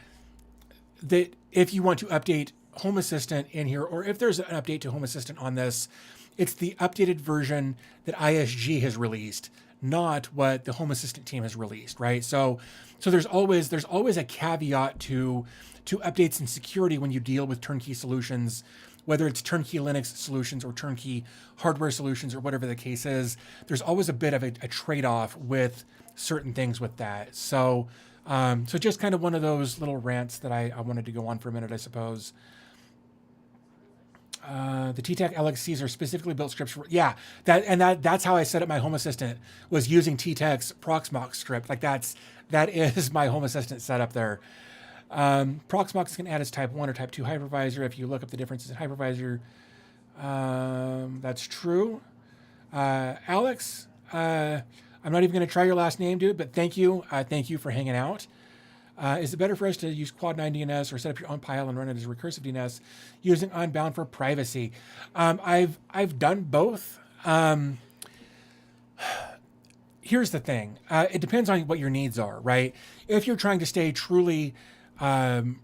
that if you want to update Home Assistant in here, or if there's an update to Home Assistant on this, it's the updated version that ISG has released, not what the Home Assistant team has released, right? So there's always a caveat to updates and security when you deal with turnkey solutions, whether it's turnkey Linux solutions or turnkey hardware solutions or whatever the case is. There's always a bit of a trade-off with certain things with that. So just kind of one of those little rants that I wanted to go on for a minute, I suppose. The TTAC LXCs are specifically built scripts for, yeah, that's how I set up my Home Assistant, was using TTAC's Proxmox script. Like that is my Home Assistant setup there. Proxmox can add as type 1 or type 2 hypervisor if you look up the differences in hypervisor. That's true. Alex, I'm not even going to try your last name, dude, but thank you. Thank you for hanging out. Is it better for us to use Quad 9 DNS or set up your own pile and run it as a recursive DNS using Unbound for privacy? I've done both. Here's the thing. It depends on what your needs are, right? If you're trying to stay truly kind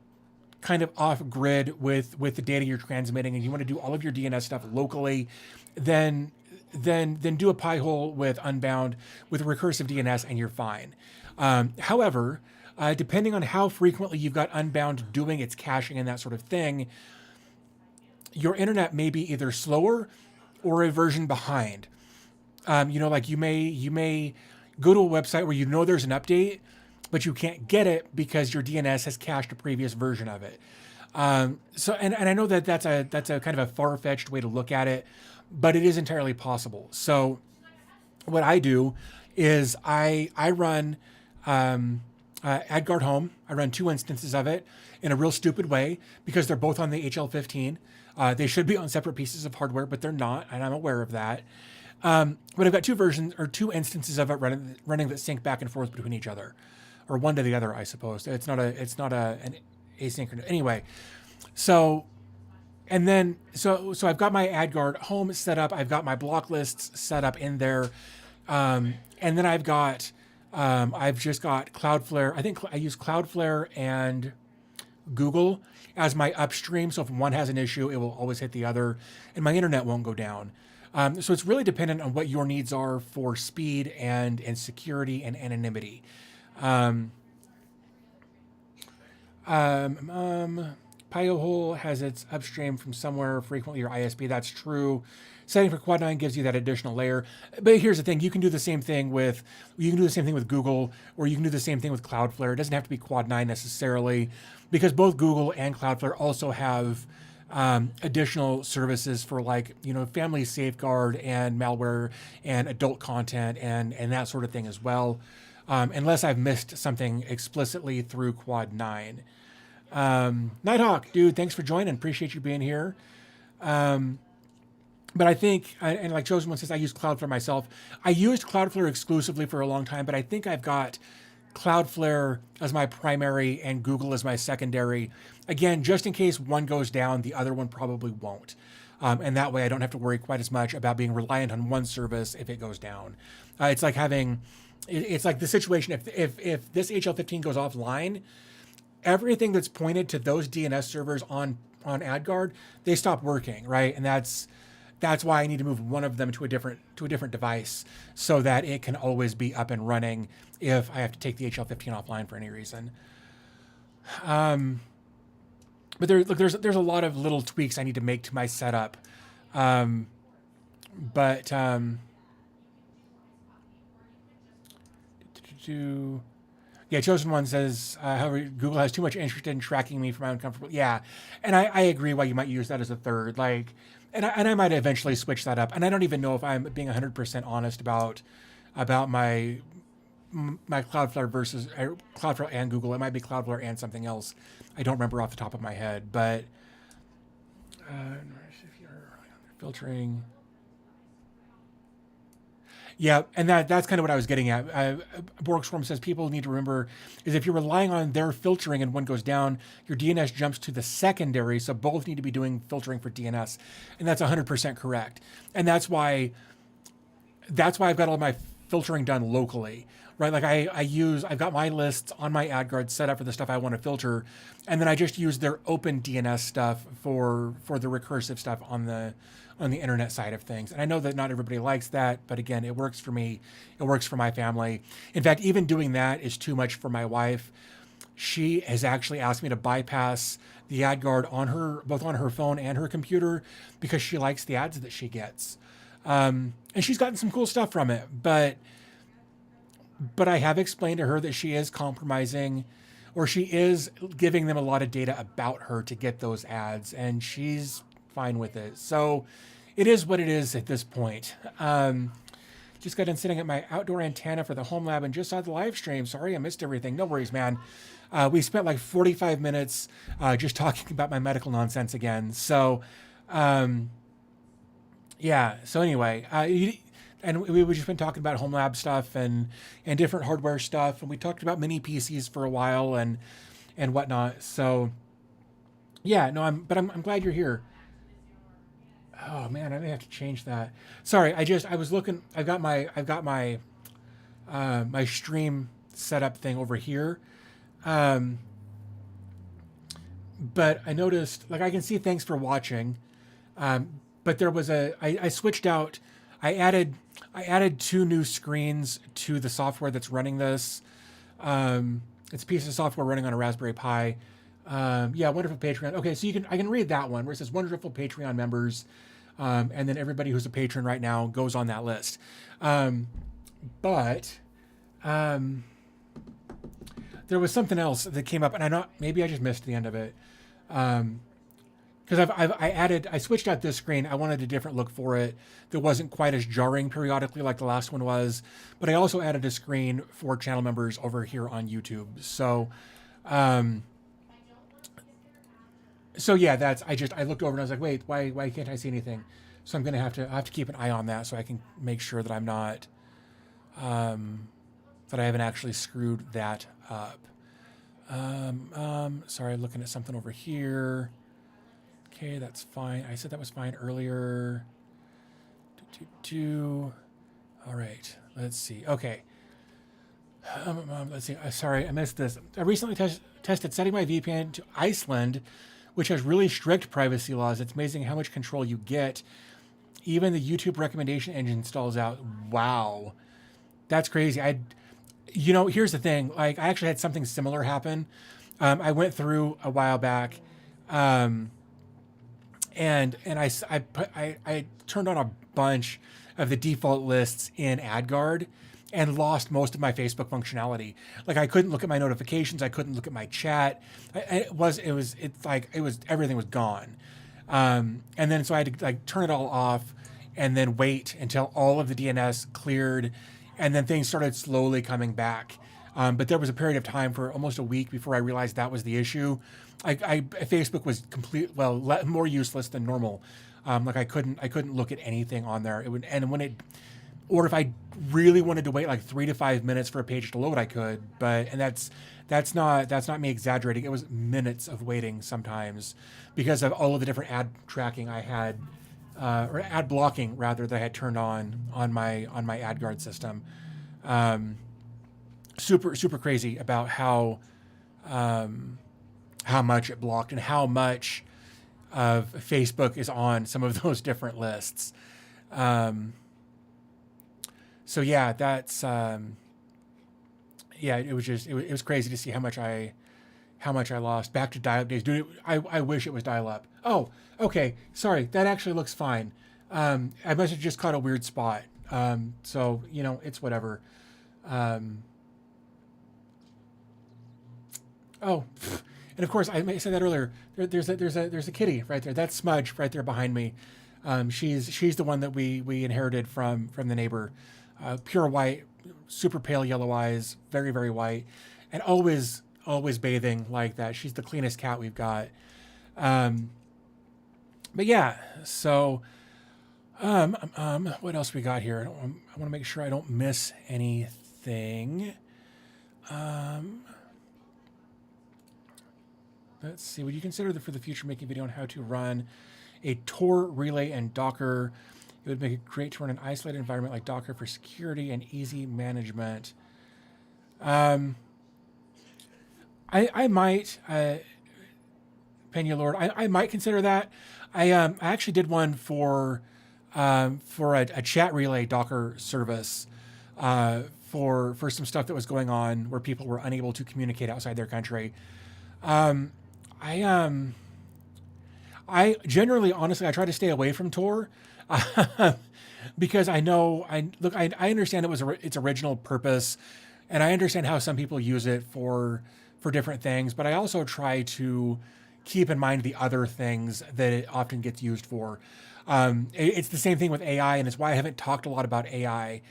of off grid with the data you're transmitting and you want to do all of your DNS stuff locally, then do a Pi hole with Unbound with recursive DNS and you're fine. However, depending on how frequently you've got Unbound doing its caching and that sort of thing, your internet may be either slower or a version behind. Like you may go to a website where you know there's an update, but you can't get it because your DNS has cached a previous version of it. So I know that that's a kind of a far-fetched way to look at it, but it is entirely possible. So what I do is I run AdGuard Home. I run 2 instances of it in a real stupid way because they're both on the HL15. They should be on separate pieces of hardware, but they're not, and I'm aware of that. But I've got 2 versions or 2 instances of it running that sync back and forth between each other, or one to the other, I suppose. It's not an asynchronous anyway. So I've got my AdGuard Home set up. I've got my block lists set up in there, and then I've just got Cloudflare. I think I use Cloudflare and Google as my upstream. So if one has an issue, it will always hit the other, and my internet won't go down. So it's really dependent on what your needs are for speed and security and anonymity. Pi-hole has its upstream from somewhere, frequently your ISP. That's true. Setting for Quad 9 gives you that additional layer. But here's the thing: you can do the same thing with Google, or you can do the same thing with Cloudflare. It doesn't have to be Quad 9 necessarily, because both Google and Cloudflare also have additional services for family safeguard and malware and adult content and that sort of thing as well. Unless I've missed something explicitly through Quad 9. Nighthawk, dude, thanks for joining. Appreciate you being here. But I think, and like Chosen One says, I use Cloudflare myself. I used Cloudflare exclusively for a long time, but I think I've got Cloudflare as my primary and Google as my secondary. Again, just in case one goes down, the other one probably won't. And that way I don't have to worry quite as much about being reliant on one service if it goes down. It's like the situation, if this HL15 goes offline, everything that's pointed to those DNS servers on AdGuard, they stop working, right? And that's why I need to move one of them to a different device so that it can always be up and running if I have to take the HL15 offline for any reason. But there's a lot of little tweaks I need to make to my setup. Yeah, Chosen One says, however, Google has too much interest in tracking me for my uncomfortable. Yeah, and I agree why you might use that as a third. And I might eventually switch that up. And I don't even know if I'm being 100% honest about my my Cloudflare versus Cloudflare and Google. It might be Cloudflare and something else. I don't remember off the top of my head, but if you're filtering. Yeah, and that's kind of what I was getting at. Borgstorm says people need to remember is if you're relying on their filtering and one goes down, your DNS jumps to the secondary, so both need to be doing filtering for DNS, and that's 100% correct. And that's why I've got all my filtering done locally, right? Like I've got my lists on my AdGuard set up for the stuff I want to filter, and then I just use their open DNS stuff for the recursive stuff on the internet side of things. And I know that not everybody likes that, but again, it works for me. It works for my family. In fact, even doing that is too much for my wife. She has actually asked me to bypass the AdGuard on both on her phone and her computer because she likes the ads that she gets. And she's gotten some cool stuff from it, but I have explained to her that she is compromising, or she is giving them a lot of data about her to get those ads, and she's fine with it. So it is what it is at this point. Just got done sitting at my outdoor antenna for the home lab and just saw the live stream. Sorry, I missed everything. No worries, man. We spent like 45 minutes just talking about my medical nonsense again. So, yeah. So anyway, and we've just been talking about home lab stuff and different hardware stuff, and we talked about mini PCs for a while and whatnot. So, yeah. No, I'm glad you're here. Oh man, I may have to change that. Sorry, I was looking. I've got my my stream setup thing over here, but I noticed like I can see thanks for watching, but there was I switched out. I added 2 new screens to the software that's running this. It's a piece of software running on a Raspberry Pi. Yeah, wonderful Patreon. Okay, so I can read that one where it says wonderful Patreon members. And then everybody who's a patron right now goes on that list. But there was something else that came up, and maybe I just missed the end of it. Because I switched out this screen. I wanted a different look for it that wasn't quite as jarring periodically like the last one was. But I also added a screen for channel members over here on YouTube. So yeah, I looked over and I was like, wait, why can't I see anything? So I'm gonna have to keep an eye on that so I can make sure that I'm not that I haven't actually screwed that up. Sorry, looking at something over here. Okay, that's fine. I said that was fine earlier. All right, let's see. Okay. Let's see. Sorry, I missed this. I recently tested setting my VPN to Iceland, which has really strict privacy laws. It's amazing how much control you get. Even the YouTube recommendation engine stalls out. Wow. That's crazy. Here's the thing. Like, I actually had something similar happen. I went through a while back, and I turned on a bunch of the default lists in AdGuard and lost most of my Facebook functionality. Like I couldn't look at my notifications. I couldn't look at my chat. Everything was gone. And then so I had to like turn it all off and then wait until all of the DNS cleared, and then things started slowly coming back. But there was a period of time for almost a week before I realized that was the issue. Facebook was more useless than normal. Like I couldn't look at anything on there. Or if I really wanted to wait like 3 to 5 minutes for a page to load, I could. And that's not me exaggerating. It was minutes of waiting sometimes because of all of the different ad tracking I had, or ad blocking rather, that I had turned on my AdGuard system. Super crazy about how much it blocked and how much of Facebook is on some of those different lists. So yeah, that's it was crazy to see how much I lost. Back to dial-up days, dude. I wish it was dial-up. Oh, okay. Sorry, that actually looks fine. I must have just caught a weird spot. So it's whatever. Oh, and of course I said that earlier. There's a kitty right there. That's Smudge right there behind me. She's the one that we inherited from the neighbor. Pure white, super pale yellow eyes, very, very white, and always, always bathing like that. She's the cleanest cat we've got. But yeah, so what else we got here? I want to make sure I don't miss anything. Let's see. Would you consider for the future making a video on how to run a Tor relay and Docker? It would make it great to run an isolated environment like Docker for security and easy management. I might, Pena Lord, I might consider that. I actually did one for a chat relay Docker service for some stuff that was going on where people were unable to communicate outside their country. I generally, honestly, I try to stay away from Tor because I know I understand its original purpose, and I understand how some people use it for different things, but I also try to keep in mind the other things that it often gets used for. It's the same thing with AI, and it's why I haven't talked a lot about AI,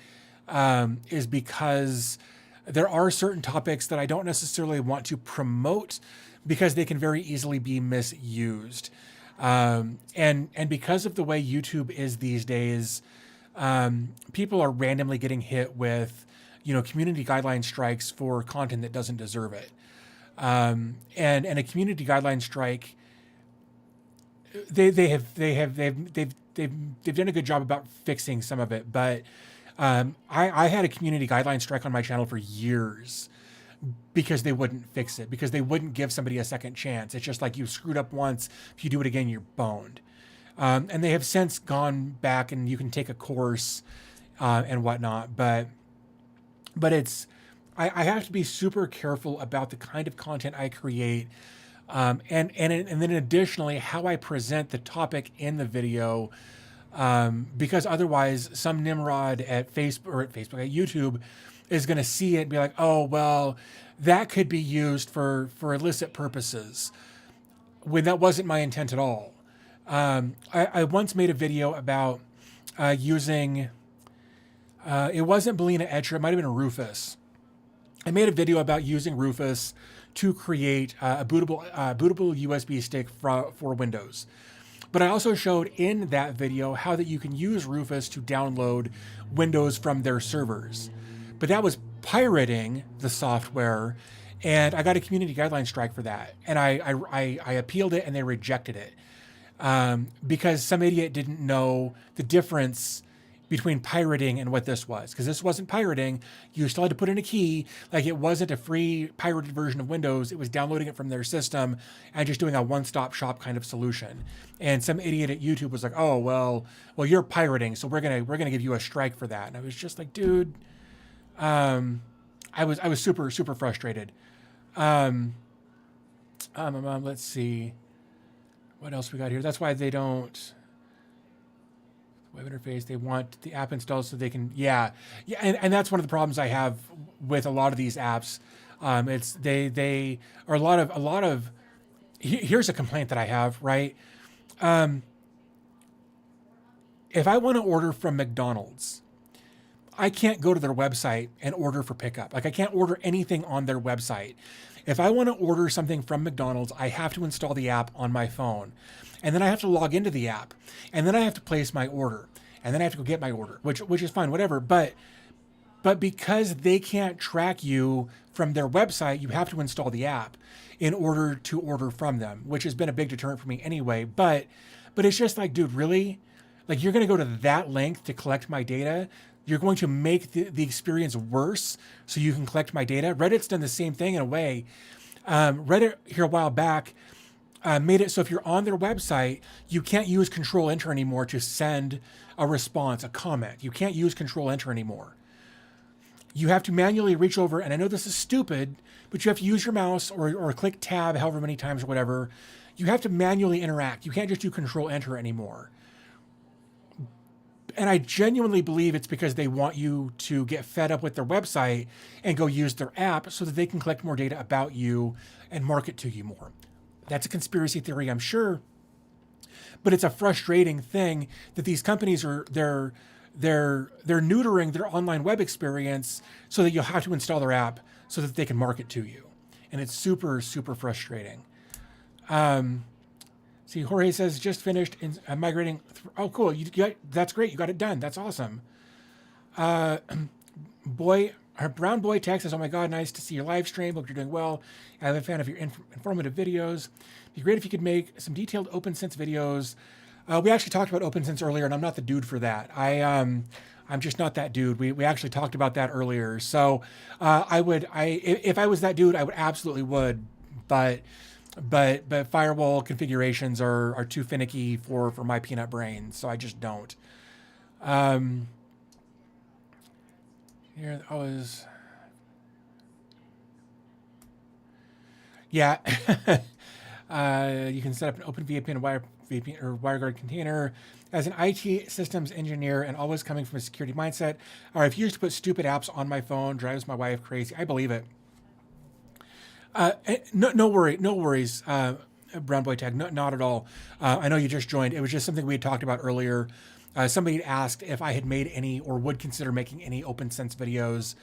is because there are certain topics that I don't necessarily want to promote because they can very easily be misused. And because of the way YouTube is these days, people are randomly getting hit with, community guideline strikes for content that doesn't deserve it. And a community guideline strike, they've done a good job about fixing some of it, but I had a community guideline strike on my channel for years because they wouldn't fix it, because they wouldn't give somebody a second chance. It's just like, you screwed up once, if you do it again, you're boned. And they have since gone back, and you can take a course and whatnot, but I have to be super careful about the kind of content I create, and then additionally how I present the topic in the video, because otherwise some Nimrod at YouTube is going to see it and be like, oh, well, that could be used for illicit purposes, when that wasn't my intent at all. I once made a video about using, it wasn't Belina Etcher, it might have been Rufus. I made a video about using Rufus to create a bootable USB stick for Windows. But I also showed in that video how that you can use Rufus to download Windows from their servers. But that was pirating the software, and I got a community guideline strike for that. And I appealed it, and they rejected it because some idiot didn't know the difference between pirating and what this was, because this wasn't pirating. You still had to put in a key. Like, it wasn't a free pirated version of Windows. It was downloading it from their system and just doing a one-stop shop kind of solution. And some idiot at YouTube was like, oh, well, you're pirating, so we're gonna give you a strike for that. And I was just like, dude, I was super, super frustrated. Let's see what else we got here. That's why they don't web interface. They want the app installed so they can, and that's one of the problems I have with a lot of these apps. It's they are a lot of. Here's a complaint that I have, right? If I want to order from McDonald's, I can't go to their website and order for pickup. Like, I can't order anything on their website. If I want to order something from McDonald's, I have to install the app on my phone. And then I have to log into the app. And then I have to place my order. And then I have to go get my order, which is fine, whatever. But because they can't track you from their website, you have to install the app in order to order from them, which has been a big deterrent for me anyway. But it's just like, dude, really? Like, you're going to go to that length to collect my data? You're going to make the experience worse so you can collect my data? Reddit's done the same thing in a way. Reddit here a while back made it so if you're on their website, you can't use Control Enter anymore to send a response, a comment. You can't use Control Enter anymore. You have to manually reach over, and I know this is stupid, but you have to use your mouse or click Tab however many times or whatever. You have to manually interact. You can't just do Control Enter anymore. And I genuinely believe it's because they want you to get fed up with their website and go use their app so that they can collect more data about you and market to you more. That's a conspiracy theory, I'm sure. But it's a frustrating thing that these companies they're they're neutering their online web experience so that you'll have to install their app so that they can market to you, and it's super super frustrating. See, Jorge says just finished migrating. Oh, cool! That's great. You got it done. That's awesome. Boy, our brown boy text says, "Oh my God, nice to see your live stream. Hope you're doing well. I'm a fan of your informative videos. It'd be great if you could make some detailed OpenSense videos." We actually talked about OpenSense earlier, and I'm not the dude for that. I'm just not that dude. We actually talked about that earlier. So if I was that dude, I would absolutely would. But firewall configurations are too finicky for my peanut brain, so I just don't. Here I was. Yeah. You can set up an open VPN VPN or WireGuard container. As an IT systems engineer and always coming from a security mindset, I refuse to put stupid apps on my phone. Drives my wife crazy. I believe it. No worries, Brown Boy Tag. No, not at all. I know you just joined. It was just something we had talked about earlier. Somebody asked if I had made any or would consider making any OpenSense videos,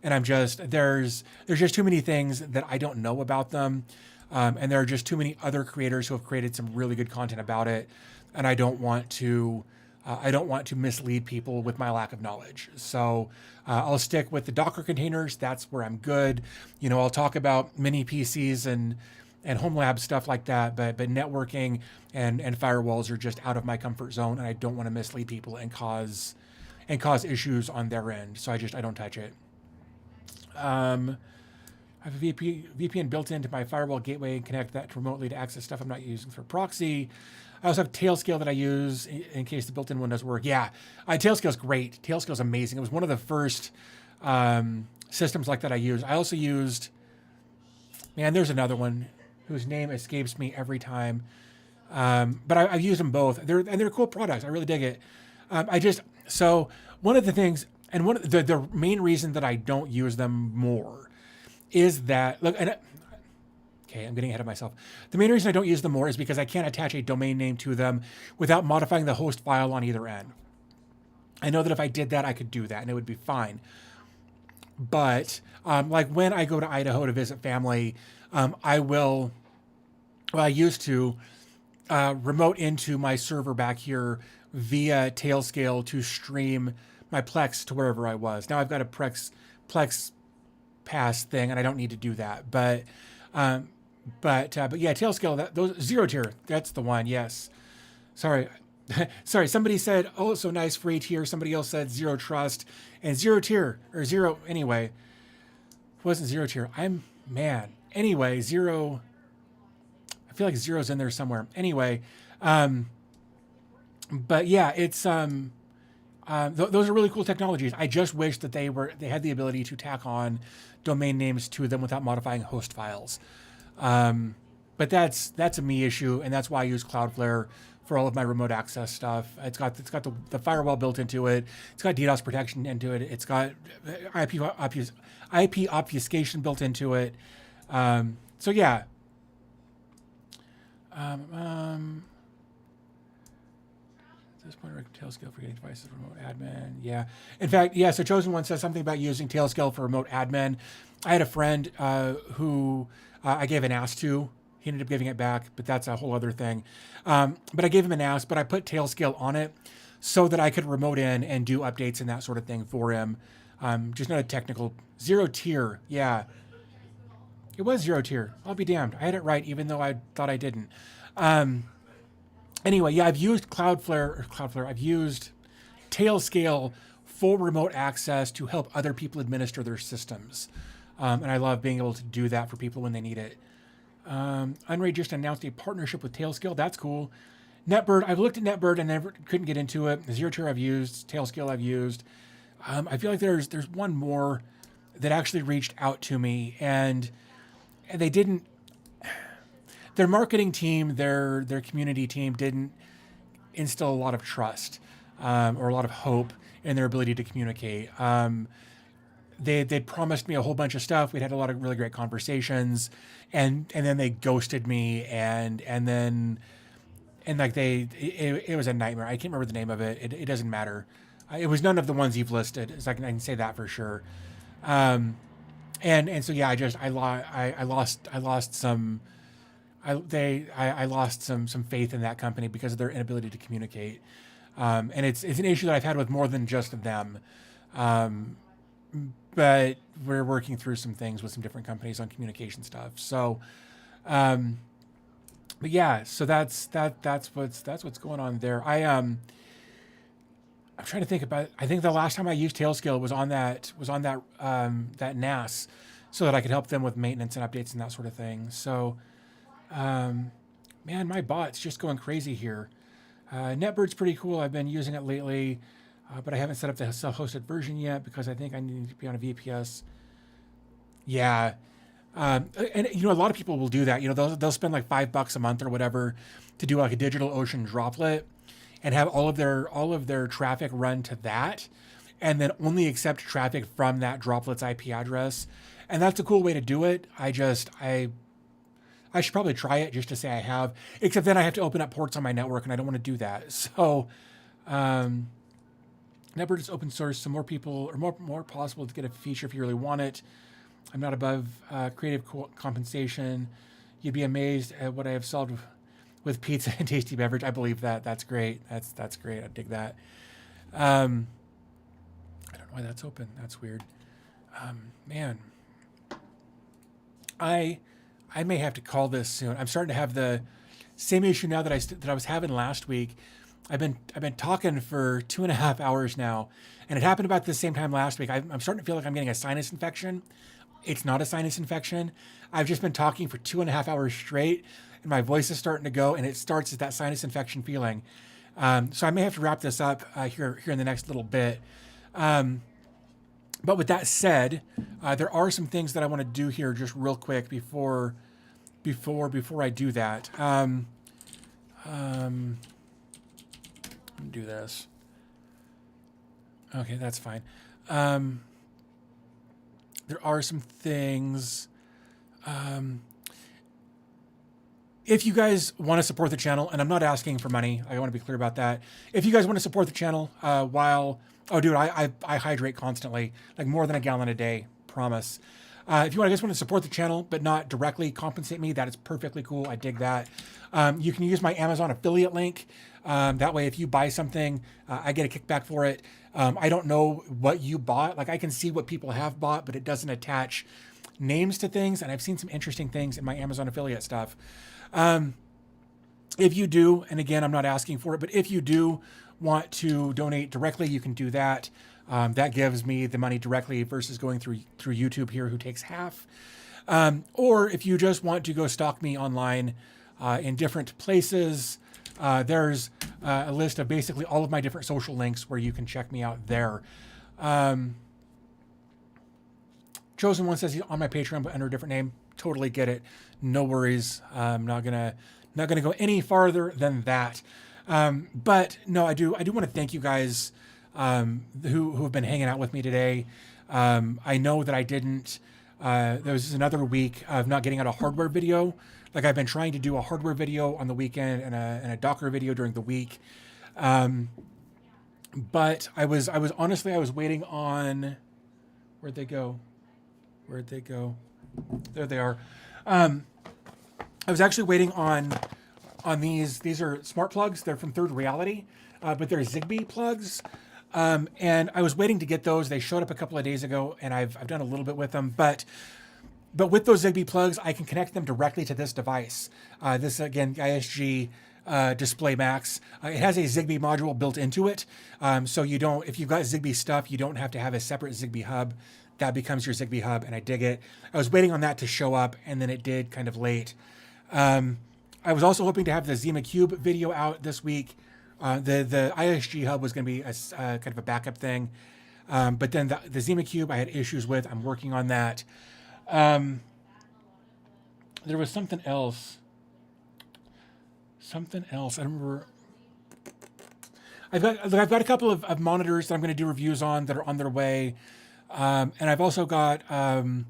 and there's just too many things that I don't know about them, and there are just too many other creators who have created some really good content about it, and I don't want to mislead people with my lack of knowledge. So I'll stick with the Docker containers. That's where I'm good. I'll talk about mini PCs and home lab stuff like that, but networking and firewalls are just out of my comfort zone, and I don't want to mislead people and cause issues on their end. So I don't touch it. I have a VPN built into my firewall gateway and connect that remotely to access stuff I'm not using for proxy. I also have Tailscale that I use in case the built-in one doesn't work. Yeah, Tailscale's great. Tailscale's amazing. It was one of the first systems like that I used. I also used, there's another one whose name escapes me every time. But I've used them both. They're cool products. I really dig it. So one of the things, and the main reason that I don't use them more is that, okay, I'm getting ahead of myself. The main reason I don't use them more is because I can't attach a domain name to them without modifying the host file on either end. I know that if I did that, I could do that and it would be fine. But like when I go to Idaho to visit family, I used to remote into my server back here via Tailscale to stream my Plex to wherever I was. Now I've got a Plex pass thing and I don't need to do that. But yeah, Tailscale, those zero tier, that's the one. Yes. Sorry. Somebody said, oh, so nice free tier. Somebody else said zero trust and zero tier or zero. Anyway, it wasn't zero tier. Anyway, zero. I feel like zero's in there somewhere. Anyway. But yeah, it's, those are really cool technologies. I just wish that they had the ability to tack on domain names to them without modifying host files. But that's a me issue, and that's why I use Cloudflare for all of my remote access stuff. It's got the firewall built into it. It's got DDoS protection into it. It's got IP obfuscation built into it. So yeah. At this point, Tailscale for getting devices remote admin. Yeah. In fact, yeah. So Chosen One says something about using Tailscale for remote admin. I had a friend who I gave an NAS to. He ended up giving it back, but that's a whole other thing. But I gave him an NAS, but I put Tailscale on it so that I could remote in and do updates and that sort of thing for him. Just not a technical zero tier. Yeah. It was zero tier. I'll be damned. I had it right, even though I thought I didn't. Anyway, yeah, I've used Cloudflare. I've used Tailscale for remote access to help other people administer their systems. And I love being able to do that for people when they need it. Unray just announced a partnership with Tailscale. That's cool. NetBird, I've looked at NetBird and never couldn't get into it. Zero tier I've used. Tailscale I've used. I feel like there's one more that actually reached out to me and they didn't. Their marketing team, their community team didn't instill a lot of trust or a lot of hope in their ability to communicate. They'd promised me a whole bunch of stuff. We'd had a lot of really great conversations, and then they ghosted me, and like it was a nightmare. I can't remember the name of it. It doesn't matter. It was none of the ones you've listed, so I can say that for sure. Um, and so yeah, I lost some. I lost some faith in that company because of their inability to communicate. And it's an issue that I've had with more than just them. Um, but we're working through some things with some different companies on communication stuff. So, um, but yeah, so that's what's going on there. I'm trying to think about. I think the last time I used Tailscale was on that that NAS, so that I could help them with maintenance and updates and that sort of thing. So, um, man, my bot's just going crazy here. NetBird's pretty cool. I've been using it lately, but I haven't set up the self-hosted version yet because I think I need to be on a VPS. Yeah, and a lot of people will do that. They'll spend like $5 a month or whatever to do like a DigitalOcean droplet and have all of their traffic run to that, and then only accept traffic from that droplet's IP address. And that's a cool way to do it. I should probably try it just to say I have, except then I have to open up ports on my network, and I don't want to do that. So, um, NetBird is open source, so more people or more possible to get a feature if you really want it. I'm not above creative compensation. You'd be amazed at what I have solved with pizza and tasty beverage. I believe that. That's great. That's great. I dig that. Um, I don't know why that's open. That's weird. Man, I I may have to call this soon. I'm starting to have the same issue now that I was having last week. I've been talking for 2.5 hours now, and it happened about the same time last week. I'm starting to feel like I'm getting a sinus infection. It's not a sinus infection. I've just been talking for 2.5 hours straight, and my voice is starting to go, and it starts at that sinus infection feeling. So I may have to wrap this up here in the next little bit. But with that said, there are some things that I want to do here just real quick before I do that. Let me do this. Okay, that's fine. There are some things. If you guys want to support the channel, and I'm not asking for money, I want to be clear about that. If you guys want to support the channel, oh dude, I hydrate constantly, like more than a gallon a day, promise. If you guys want to support the channel, but not directly compensate me, that is perfectly cool. I dig that. You can use my Amazon affiliate link. That way, if you buy something, I get a kickback for it. I don't know what you bought. Like I can see what people have bought, but it doesn't attach names to things. And I've seen some interesting things in my Amazon affiliate stuff. If you do, and again, I'm not asking for it, but if you do want to donate directly, you can do that. That gives me the money directly versus going through YouTube here, who takes half. Or if you just want to go stalk me online in different places, there's a list of basically all of my different social links where you can check me out there. Chosen One says he's on my Patreon, but under a different name. Totally get it. No worries. I'm not gonna go any farther than that. But no, I do want to thank you guys who have been hanging out with me today. I know that I didn't. There was another week of not getting out a hardware video. Like I've been trying to do a hardware video on the weekend and a Docker video during the week. But I was waiting on. Where'd they go? There they are. I was actually waiting on these. These are smart plugs. They're from Third Reality, but they're Zigbee plugs. And I was waiting to get those. They showed up a couple of days ago, and I've done a little bit with them. But with those Zigbee plugs, I can connect them directly to this device. This again, ISG Display Max. It has a Zigbee module built into it, so you don't. If you've got Zigbee stuff, you don't have to have a separate Zigbee hub. That becomes your Zigbee hub, and I dig it. I was waiting on that to show up, and then it did kind of late. I was also hoping to have the Zima Cube video out this week. The ISG hub was going to be a kind of a backup thing, but then the Zima Cube I had issues with. I'm working on that. There was something else. I remember. I've got a couple of monitors that I'm going to do reviews on that are on their way. And I've also got a new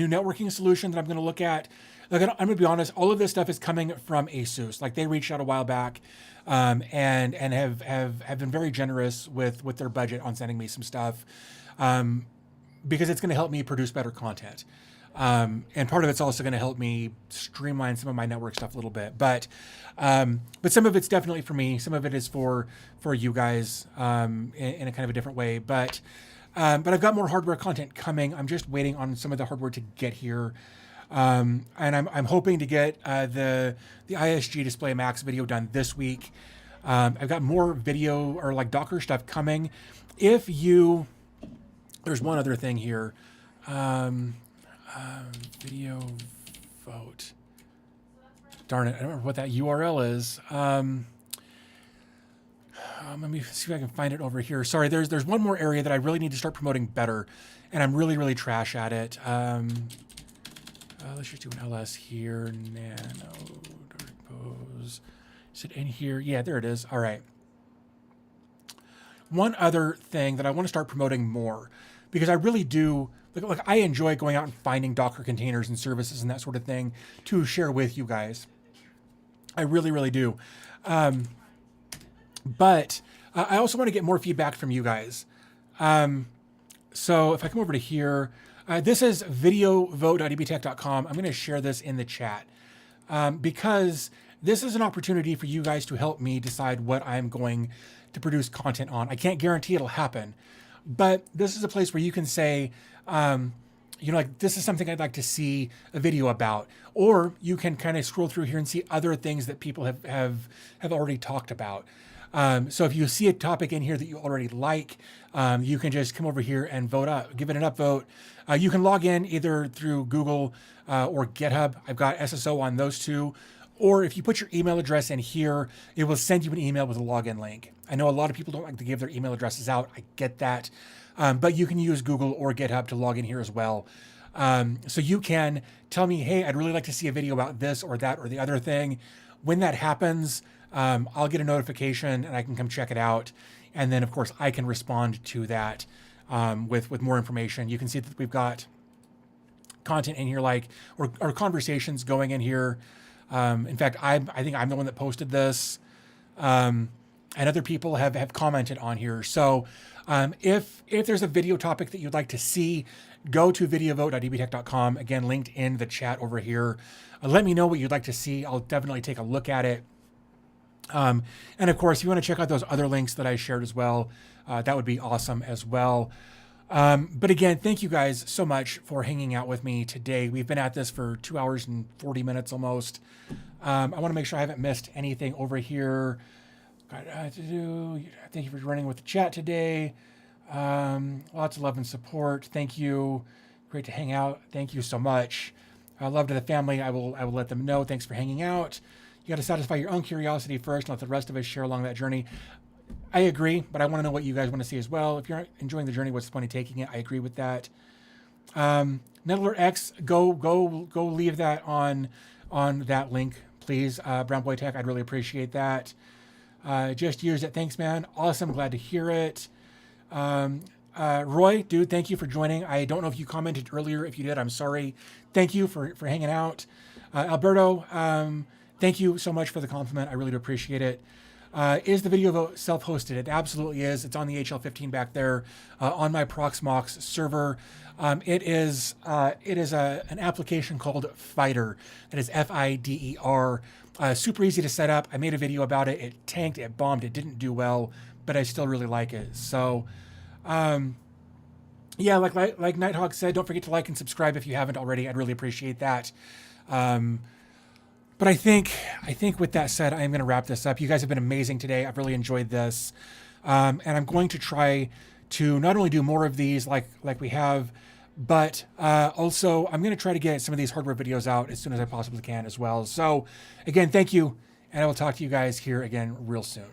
networking solution that I'm going to look at. like, I'm gonna be honest, all of this stuff is coming from ASUS. Like, they reached out a while back, and have been very generous with their budget on sending me some stuff, because it's going to help me produce better content. And part of it's also going to help me streamline some of my network stuff a little bit. But some of it's definitely for me. Some of it is for you guys, in a kind of a different way. But I've got more hardware content coming. I'm just waiting on some of the hardware to get here. And I'm hoping to get the ISG Display Max video done this week. I've got more video or like Docker stuff coming. There's one other thing here. Video vote. Darn it, I don't remember what that URL is. Let me see if I can find it over here. Sorry, there's one more area that I really need to start promoting better, and I'm really, really trash at it. Let's just do an LS here. Nano Pose. Is it in here? Yeah, there it is. All right. One other thing that I want to start promoting more, because I really do, like I enjoy going out and finding Docker containers and services and that sort of thing to share with you guys. I really, really do. But I also want to get more feedback from you guys. So if I come over to here, this is videovote.ebtech.com. I'm going to share this in the chat, because this is an opportunity for you guys to help me decide what I'm going to produce content on. I can't guarantee it'll happen, but this is a place where you can say, like, this is something I'd like to see a video about, or you can kind of scroll through here and see other things that people have already talked about. So if you see a topic in here that you already like, you can just come over here and vote up, give it an upvote. You can log in either through Google or GitHub. I've got SSO on those two. Or if you put your email address in here, it will send you an email with a login link. I know a lot of people don't like to give their email addresses out. I get that. But you can use Google or GitHub to log in here as well. So you can tell me, hey, I'd really like to see a video about this or that or the other thing. When that happens, I'll get a notification and I can come check it out. And then, of course, I can respond to that with more information. You can see that we've got content in here, like, or conversations going in here. In fact, I think I'm the one that posted this, and other people have commented on here. So if there's a video topic that you'd like to see, go to videovote.ebtech.com. Again, linked in the chat over here. Let me know what you'd like to see. I'll definitely take a look at it. And of course, if you want to check out those other links that I shared as well, that would be awesome as well. But again, thank you guys so much for hanging out with me today. We've been at this for 2 hours and 40 minutes almost. I want to make sure I haven't missed anything over here. Thank you for running with the chat today. Lots of love and support. Thank you. Great to hang out. Thank you so much. Love to the family. I will let them know. Thanks for hanging out. You got to satisfy your own curiosity first and let the rest of us share along that journey. I agree, but I want to know what you guys want to see as well. If you're enjoying the journey, what's the point of taking it? I agree with that. Nettler X, go leave that on that link, please. Brown Boy Tech, I'd really appreciate that. Just use it. Thanks, man. Awesome. Glad to hear it. Roy, dude, thank you for joining. I don't know if you commented earlier. If you did, I'm sorry. Thank you for hanging out. Alberto, thank you so much for the compliment. I really do appreciate it. Is the video vote self-hosted? It absolutely is. It's on the HL15 back there on my Proxmox server. It is an application called Fider. That is Fider. Super easy to set up. I made a video about it. It tanked, it bombed, it didn't do well, but I still really like it. So, yeah, like Nighthawk said, don't forget to like and subscribe if you haven't already. I'd really appreciate that. But I think with that said, I am going to wrap this up. You guys have been amazing today. I've really enjoyed this. And I'm going to try to not only do more of these like we have, but also I'm going to try to get some of these hardware videos out as soon as I possibly can as well. So again, thank you. And I will talk to you guys here again real soon.